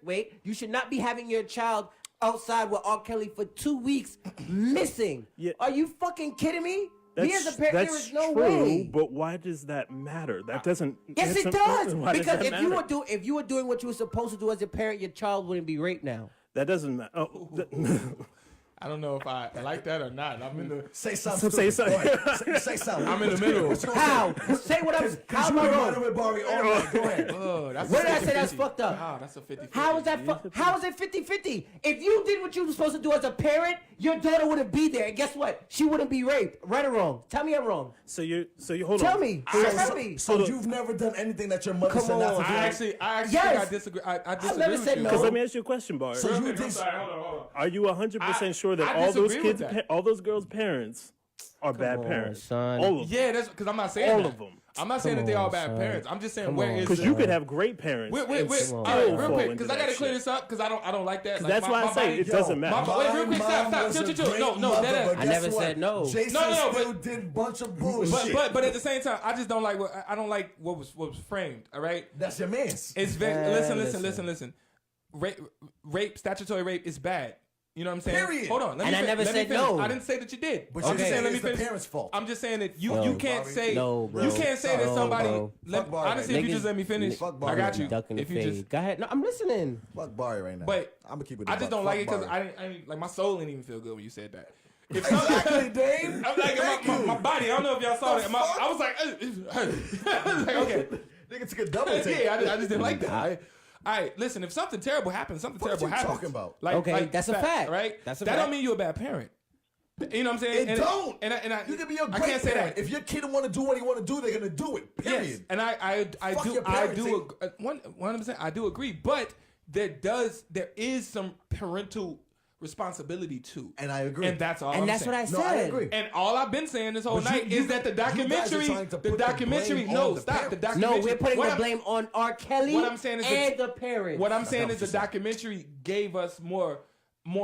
You should not be having your child outside with R. Kelly for 2 weeks missing. Yeah. Are you fucking kidding me? Me as a parent, there that's is no true, way. but why does that matter? That doesn't. Yes, it does. Why does Because that matter? if you were doing what you were supposed to do as a parent, your child wouldn't be raped now. That doesn't matter. Oh, I don't know if I like that or not. I'm in the. Say something. Say stupid. something. Go ahead. Say something. I'm in the middle. How? Say what I'm. How am I wrong? with Barry all night. Go ahead. Oh, that's What a did I say? That's 50-50. fucked up. Ah, that's a 50-50. How is that? How is it 50-50? If you did what you were supposed to do as a parent, your daughter wouldn't be there. And guess what? She wouldn't be raped. Right or wrong? Tell me I'm wrong. so you hold Tell on. me. Tell me. So you've never done anything that your mother Come said not on. to do? I actually Yes. think I disagree. I disagree never with said you. no. Because let me ask you a question, Bar. So you I'm did. sorry, hold on. Are you 100% sure that I all those disagree with kids, that. all those girls' parents are bad on, parents? son. All of them. Yeah, that's because I'm not saying All that. of them. I'm not saying that they Come all on, bad son. parents. I'm just saying Come where on, is Because the- you could have great parents. Wait, and all still right, real fall quick, into because I that gotta clear shit. this up because I don't like that. Like, That's why I say it doesn't matter. Wait, real quick, stop. Chill. No, that. I never said no. Jason No, still but- did a bunch of bullshit. But at the same time, I just don't like what was framed. All right, That's your man's. it's very Man, listen. Rape, statutory rape is bad. You know what I'm saying? Period. Hold on. Let And me I fin- never let me said finish. no. I didn't say that you did. But I'm you're just saying, saying let me it's the finish. parents' fault. I'm just saying that you No, can't say No, bro. you can't say that No, somebody. bro. Fuck Barry. Honestly, if you Niggas- just let me finish, Fuck I Barry got right you. now. Duck in the If you fade. just, Go ahead. No, I'm listening. Fuck Barry right now. but I'm gonna keep it. I just don't Fuck like it because Barry. I didn't like my soul didn't even feel good when you said that. If Exactly, Dave. I'm like my body. I don't know if y'all saw The that. fuck? I was like, I was like, okay. Nigga took a double take. Yeah, I just didn't like that. All right, listen. If something terrible happens, something What terrible you happens. talking about? Okay, that's a fact. right? That's a that fact. don't mean you're a bad parent. You know what I'm saying? It don't. And I, You can be a I great can't say parent. that. If your kid want to do what he want to do, they're gonna do it. Period. Yes, and I Fuck your do parenting. 100%. I do agree, but there is some parental responsibility too, And I agree. and that's all. And I'm that's saying. what I said. No, I agree. And all I've been saying this whole But night is that the you guys are documentary, trying to put the blame no, on the stop. The parents. No, documentary. we're putting what the I'm- blame on R. Kelly What I'm saying is and the parents. What I'm saying know is the what you're saying. documentary gave us more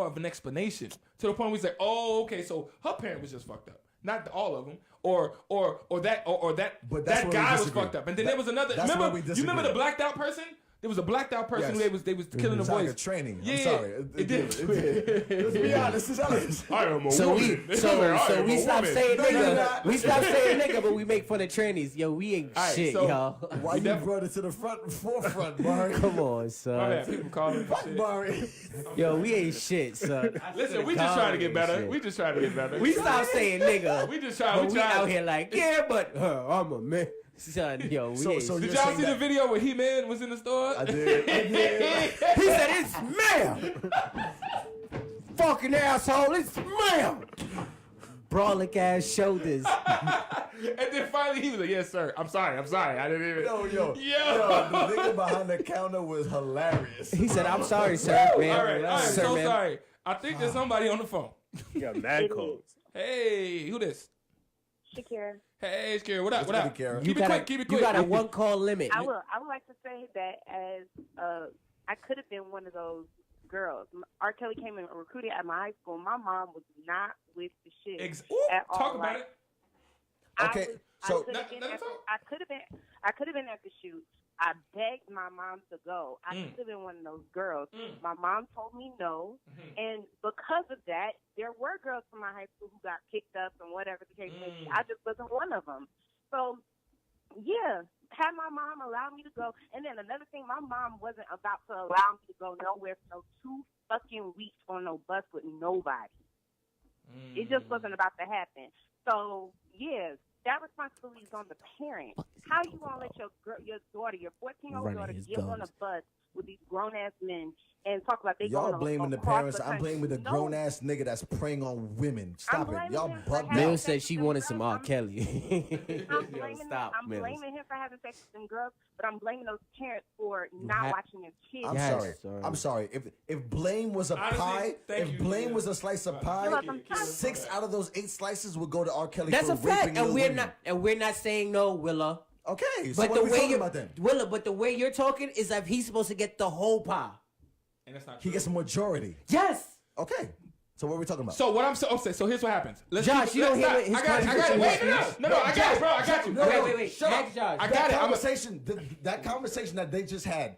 of an explanation to the point we say, oh, okay, so her parent was just fucked up. Not all of them, or that But that's that where we guy was disagree. fucked up, and then there was another. That's where Remember, we you remember disagree. the blacked out person? There was a blacked out person Yes. who they was killing the It's like boys. a training. Yeah, I'm sorry. it did. It did. Let's be honest. It's honest. I am a So woman. we stopped saying No, nigga. you're not. We stopped saying nigga, but we make fun of trannies. Yo, we ain't All right, shit, so- y'all. Why you brought it to the forefront, Barry? Come on, Oh, yeah, son. people calling me Fuck shit. Barry. Yo, we ain't shit, son. Listen, we just trying to get better. We just trying to get better. We stopped saying nigga. We just try. But We we try. out here like, yeah, but I'm a man. Son, yo, we So- ain't so shit. Did you're y'all saying see the that- video where He-Man was in the store? I did. He said, it's ma'am. Fucking asshole, it's ma'am. Brolic ass shoulders. And then finally he was like, "Yes, sir. I'm sorry. I didn't even." Yo, Yo. the nigga behind the counter was hilarious. He said, I'm sorry, sir. Man. All right. Sir, So man. sorry. I think there's somebody on the phone. You got mad calls. Hey, who this? Shakira. Hey, Scary. What up? What What's up? good, Kara? Keep it quick. Keep it quick. You got a one call limit. I would like to say that as I could have been one of those girls. R. Kelly came and recruited at my high school. My mom was not with the shit at all. Talk about Like, it. Okay, so- I could have been at the shoot. I begged my mom to go. I could have been one of those girls. My mom told me no, and because of that, there were girls from my high school who got kicked up and whatever the case may be. I just wasn't one of them. So, yeah, had my mom allow me to go. And then another thing, my mom wasn't about to allow me to go nowhere for no 2 fucking weeks on no bus with nobody. It just wasn't about to happen. So, yeah, that responsibility is on the parent. How you gonna let your daughter, your 14-year-old daughter, get on a bus with these grown ass men and talk about they Y'all going blaming the parents. I'm blaming the grown ass nigga that's preying on women. Stop it. Y'all bugged Mel out. said she wanted some R. Kelly. I'm blaming him for having sex with them girls, but I'm blaming those parents for not watching their kids. I'm sorry. If blame was a pie, if blame was a slice of pie, 6 out of those 8 slices would go to R. Kelly. That's for a fact, raping and we're not saying no, Willa. Okay, so but what the are we way talking you, about then? Willa, but the way you're talking is that he's supposed to get the whole pie. And that's not He true. gets a majority. Yes. Okay. So what are we talking about? So what I'm so here's what happens. Josh, you don't hear it. I got it. Wait, no, I got it, bro. I got you. Wait. Shut up. Next, Josh. I got it. That conversation that they just had,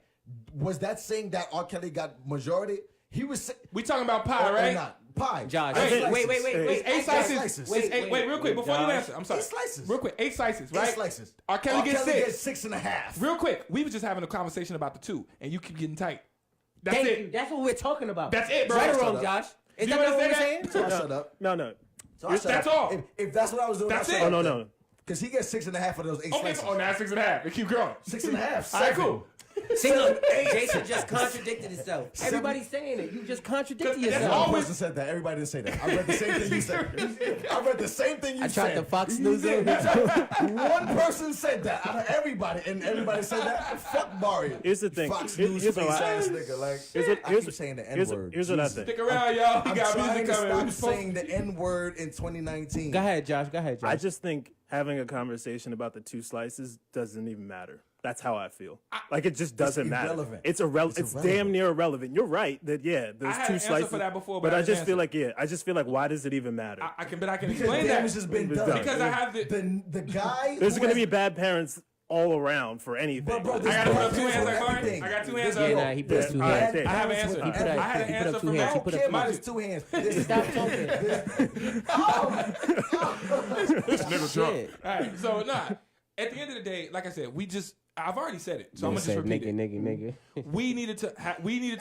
was that saying that R. Kelly got majority? He was. We talking about pie, or right? Not pie. Josh, Eight wait. slices. 8 slices. Wait, real quick before you answer. I'm sorry. 8 slices. Real quick, 8 slices, right? 8 slices. R. Kelly gets 6 and a half. Real quick, we were just having a conversation about the 2, and you keep getting tight. That's Thank it. you. That's what we're talking about. That's it, bro. Right or Shut wrong, up. Josh? Is You that what we're understand saying? So I shut up. No. So I shut That's up. all. If that's what I was doing, That's I shut it. up No. then. Because he gets 6 and a half of those 8 Okay, slices. so now 6.5. It keep growing. 6 and a half. All right, 7. cool. See, look, Jason just contradicted himself. Everybody's saying it. You just contradicted That's yourself. One person said that. Everybody didn't say that. I read the same thing you said. I read the same thing you I said. tried to Fox News it. One person said that out of everybody, and everybody said that. Fuck Mario. Here's the thing. Fox Here's News what face I- ass nigga. Like, I keep saying the here's N-word. what I Jesus. think. Stick around, y'all. We I'm got trying music to coming. stop saying the N-word in 2019. Go ahead, Josh. I just think having a conversation about the 2 slices doesn't even matter. That's how I feel. Like it just doesn't matter. irrelevant. It's irrelevant. It's damn near irrelevant. You're right that I there's had 2 an answer slices. for that before, but but I I didn't just feel like why does it even matter? I can Because explain that. damage has been done. Because I have the guy. There's who going to has- be bad parents all around for anything. But bro, I this got to put bad up 2 hands parents like for Martin. everything. I got 2 hands Yo, up. Yeah, nah, he put up 2 All right, hands. there. I have an Parents answer. with He put up- I had an he put up answer 2 for hands. I He don't put care up about 2 his 2 hands. Stop talking. Nigga Shit. All right, so at the end of the day, like I said, I've already said it, so I'm gonna just repeat it. Nigga. We needed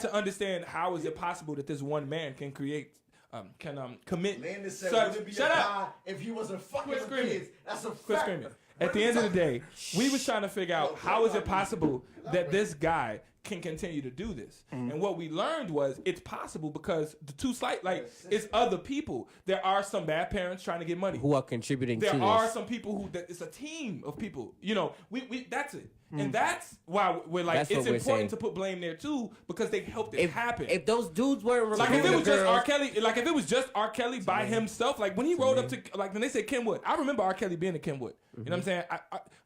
to understand how is it possible that this one man can commit. Landon said, such, would it be shut a up. pie if he wasn't fucking Quit with screaming. kids? That's a Quit fact. screaming. At the end of the day, we was trying to figure out how is it possible that this guy can continue to do this. And what we learned was it's possible because the 2 slight, like, it's other people. There are some bad parents trying to get money. Who are contributing to There this. are some people it's a team of people. You know, we that's it. And that's why we're like, That's what it's we're important saying. to put blame there too because they helped it happen. If those dudes weren't Like if recruiting it was the just girls, R. Kelly, like if it was just R. Kelly by himself, like when he rolled up to, like when they said Kenwood, I remember R. Kelly being in Kenwood. You know what I'm saying?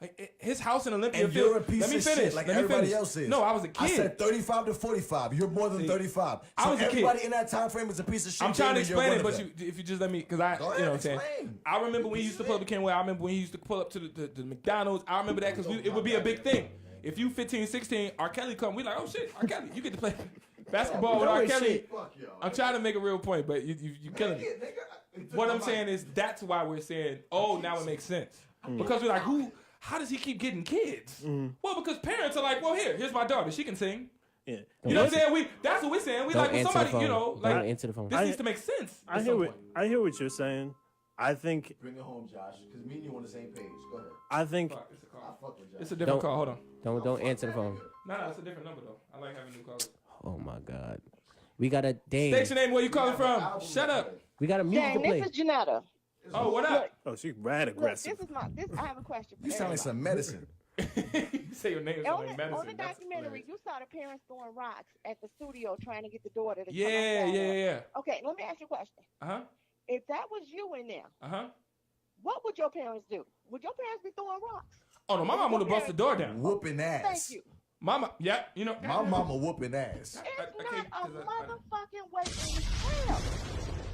Like, his house in Olympia And Field. you're a piece Let me of finish. shit like Let me everybody finish. else is. No, I was a kid. I said 35 to 45. You're more than 35. I So was a kid. everybody in that time frame is a piece of shit. I'm trying to Jamie, you're explain one it, of but them. if you just let me, because Go you ahead, know what I'm saying. explain. I remember when he used to pull up to Kenwood. I remember when he used to pull up to the McDonald's. I remember that because it would be a big thing. If you 15, 16, R. Kelly come, we like, oh shit, R. Kelly, you get to play basketball with R. Kelly. I'm trying to make a real point, but you killing me. What I'm saying is that's why we're saying, oh, now it makes sense. Because we're like, how does he keep getting kids? Well, because parents are like, well, here's my daughter. She can sing. Yeah. You know what I'm saying? That's what we're saying. We Don't like, well, answer somebody, the phone. you know, like, Don't answer the phone. this needs to make sense. I hear what you're saying. I think Bring it home, Josh, because me and you on the same page. Go ahead. I think It's a different call. Hold on. Don't answer the phone. No, it's a different number though. I like having new callers. Oh my God. We got a dang. Station name, where you calling from? Shut up. We got a music to Dang, play. this is Janetta. Oh, what up? oh, she's rad Look, aggressive. I have a question. For You sound like some medicine. You say your name is on like the medicine. That's documentary, you saw the parents throwing rocks at the studio trying to get the daughter to come Yeah. outside. Okay, let me ask you a question. Uh-huh. If that was you in there, Uh-huh. what would your parents do? Would your parents be throwing rocks? Oh, no, my mom would have bust the door down. Whooping ass. Thank you. Mama, yeah, you know. My mama whooping ass. It's not a motherfucking way in hell.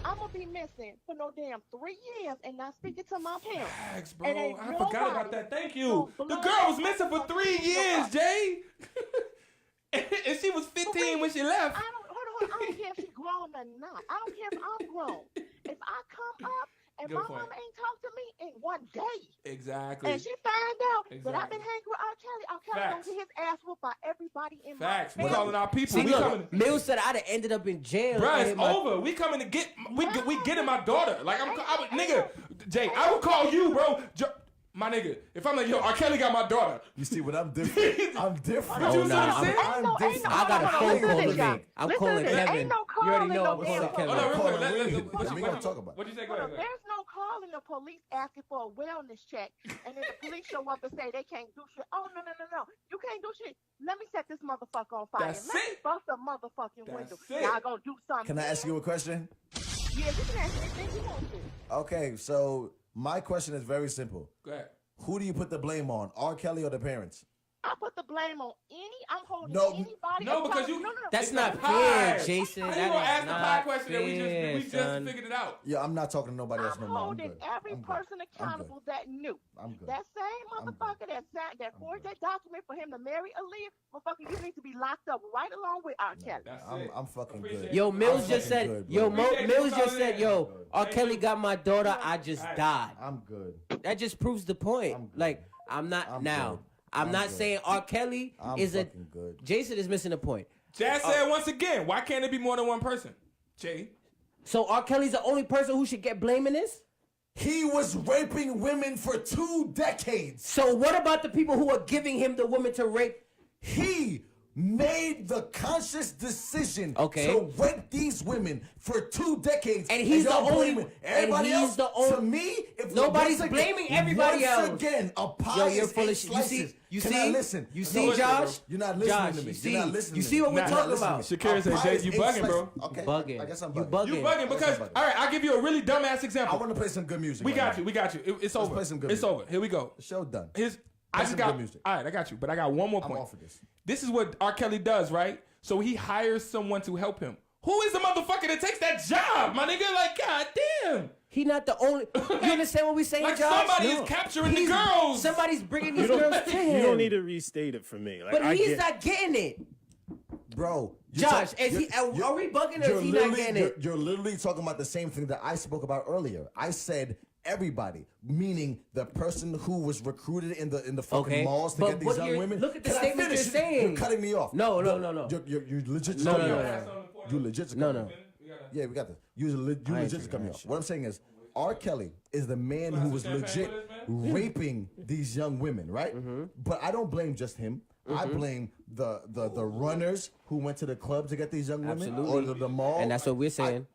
I'm going to be missing for no damn 3 years and not speaking to my parents. Facts, bro. And ain't I forgot about nobody that. Thank you. The gonna girl was blow missing for 3 years, Jay. And she was 15 when she left. I don't care if she's grown or not. I don't care if I'm grown. If I come up and Good my point. mama ain't talked to me in 1 day, Exactly. and she find out that I've Exactly. been hanging with R. Kelly Facts. gonna get his ass whooped by everybody in Facts. my We family. calling our people. See, We coming. look, Mills said I'd have ended up in jail. Bruh, and it's my- over. We coming to get we getting my daughter. Like I would, nigga, Jay, I would call you, bro. My nigga, if I'm like, yo, R. Kelly got my daughter. You see what I'm different? I'm different. Oh, nah, I'm different. I got a phone call to make. I'm calling Kevin. Ain't no You already calling know no I'm damn calling Kevin. Hold on, real quick. What you gonna talk about? What'd you say? Go ahead. There's no calling the police asking for a wellness check, and then the police show up and say they can't do shit. Oh, no. You can't do shit. Let me set this motherfucker on fire. That's Let me it. bust a motherfucking window. it. Y'all gonna do something. Can I ask you a question? Yeah, you can ask anything you want to. Okay, so my question is very simple. Go ahead. Who do you put the blame on, R. Kelly or the parents? I put the blame on I'm holding No, anybody. no, because you- No. That's not Pie. fair, Jason. How you That gonna is ask the pie not question that we fair, just son. figured it out? Yeah, I'm not talking to nobody else I'm no more. I'm holding good. every I'm good. person I'm accountable that knew. I'm good. That same motherfucker that forged that document for him to marry Aaliyah, motherfucker, you need to be locked up right along with R. Kelly. That's I'm, it. I'm fucking good. Yo, Mills I'm just fucking said, good, yo, bro. Mills just said, yo, Good. R. Kelly got my daughter, I just died. I'm good. That just proves the point. I'm good. Like, I'm not I'm now. good. I'm not good. saying R. Kelly I'm is a. fucking good. Jason is missing the point. Jazz said once again, why can't it be more than one person? Jay. So R. Kelly's the only person who should get blame in this? He was raping women for 2 decades. So what about the people who are giving him the women to rape? He made the conscious decision Okay. to rape these women for 2 decades. And he's the y'all only- blaming everybody and he's else. the only- To me, if Nobody's once blaming everybody else. Once again, a pie Yo, you're is full 8 of shit. You slices. see? You Can see? I listen? You No, see, listen, Josh? bro. You're not listening Josh, to me. you see? You're not listening You to see me. what we're You're not talking listening about? to me. Shakira A said, pie Jay, is you 8 bugging, slices. bro. Okay. Bugging. I guess I'm You bugging. bugging. You bugging because, bugging. all right, I'll give you a really dumbass example. I want to play some good music. We right got now. you. We got you. It's over. play some good It's music. over. Here we go. The show done. I Play just some got good music. All right, I got you, but I got one more I'm point. off of this. This is what R. Kelly does, right? So he hires someone to help him. Who is the motherfucker that takes that job, my nigga? Like, god damn. He not the only. You understand what we saying, Like Josh? somebody is capturing the girls. Somebody's bringing these girls to him. You don't need to restate it for me. Like, But he's not getting it. Bro, Josh, are we bugging or is he not getting it? You're literally talking about the same thing that I spoke about earlier. I said everybody, meaning the person who was recruited in the fucking malls to get these young women. Look at the Can I statement you're finish? saying. You're cutting me off. No. You legit No, cut me no, off. You legit cut me off. Yeah, we got this. You legit cut me off. What I'm saying is, R. Kelly is the man who was legit raping these young women, right? But I don't blame just him. I blame the runners who went to the club to get these young women, Absolutely. or the mall. And that's what we're saying.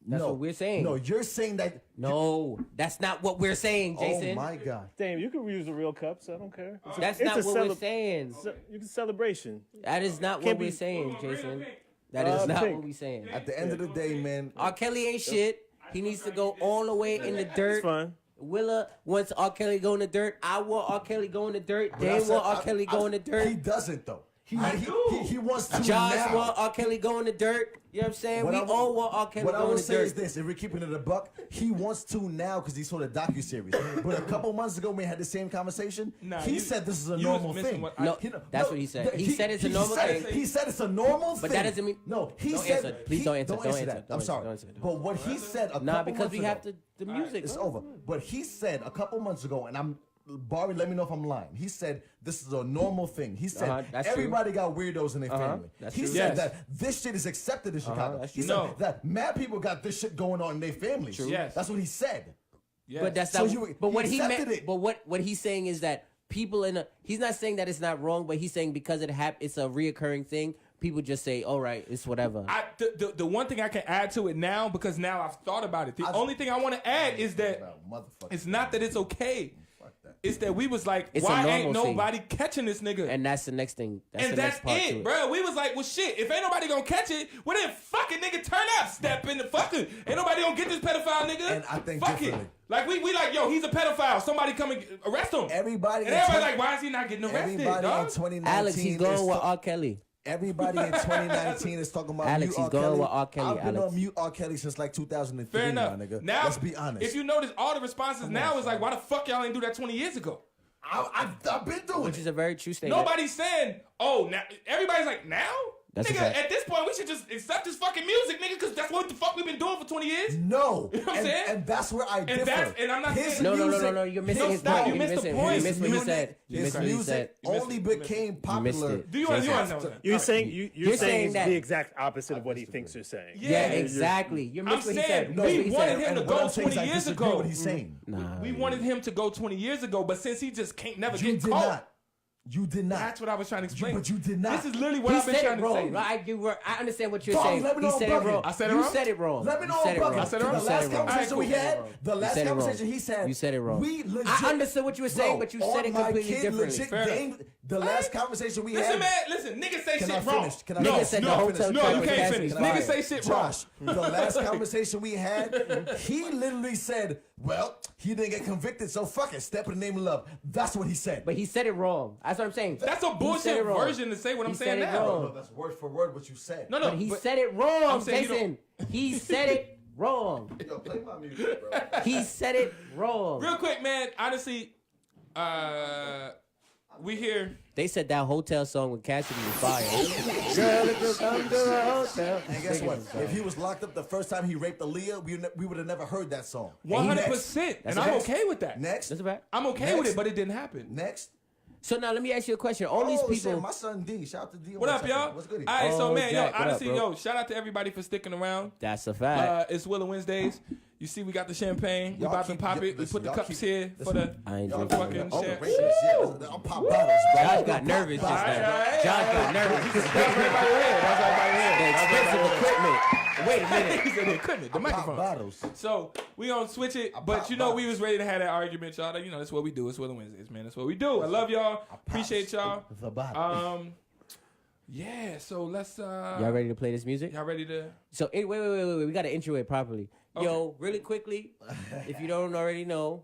That's no, what we're saying. No, you're saying that. No, that's not what we're saying, Jason. Oh my God. Damn, you can use the real cups. I don't care. That's not what we're saying. It's a celebration. That is not what we're saying, Jason. That is not what we're saying. At the end of the day, man. R. Kelly ain't shit. He needs to go all the way in the dirt. It's fine. Willa wants R. Kelly go in the dirt. I want R. Kelly go in the dirt. They want R. Kelly go in the dirt. He doesn't though. He wants to Josh now. want R. Kelly go in the dirt. You know what I'm saying? We all want R. Kelly What I go in would the say dirt. is this: if we're keeping it a buck, he wants to now because he saw the docuseries. But a couple months ago, when we had the same conversation, he said this is a normal thing. That's what he said. He said it's a normal thing. He said it's a normal thing. But that doesn't mean. No, he Don't said. answer. Please don't answer. Don't Don't answer answer. that. I'm sorry. Don't answer. But what he said a couple Nah, because months we ago, have the music. It's over. But he said a couple months ago, and I'm. Barry, let me know if I'm lying. He said this is a normal thing. He said that's everybody got weirdos in their family. That's he true. said that this shit is accepted in Chicago. That's He true. said that mad people got this shit going on in their families. True. Yes. That's what he said. But that's So not. But what he accepted meant. it. But what he's saying is that people he's not saying that it's not wrong, but he's saying because it's a reoccurring thing. People just say, "All right, it's whatever." The one thing I can add to it now, because now I've thought about it. The only thing I want to add is that it's not that it's okay. It's that we was like, It's why a ain't normalcy. nobody catching this nigga? And that's the next thing. That's And the that's next part to it, it. bro. We was like, well, shit. If ain't nobody gonna catch it, well then fucking nigga turn up, step in the fucking. Ain't nobody gonna get this pedophile nigga. And I think fuck it. differently. Like we like, yo, he's a pedophile. Somebody come and arrest him. Everybody. And everybody's like, why is he not getting arrested, Everybody dog? in 2019. Alex, he's going is with R. Kelly. Everybody in 2019 is talking about Alex, mute he's R. going Kelly. with R. Kelly, I've been Alex. on mute R. Kelly since like 2003, Fair enough. my nigga. Now, Let's be honest. If you notice, all the responses now is like, why the fuck y'all ain't do that 20 years ago? I've been doing Which it. is a very true statement. Nobody's saying, oh, now everybody's like, now? That's a Nigga, fact. at this point, we should just accept this fucking music, nigga, because that's what the fuck we've been doing for 20 years. No. You know what I'm saying? And that's where I differ. And I'm not His saying... No. music- You're missing his stop. point. You You're missed the missing. point. You missed what You he missed said. it. You His missed what he music said. only became popular. it. Do you want to Jason. know that? You're All right. saying you're saying saying that- the exact opposite of what he thinks you're saying. Yeah, exactly. You I'm missed what he saying said. You we missed what he wanted said. him to And go what I'm saying is 20 I years disagree ago. what he's saying. We wanted him to go 20 years ago, but since he just can't never You get did caught. not. You did not. That's what I was trying to explain. But you did not. This is literally what He I've been said trying it to say. wrong. I understand what you're Dog, saying. let me He know said I'm it wrong. bugging. I said it You wrong? said it wrong. Let me know You I'm said it wrong. bugging. I said it The wrong? You said last it wrong. conversation we Alright, had, cool. the last said it wrong. conversation he said, You said it wrong. We legit. I understood what you were saying, but you said it on my completely kid differently. legit Fair enough. gained the last conversation we Listen, had. man, listen, niggas say Can I shit wrong. finish? Can I No, finish? said the no, hotel no, track you with can't Cassidy finish. is Niggas fire. say shit wrong. Josh, the last conversation we had, he literally said, well, he didn't get convicted, so fuck it, step in the name of love. That's what he said. But he said it wrong. That's what I'm saying. That's a He said bullshit it wrong. version to say what I'm He saying said it now. wrong. No, that's word for word what you said. No, But he but said it wrong, I'm saying you Jason. He said it wrong. Yo, play my music, bro. He said it wrong. real quick, man, honestly, we here. They said that hotel song with Cassidy was fire. Girl, if you come to the hotel. And guess what? If he was locked up the first time he raped Aaliyah, we would have never heard that song. 100%. And I'm Next. okay with that. Next. That's a fact. I'm okay with Next. it, but it didn't happen. Next. So now let me ask you a question. All these people. Shit, my son D. Shout out to D. What up, y'all? What's good? All right, so Oh, man, Jack, yo, what up, honestly, bro? yo, shout out to everybody for sticking around. That's a fact. It's Willa Wednesdays. You see, we got the champagne. We Y'all about to keep- pop it. We listen, put the y'all cups keep- here for listen. the I ain't for drinking. fucking Oh, shit. racial shit. I'll pop bottles, bro. Josh got nervous just Alright, now. alright, Josh got alright. nervous. That's everybody here. That's everybody here. The expensive equipment. Wait a minute. He said the equipment, the Pop microphone. bottles. So we gonna switch it, but pop you know we bottles. was ready to have that argument, y'all. You know that's what we do. It's Willa Wednesdays, man. That's what we do. I love y'all. Appreciate y'all. The bottle. Yeah. So let's. Y'all ready to play this music? Y'all ready to? So wait. We got to intro it properly. Yo, really quickly, if you don't already know,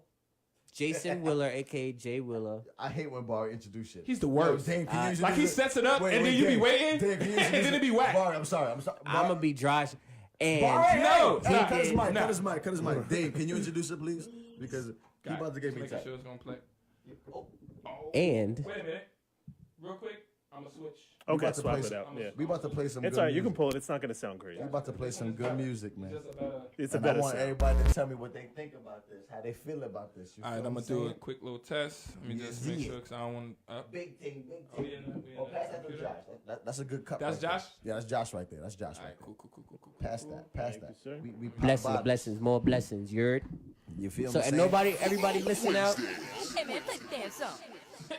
Jason Willer, aka Jay Willa. I hate when Bar introduce shit. He's the worst. Yo, Dave, can you Like he introduce sets it up Wait, and then wait, you be Dave. waiting, Dave, can you and introduce then it be whack. Bar, I'm sorry. Bar, I'm gonna be Josh. And Bar, hey, No, hey, nah. cut his mic. Nah. Cut his mic. Dave, can you introduce it, please? Because he about to get me Making tight. sure it's gonna play. and Wait a minute, real quick. I'm gonna switch. Okay, about to swap play it some- out. Yeah. We about to play some It's good all right. You can music. pull it. It's not going to sound crazy. We about to play some good music, man. Just a better. It's a And I better want sound. everybody to tell me what they think about this, how they feel about this. You All right, feel I'm what gonna do a saying? quick little test. Let me just make sure because I don't want. Big thing, big Oh, thing. we in Oh, the pass that to computer? Josh. That's a good cup. That's right there. Josh? Yeah, that's Josh right there. That's Josh All right right, there. cool. Pass that. Pass Thank that. you, sir. We pop blessings, bottles. blessings, more blessings. You heard? You feel So me? and nobody, everybody listen out. Hey man, play the damn song.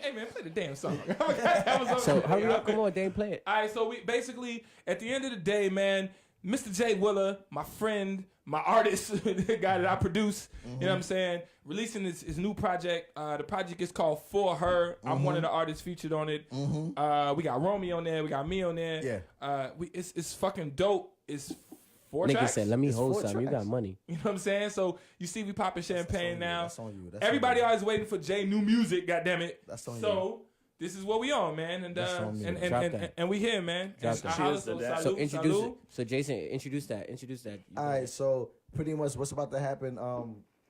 Hey man, play the damn song. That was over So with. hurry up, come on, Dave, play it. All right, so we basically at the end of the day, man, Mr. Jay Willa, my friend, my artist, the guy that I produce, you know what I'm saying, releasing his new project. The project is called For Her. I'm one of the artists featured on it. We got Romy on there, we got me on there. Yeah. It's fucking dope. It's 4 Nigga tracks. said, "Let me It's hold 4 some. You got tracks. money." You know what I'm saying? So you see, we popping champagne on you. now. That's on you. That's Everybody on you. always waiting for Jay new music. Goddamn it! That's on So this is what we on, man, and That's on me. Drop that. and we here, man. Drop And that. I holla, Cheers to that. So salute, introduce salute. it. So Jason, introduce that. All right, so pretty much what's about to happen.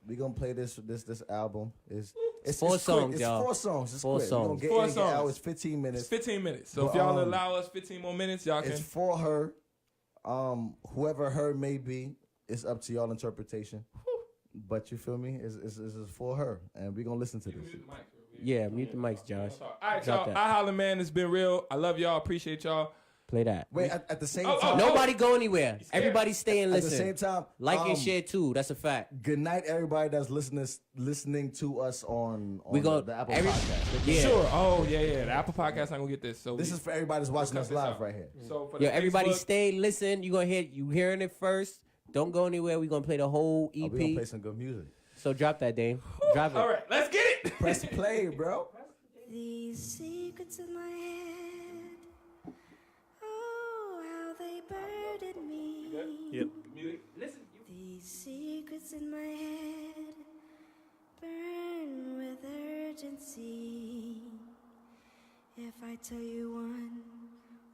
We gonna play this album. It's 4 quick. songs, It's y'all. 4 songs. It's 4 quick. songs. We gonna get 4 in, get out. songs. It's 15 It's minutes. 15 minutes. So if But, y'all allow us 15 more minutes, y'all can. It's For Her. Whoever her may be, it's up to y'all interpretation. But you feel me? It's for her, and we gonna listen to this. Yeah, mute the mics, Josh. All right, Drop y'all. that. I holla, man. It's been real. I love y'all. Appreciate y'all. Play that. Wait, at the same Oh, time. Nobody go anywhere. Everybody stay and At the listen. same time, Like and share too. That's a fact. Good night, everybody that's listening to us on We go the Apple every- Podcast. Yeah. Sure. Oh yeah. The Apple Podcast not gonna get this. So This is for everybody that's watching cut us this live out. right here. So for the Yo, everybody Facebook- stay, listen. You hearing it first. Don't go anywhere. We gonna play the whole We EP. gonna play some good music. So drop that, Dame. Drop it. All right, let's get it. Press play, bro. These secrets in my head, oh, how they burden me. Yep. Listen. These secrets in my head burn with urgency. If I tell you 1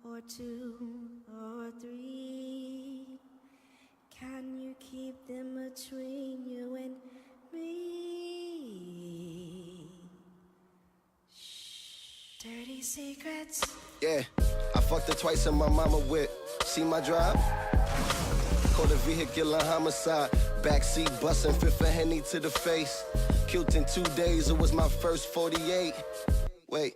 or 2 or 3, can you keep them between you and me? Shh. Dirty secrets. Yeah, I fucked her twice in my mama whip. See my drive? Caught a vehicular homicide. Backseat bustin', fifth of Henny to the face. Killed in 2 days, it was my first 48. Wait,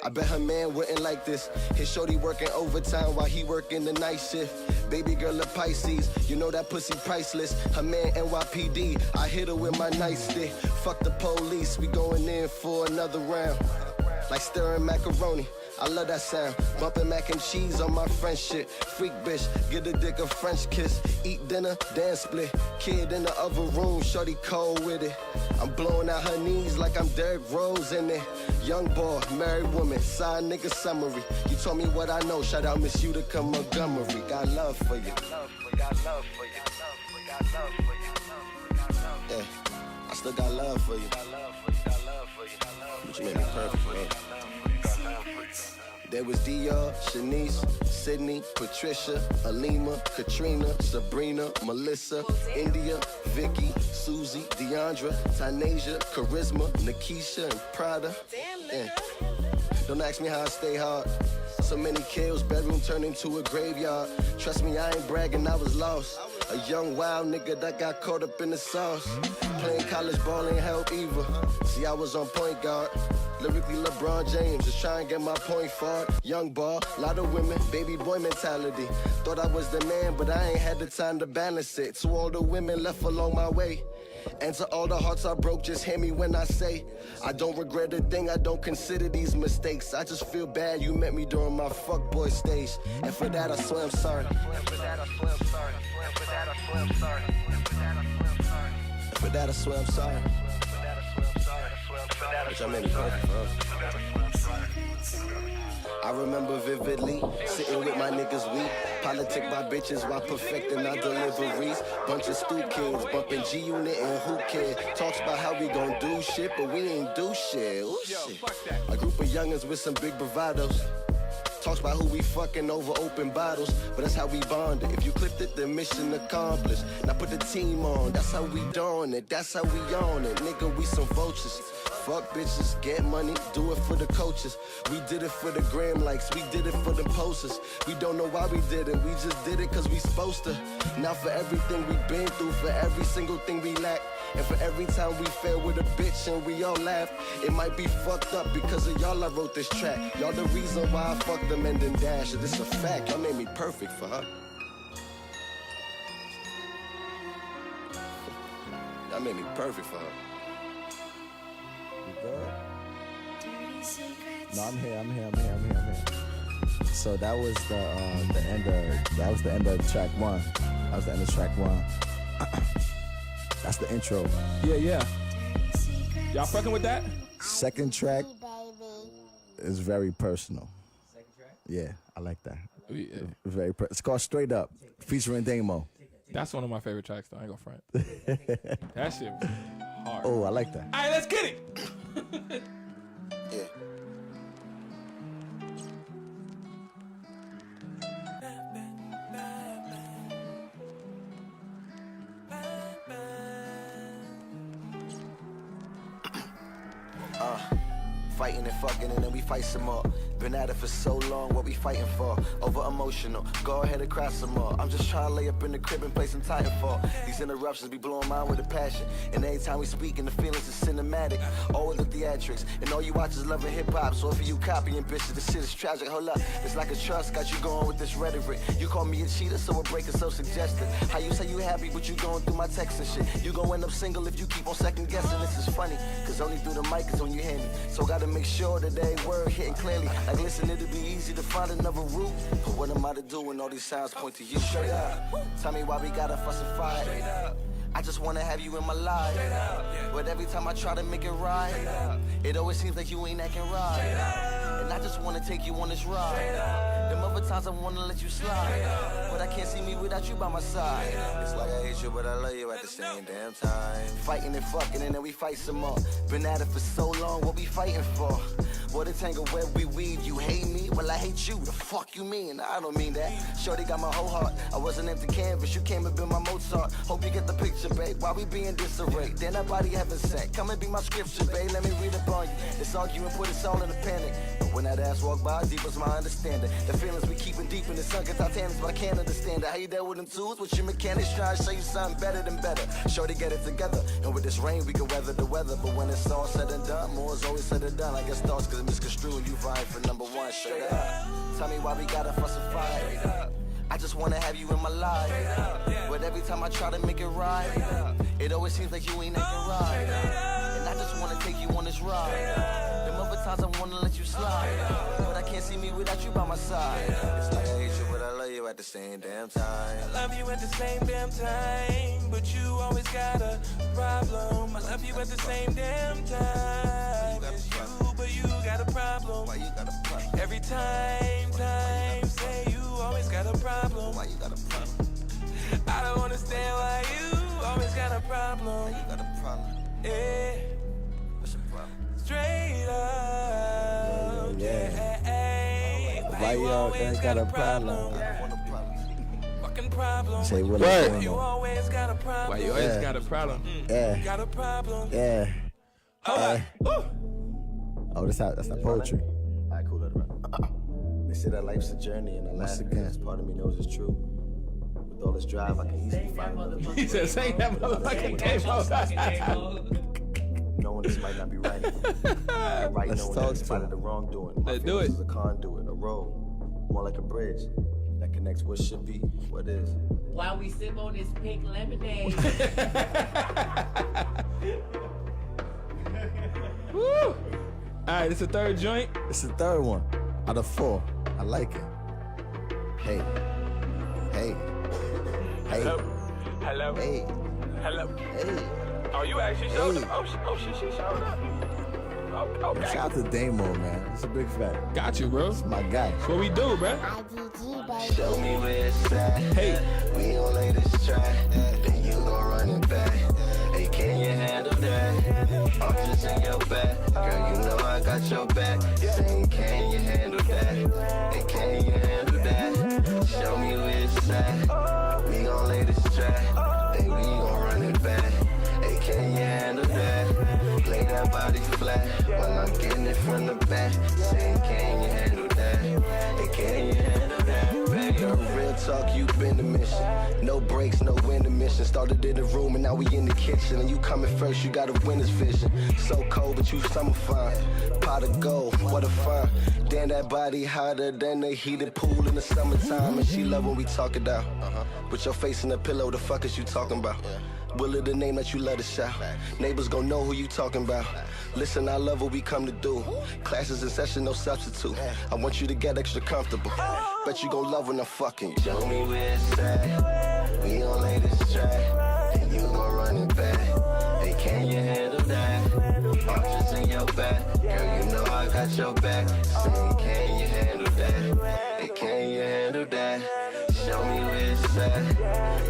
I bet her man wouldn't like this. His shorty working overtime while he working the night shift. Baby girl a Pisces, you know that pussy priceless. Her man NYPD, I hit her with my nightstick. Fuck the police, we going in for another round. Like stirring macaroni, I love that sound. Bumping mac and cheese on my French shit. Freak bitch, get a dick a French kiss. Eat dinner, dance split. Kid in the other room, shorty cold with it. I'm blowing out her knees like I'm Derrick Rose in it. Young boy, married woman, side nigga summary. You told me what I know, shout out Miss Utica Montgomery. Got love for you. Yeah, I still got love for you. But you made me perfect, man. There was Dior, Shanice, Sydney, Patricia, Alima, Katrina, Sabrina, Melissa, India, Vicky, Susie, Deandra, Tynasia, Charisma, Nikisha, and Prada. Damn, nigga. Don't ask me how I stay hard. So many kills, bedroom turned into a graveyard. Trust me, I ain't bragging, I was lost. A young wild nigga that got caught up in the sauce. Playing college ball ain't help either. See, I was on point guard. Lyrically LeBron James, just trying to get my point forward. Young ball, lot of women, baby boy mentality. Thought I was the man, but I ain't had the time to balance it. To all the women left along my way. And to all the hearts I broke, just hear me when I say I don't regret a thing, I don't consider these mistakes. I just feel bad you met me during my fuckboy stage. And for that I swear I'm sorry. And for that I swear I'm sorry. Which I made me perfect for us. I remember vividly sitting with my niggas weak. Politic my bitches while perfecting our deliveries. Bunch of stoop kids bumping G-Unit and who cares. Talks about how we gon' do shit, but we ain't do shit. Ooh, shit. A group of youngins with some big bravados. Talks about who we fucking over open bottles, but that's how we bonded. If you clipped it, then mission accomplished. Now put the team on, that's how we doing it, that's how we on it. Nigga, we some vultures. Fuck bitches, get money, do it for the coaches. We did it for the gram likes, we did it for the posters. We don't know why we did it, we just did it cause we supposed to. Now for everything we been through, for every single thing we lack, and for every time we fail with a bitch and we all laugh, it might be fucked up because of y'all I wrote this track. Y'all the reason why I fucked them and then dashed. This a fact, y'all made me perfect for her. Y'all made me perfect for her. You good? No, I'm here. So that was the end of track one. That was the end of track one. That's the intro. Yeah. Y'all fucking with that? Second track is very personal. Second track? Yeah, I like that. Yeah. It's called Straight Up, featuring Damo. That's one of my favorite tracks, though. I ain't gonna front. That shit was hard. Oh, I like that. All right, let's get it. Yeah. Fighting and fucking and then we fight some more. Been at it for so long, what we fighting for? Over emotional, go ahead and cry some more. I'm just trying to lay up in the crib and play some Titanfall. These interruptions be blowing mine with a passion. And anytime time we speak and the feelings is cinematic. All the theatrics, and all you watch is loving hip-hop. So if you copying bitches, this shit is tragic. Hold up, it's like a trust, got you going with this rhetoric. You call me a cheater, so a break is so suggestive. How you say you happy, but you going through my text and shit. You gon' end up single if you keep on second guessing. This is funny, cause only through the mic is when you hear me. So gotta make sure that every word hitting clearly. Like listen, it'll be easy to find another route. But what am I to do when all these sounds point to you? Straight up, tell me why we gotta fuss and fight. Straight up, I just wanna have you in my life. But every time I try to make it right, it always seems like you ain't acting right. And I just wanna take you on this ride. Them other times I wanna let you slide, but I can't see me without you by my side. It's like I hate you, but I love you at the same damn time. Fighting and fucking, and then we fight some more. Been at it for so long, what we fighting for? What a tangle web we weave. You hate me, well I hate you. The fuck you mean? I don't mean that. Shorty got my whole heart. I was an empty canvas. You came and been my Mozart. Hope you get the picture, babe. Why we be in disarray? Then that body having sex. Come and be my scripture, babe. Let me read up on you. This argument put us all in a panic. But when that ass walk by, deep was my understanding. The feelings we keeping deep in the sun get Titanic, but I can't understand it. How you dealt with them tools? With your mechanics trying to show you something better than better. Shorty get it together. And with this rain, we can weather the weather. But when it's all said and done, more is always said and done. I guess thoughts cause misconstrued. You vying for number one. Straight up. Tell me why we gotta fuss and fight. I just wanna have you in my life. But every time I try to make it right, it always seems like you ain't acting right. And I just wanna take you on this ride. Them other times I wanna let you slide, but I can't see me without you by my side. It's like I hate you, but I love you at the same damn time. I love you at the same damn time, but you always got a problem. I love you at the same damn time as you, but you got a problem. Why you got a problem? Every time say you always got a problem. Why you got a problem? I don't understand why you always got a problem. Why you got a problem? Yeah. What's your problem? Straight up. Yeah. Why you always got a problem? Fucking problem. Say what? You always got a problem. Why you always got a problem? Yeah. Got a problem. Yeah. Oh, that's not poetry. Alright, cool, let it run. They say that life's a journey, and I laugh because part of me knows it's true. With all this drive, I can easily find He said, "Sing that motherfucking game knowing this might not be right. Right, Let's knowing talk that it's part of the wrongdoing. My Let's do feelings it. is a conduit, a road, more like a bridge that connects what should be, what is. While we sip on this pink lemonade. Woo! All right, it's the third joint. It's the third one out of 4. I like it. Hey. Hello. Hey. Hello. Hey. Oh, you actually showed up. Oh, she showed up. Okay. Shout out to Damo, man. It's a big fact. Got you, bro. It's my guy. That's what we do, bro. Show me where it's at. Hey. We gon' lay this track. Then you gon' run it back. Hey, can you handle that? I'm just in your back. Girl, you know I got your back. Saying, can you handle that? Hey, can you handle that? Show me where it's at. We gon' lay this track. Then we gon' run it back. Hey, can you handle that? Lay that body flat. When I'm getting it from the back. Saying, can you handle that? Hey, can you handle that? Baby, real talk, you been the mission. No breaks, no intermission. Started in the room and now we in the kitchen. And you coming first, you got a winner's vision. So cold, but you summer fine. Pot of gold, what a fun. Damn, that body hotter than the heated pool in the summertime. And she love when we talk it out. With your face in the pillow, the fuck is you talking about? Willa the name that you let us shout. Neighbors gon' know who you talking about. Listen, I love what we come to do. Classes in session, no substitute. I want you to get extra comfortable. Bet you gon' love when I'm fucking you. Show me where it's at. We gon' lay this track. And you gon' run it back. Hey, can you handle that? I'm just in your back. Girl, you know I got your back. Saying, can you handle that? Hey, can you handle that? Show me where it's at.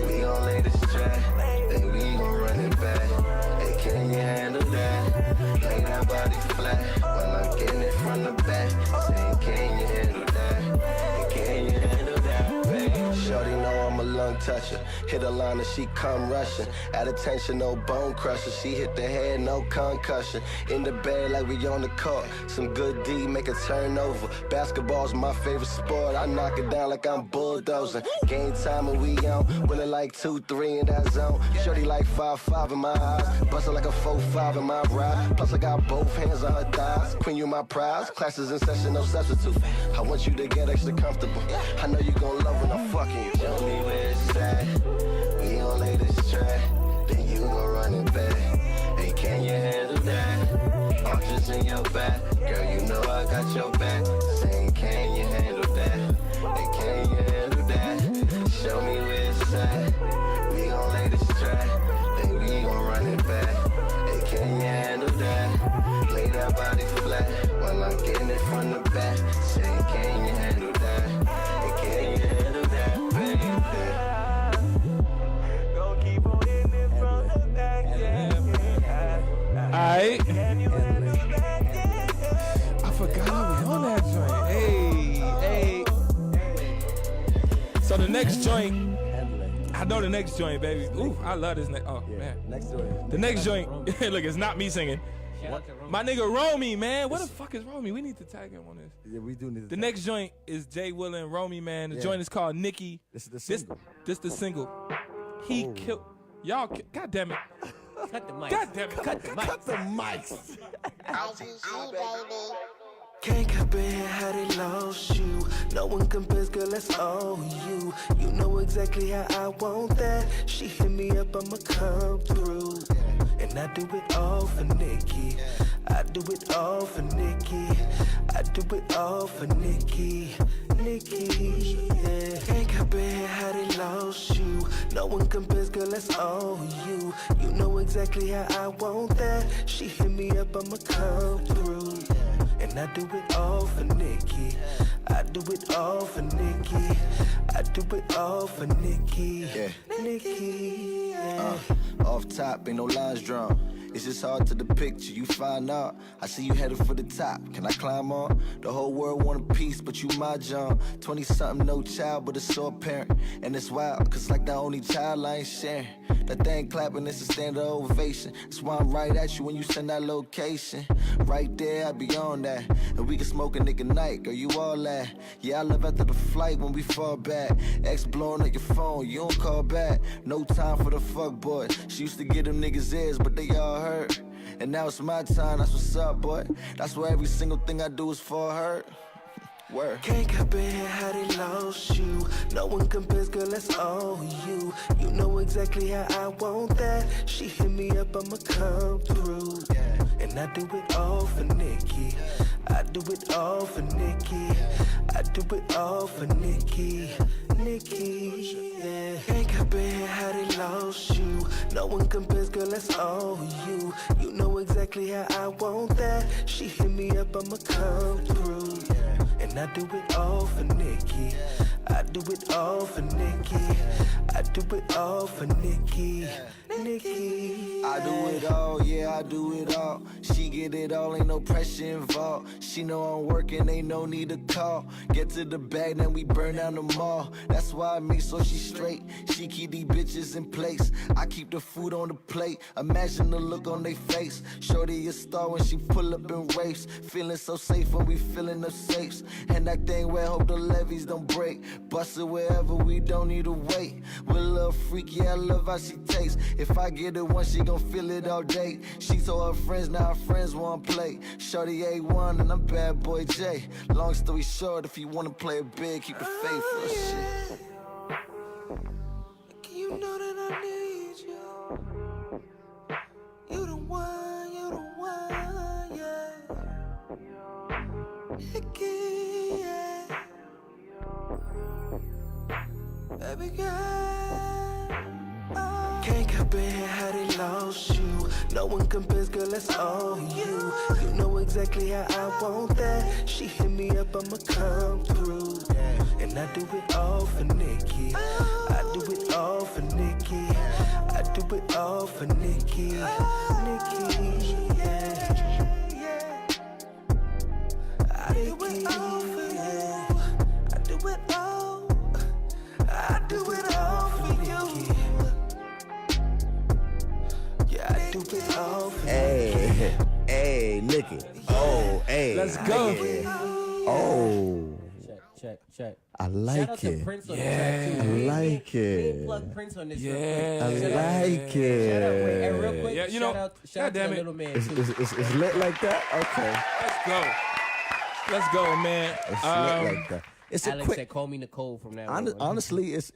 We gon' lay this track. Then we gon' run it back. Hey, can you handle that? Lay that body flat. When I'm getting it from the back. Saying, can you handle that? Hey, can you handle that, baby? Shorty know I'm a lung toucher. Hit a line and she come rushing. At attention, no bone crusher. She hit the head, no concussion. In the bed like we on the court. Some good D, make a turnover. Basketball's my favorite sport. I knock it down like I'm bulldozing. Game time and we on. Winning like 2-3 in that zone. Shorty like 5'5" in my eyes. Bustin' like a 4'5" in my ride. Plus I got both hands on her thighs. Queen, you my prize. Classes in session, no substitute. I want you to get extra comfortable. I know you gon' love when I'm fucking you. Show me where it's at. We gon' lay this track. Then you gon' run it back. Hey, can you handle that? I'm just in your back. Girl, you know I got your back. Saying, can you handle that? Hey, can you handle that? Show me where it's at. We gon' lay this track. Then we gon' run it back. Hey, can you handle that? Lay that body flat. While I'm getting it from the back. Saying, can you handle that? Hey, can you handle that, baby? Gon' keep on hitting it from the back, yeah. Alright. I forgot I was on that joint. Hey. next joint. I know the next joint, baby. Ooh, I love this next. Oh man, next joint. The next joint. Look, it's not me singing. My nigga Romy, man. What the fuck is Romy? We need to tag him on this. Yeah, we do need to. The next joint is Jay Willa and Romy, man. The joint is called Nikki. This is the single. This the single. He killed y'all. God damn it. Cut the mics. God damn it. Cut the mics. Cut the mics. Can't comprehend how they lost you. No one compares, girl, that's all you. You know exactly how I want that. She hit me up, I'ma come through. And I do it all for Nikki. I do it all for Nikki. I do it all for Nikki. Nikki, yeah. Can't comprehend how they lost you. No one compares, girl, that's all you. You know exactly how I want that. She hit me up, I'ma come through. And I do it all for Nikki. I do it all for Nikki. I do it all for Nikki. Yeah. Nikki, yeah. Off top, ain't no lines drawn. It's just hard to depict you. You find out. I see you headed for the top. Can I climb on? The whole world want a piece, but you my John. 20-something, no child, but it's so apparent. And it's wild, cause like the only child I ain't sharing. That thing clapping, it's a standard ovation. That's why I'm right at you when you send that location. Right there, I be on that. And we can smoke a nigga night, girl, you all that. Yeah, I love after the flight when we fall back. Ex blowing up your phone, you don't call back. No time for the fuck boy. She used to get them niggas ears, but they all hurt. And now it's my time, that's what's up, boy. That's why every single thing I do is for her. Word. Can't comprehend how they lost you. No one compares, girl, that's all you. You know exactly how I want that. She hit me up, I'ma come through. And I do it all for Nikki. I do it all for Nikki. I do it all for Nikki. Nikki, yeah. Can't comprehend how they lost you. No one compares, girl, that's all you. You know exactly how I want that. She hit me up, I'ma come through. And I do it all for Nikki. I do it all for Nikki. I do it all for Nikki. Nikki. I do it all, yeah, I do it all. She get it all, ain't no pressure involved. She know I'm working, ain't no need to call. Get to the bag, then we burn down the mall. That's why I make sure she straight. She keep these bitches in place. I keep the food on the plate. Imagine the look on their face. Shorty a star when she pull up in rapes. Feeling so safe when we filling the safes. And that thing where hope the levees don't break. Bust it wherever we don't need to wait. With a little freak, yeah, I love how she tastes. If I get it once, she gon' feel it all day. She told her friends, now her friends want play. Shorty A1 and I'm bad boy J. Long story short, if you wanna play it big, keep it faithful. Shit. You know that I need you. You the one, yeah. Nikki, yeah. Baby girl, can't comprehend how they lost you. No one compares, girl, that's all you. You know exactly how I want that. She hit me up, I'ma come through. And I do it all for Nikki. I do it all for Nikki. I do it all for Nikki. Nikki, yeah. I do it all for you. I do it all. I do it all for you. Yeah, I do it all for you. Hey, Nikki. Oh, hey. Let's go. Oh. Check. I like Shout out to it. Prince on the track too. I like it. Plug Prince on this. Yeah. I like it. Shout out, wait, and real quick, Yeah, you know, shout out to goddamn the it. little man It's, too. it's lit like that? Okay. Let's go, man. It's lit like that. It's Alex a quick. said, "Call me Nicole" from now on. Honestly, it's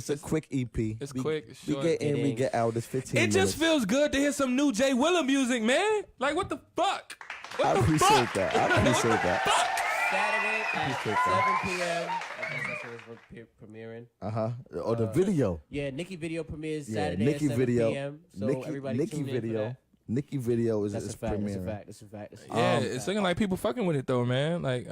a quick EP. It's quick, it's We short. get in, It we is. get out. It's 15 It minutes. just feels good to hear some new Jay Willa music, man. Like, what the fuck? What I the appreciate fuck? that. I appreciate that. Saturday at Appreciate 7 p.m. I guess that's when it's premiering. Or the video. Yeah, Nikki video premieres Yeah, Saturday Nikki at 7 video. p.m. So Nikki, everybody Nikki tune in video. for that. Nikki video is That's a fact. premiering. That's a fact. Yeah, it's looking like people fucking with it though, man. Like,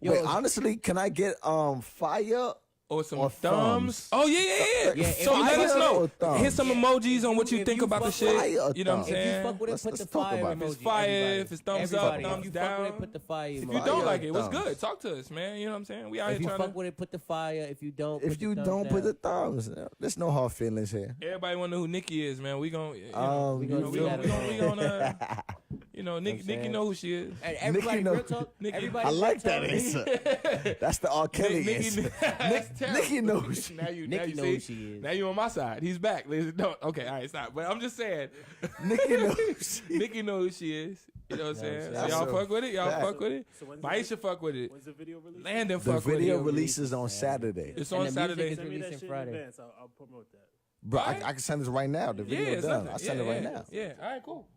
Wait, honestly, can I get fire Or some Or thumbs. thumbs. Oh, yeah. Yeah, So if let you us fire know. or thumbs? Hit some emojis on what you if think you about the fuck with shit. it, You know what I'm if If you saying? fuck with it, Let's- put the let's talk fire about emoji. it. If it's fire, everybody. if it's thumbs Everybody. up, thumbs If you fuck with down. it, put the fire emoji. If you Fire don't or like it, what's thumbs? good? Talk to us, man. You know what I'm saying? We out If here you trying fuck to. with it, put the fire. If you don't, If put you the don't, thumbs put the down. thumbs. There's no hard feelings here. Everybody want to know who Nikki is, man. We gon' You you know, Nikki know who she is. And everybody, Nikki know- real talk. Nikki. Everybody, I like real that talk. answer. That's the R. Kelly Nikki, answer. that's terrible. Nikki knows. Now you Nikki see. knows who she is. Now you on my side. He's back. No, okay, all right, stop. But I'm just saying, Nikki knows. Nikki knows who she is. You know what I'm saying? So That's y'all a fuck with it. Y'all fact. fuck with it. So when's the Maisha fuck with it. When's the video release? Landon The fuck with it. video releases on Saturday. It's And on the music Saturday. is Send me that releasing shit Friday. in advance. I'll promote that. Bro, Alright. I can send this right now. The video it's done. nothing. I send it right now. Yeah. All right, cool.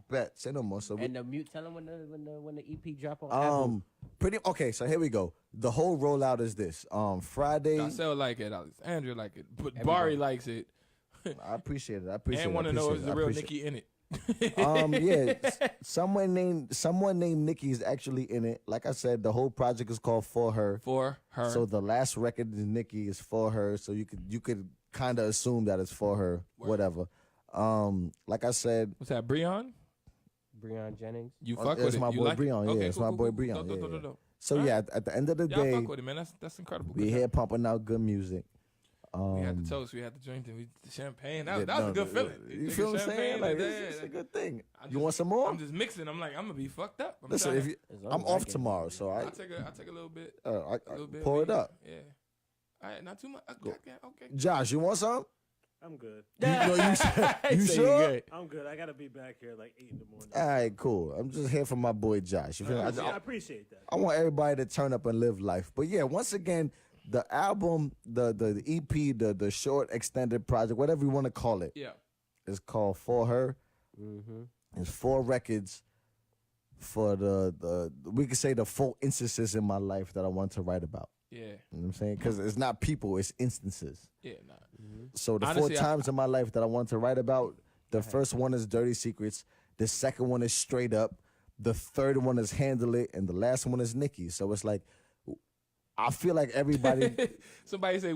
Bet. Say no more. So we, And the mute. Tell them when the EP drop on Apple. pretty okay. So here we go. The whole rollout is this. Friday. Marcel like it. Alexandra like it. But Bari likes it. I appreciate it. I appreciate And it. want to know if the I real appreciate Nikki in it. yeah. Someone named Nikki is actually in it. Like I said, the whole project is called For Her. For her. So the last record is Nikki is for her. So you could kind of assume that it's for her. Word. Whatever. Like I said, What's that, Breon? Breon Jennings. You fuck with it's it. my You boy like it? Breon. Okay, Yeah, it's cool, my cool, boy cool. Breon. Dope, Yeah, dope, dope. So All yeah, right. at the end of the Y'all day, fuck with it, man. That's incredible. we Good here job. pumping out good music. We had the toast, we had the drink, and the champagne. That was no, a good feeling. You feel what I'm saying? Like, it's a good thing. You want some more? I'm just mixing. I'm like, I'm gonna be fucked up. Listen, trying if to- you, As long I'm as I off get tomorrow, so I'll take a little bit. I A little bit. pour it weed. up. Yeah. All right, not too much. Okay. Josh, you want some? I'm good. You sure? I'm good. I gotta be back here like 8 in the morning. All right, cool. I'm just here for my boy Josh. You feel me? I appreciate that. I want everybody to turn up and live life. But yeah, once again, the album, the EP, the short extended project, whatever you want to call it, Yeah. is called For Her. It's 4 records for the we could say the 4 instances in my life that I want to write about. Yeah. You know what I'm saying? Because it's not people, it's instances. Yeah, nah. So the Honestly, 4 times in my life that I want to write about, the first one is Dirty Secrets, the second one is Straight Up, the third one is Handle It, and the last one is Nikki. So it's like, I feel like everybody. Somebody say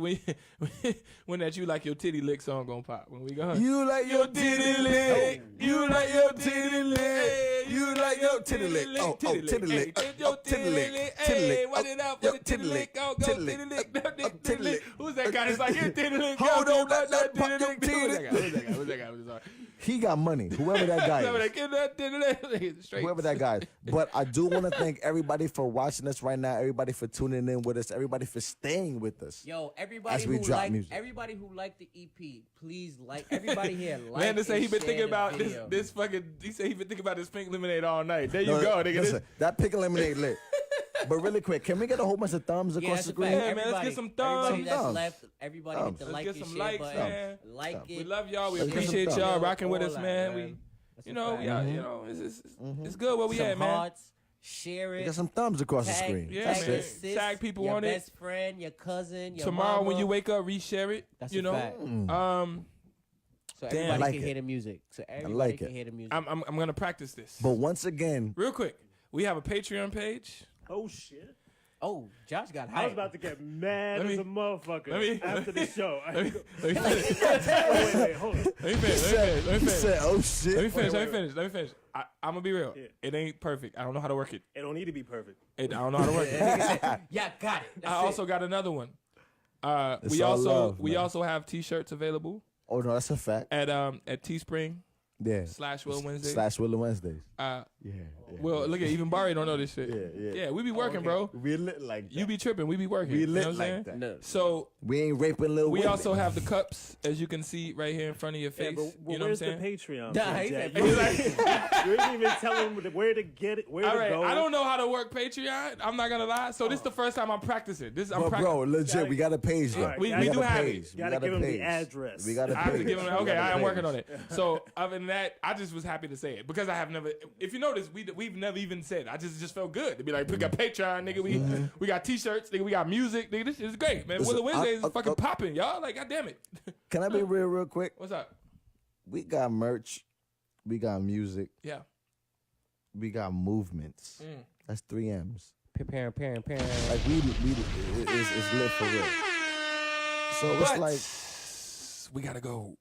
when that You Like Your Titty Lick song gonna pop when we go. You like your titty lick. You like your titty lick. You like your titty lick. Oh, titty lick. Oh, titty lick. Titty lick. What it up for the titty lick? Oh, go titty lick. Titty lick. Who's that guy? It's like your titty lick. Hold on, let that titty pop your lick. Who's that guy? titty. Who's that guy? I'm sorry. He got money. Whoever that guy is. Give that titty lick. Straight. Whoever that guy is. But I do want to thank everybody for watching us right now, everybody for tuning in with us, everybody for staying with us. Yo, everybody As we who drop like music. everybody who liked the EP, please like everybody here. Like Landon said and he been share thinking the about video. this fucking. He said he been thinking about this pink lemonade all night. There you No, go, nigga. listen, that pickle lemonade lit. But really quick, can we get a whole bunch of thumbs Yeah, across that's the a screen? fact. Yeah, man, let's get some thumbs. Everybody that's Thumbs. left, everybody hit the Thumbs. like Let's and get some share likes, button. man. Like it. We love y'all. We Let's get some appreciate thumbs. y'all rocking with All us, that, man. man. That's a You know, fact. you know, it's good where we Some at, man. hearts, share it. Get some thumbs across the tag, screen. Yeah, tag man. your sis, Tag people your on it. best friend, your cousin, your Tomorrow mama. when you wake up, reshare it. That's you a know, fact. So Damn. everybody like can it. hear the music. So everybody like can it. hear the music. I'm gonna practice this. But once again, Real quick, we have a Patreon page. Oh shit! Oh, Josh got I was hyped. about to get mad Let me- as a motherfucker let me- after the show. Let me finish. Wait, hold on. Let me finish. Let me he finish. said, "Oh shit." Let me finish. wait, Let me finish. I'm gonna be real. Yeah. It ain't perfect. I don't know how to work it. It don't need to be perfect. I don't know how to work it. Yeah, got it. That's I also got another one. It's We all also love, we man. also have T-shirts available Oh no, that's a fact. at Teespring Yeah. / Willa Wednesdays. / Willa Wednesdays. Yeah. Well, look at even Barry don't know this shit. Yeah. we be working, bro. We lit like that. You be tripping. We be working. We You lit know what I'm like saying? that. No. So We ain't raping little we women. also have the cups, as you can see right here in front of your Yeah, face. but you know what I'm where's saying? the Patreon? Nah, for he Jack? said- You didn't even tell him where to get it, where All to right, go. I don't know how to work Patreon. I'm not gonna lie. So this is the first time I'm practicing. I'm But bro, legit, we got a page though. Alright, We gotta- do got a have it. page. We Gotta got a give him the page. address. We got a I have to page. give him. We got Okay, a I am working page. on it. So other than that, I just was happy to say it because I have never. If you notice, we've never even said. I just felt good to be like, we got Patreon, nigga. We got T-shirts, nigga. We got music, nigga. This is great, man. Listen, Willa Wednesdays is I- fucking popping, y'all. Like, goddamn it. Can I be real quick? What's up? We got merch. We got music. Yeah. We got movements. That's 3 M's. Parent. Like it's lit for real. So it's like we gotta go.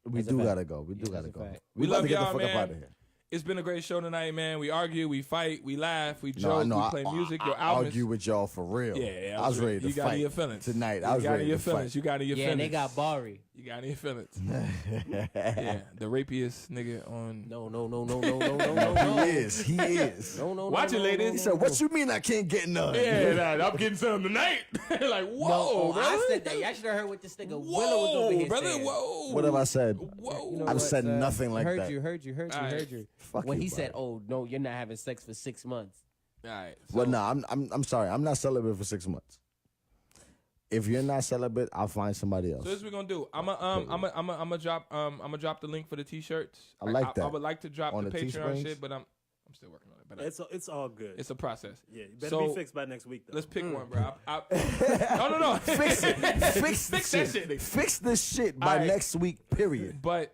We do gotta go. We do gotta go. We about love to get y'all, the fuck man. up out of here. It's been a great show tonight, man. We argue, we fight, we laugh, we joke, we play music. Your I albums. argue with y'all for real. Yeah, I was ready to you got fight in your feelings tonight. You I was got ready in your to feelings. fight. You got in your feelings. and they got Bari. You got in your feelings. Yeah, the rapiest nigga on. No. He is. No. Watch it, ladies. He said, "What you mean I can't get none?" Yeah, I'm getting some tonight. Like, whoa, brother. I said that. Y'all should have heard what this nigga Willa was over here brother, saying. whoa. What have I said? Whoa. You know I've what, said son? nothing like heard that. Heard you. Fuck when you, he said, bro. "Oh no, you're not having sex for 6 months." All right. Well, no, I'm sorry. I'm not celibate for 6 months. If you're not celibate, I'll find somebody else. So this is what we're gonna do. I'm gonna drop the link for the t-shirts. I like that. I would like to drop On the the Patreon Teesprings? shit, but I'm still working on it. But It's all good. it's a process. Yeah, you better be fixed by next week, though. Let's pick one, bro. No. Fix it. Fix Fix this that shit. Fix this shit by All right. next week. Period. But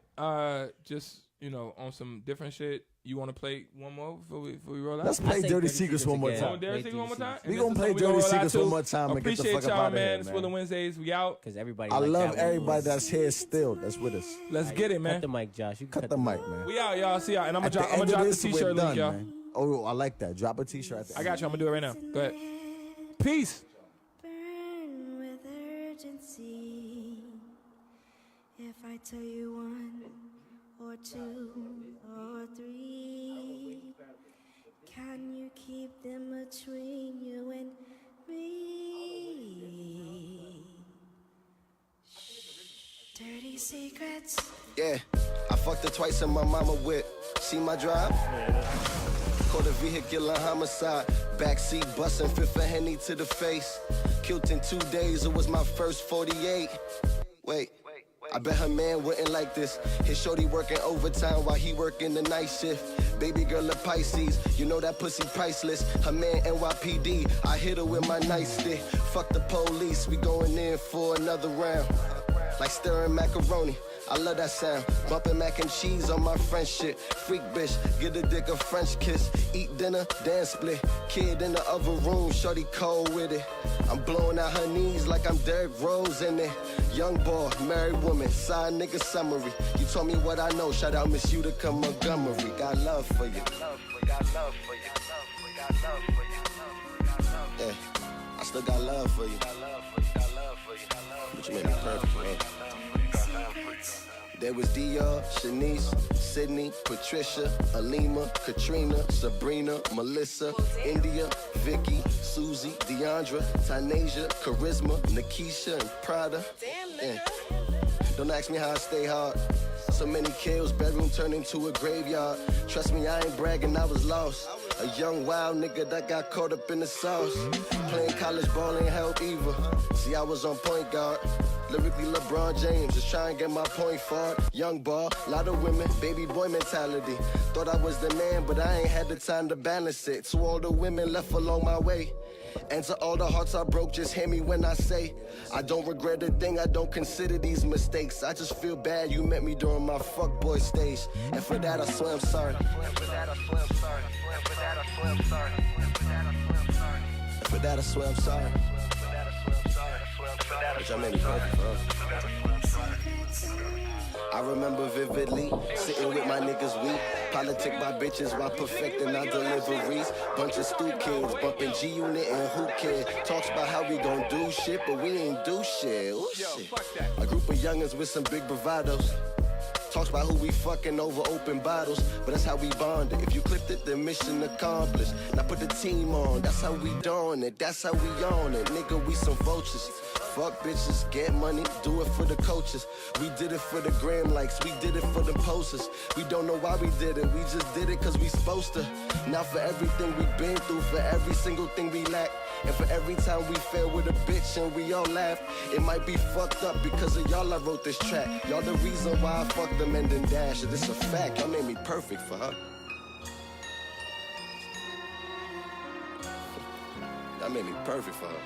just on some different shit. You want to play one more before we roll out? Let's play Dirty Secrets one more Oh, time. Dirty Secrets one more time. We gonna play Dirty Secrets one more time and get the Appreciate fuck up y'all, out of man. here, It's man. Willa Wednesdays. We out. Because everybody. I like love that everybody one. that's here still. That's with us. Let's get it, man. Cut the mic, Josh. You Cut the mic, man. We out, y'all. See y'all. And I'm At gonna drop end of the this, we're t-shirt done, link, y'all. man. Oh, I like that. Drop a t-shirt at the I got you. I'm gonna do it right now. Go ahead. Peace. Burn with urgency. If I tell you one or two or three, can you keep them between you and me? Shh. Dirty secrets. Yeah, I fucked her twice in my mama whip. See my drive? Caught a vehicular homicide. Backseat busting, fifth of Henny to the face. Killed in 2 days, it was my first 48. Wait, I bet her man wouldn't like this. His shorty working overtime while he working the night shift. Baby girl a Pisces, you know that pussy priceless. Her man NYPD, I hit her with my nightstick. Fuck the police, we going in for another round. Like stirring macaroni, I love that sound. Bumping mac and cheese on my French shit. Freak bitch, get a dick a French kiss. Eat dinner, dance split. Kid in the other room, shorty cold with it. I'm blowing out her knees like I'm Derrick Rose in it. Young boy, married woman, side nigga summary. You told me what I know, shout out Miss Utica Montgomery. Got love for you. Yeah, I still got love for you. But you made me perfect, man. There was Dior, Shanice, Sydney, Patricia, Alima, Katrina, Sabrina, Melissa, India, Vicky, Susie, Deandra, Tynasia, Charisma, Nikisha, and Prada. Yeah. Don't ask me how I stay hard. So many kills, bedroom turned into a graveyard. Trust me, I ain't bragging, I was lost. A young wild nigga that got caught up in the sauce. Playing college ball ain't help either. See, I was on point guard. Lyrically LeBron James, just trying to get my point forward. Young ball, lot of women, baby boy mentality. Thought I was the man, but I ain't had the time to balance it. To all the women left along my way. And to all the hearts I broke, just hear me when I say I don't regret a thing, I don't consider these mistakes. I just feel bad you met me during my fuckboy stage. And for that I swear I'm sorry. And for that I swear I'm sorry. But y'all made me perfect, bro. I remember vividly sitting with my niggas weak. Politic my bitches while perfecting our deliveries. Bunch of stoop kids bumping G-Unit and who cares. Talks about how we gon' do shit, but we ain't do shit. Ooh, shit. A group of youngins with some big bravados. Talks about who we fucking over open bottles, but that's how we bonded. If you clipped it, then mission accomplished. Now put the team on, that's how we doing it. That's how we on it, nigga, we some vultures. Fuck bitches, get money, do it for the coaches. We did it for the gram likes, we did it for the posters. We don't know why we did it, we just did it cause we supposed to. Now for everything we been through, for every single thing we lack, and for every time we fail with a bitch and we all laugh, it might be fucked up because of y'all I wrote this track. Y'all the reason why I fucked them and then dash. This a fact, y'all made me perfect for her. Y'all made me perfect for her.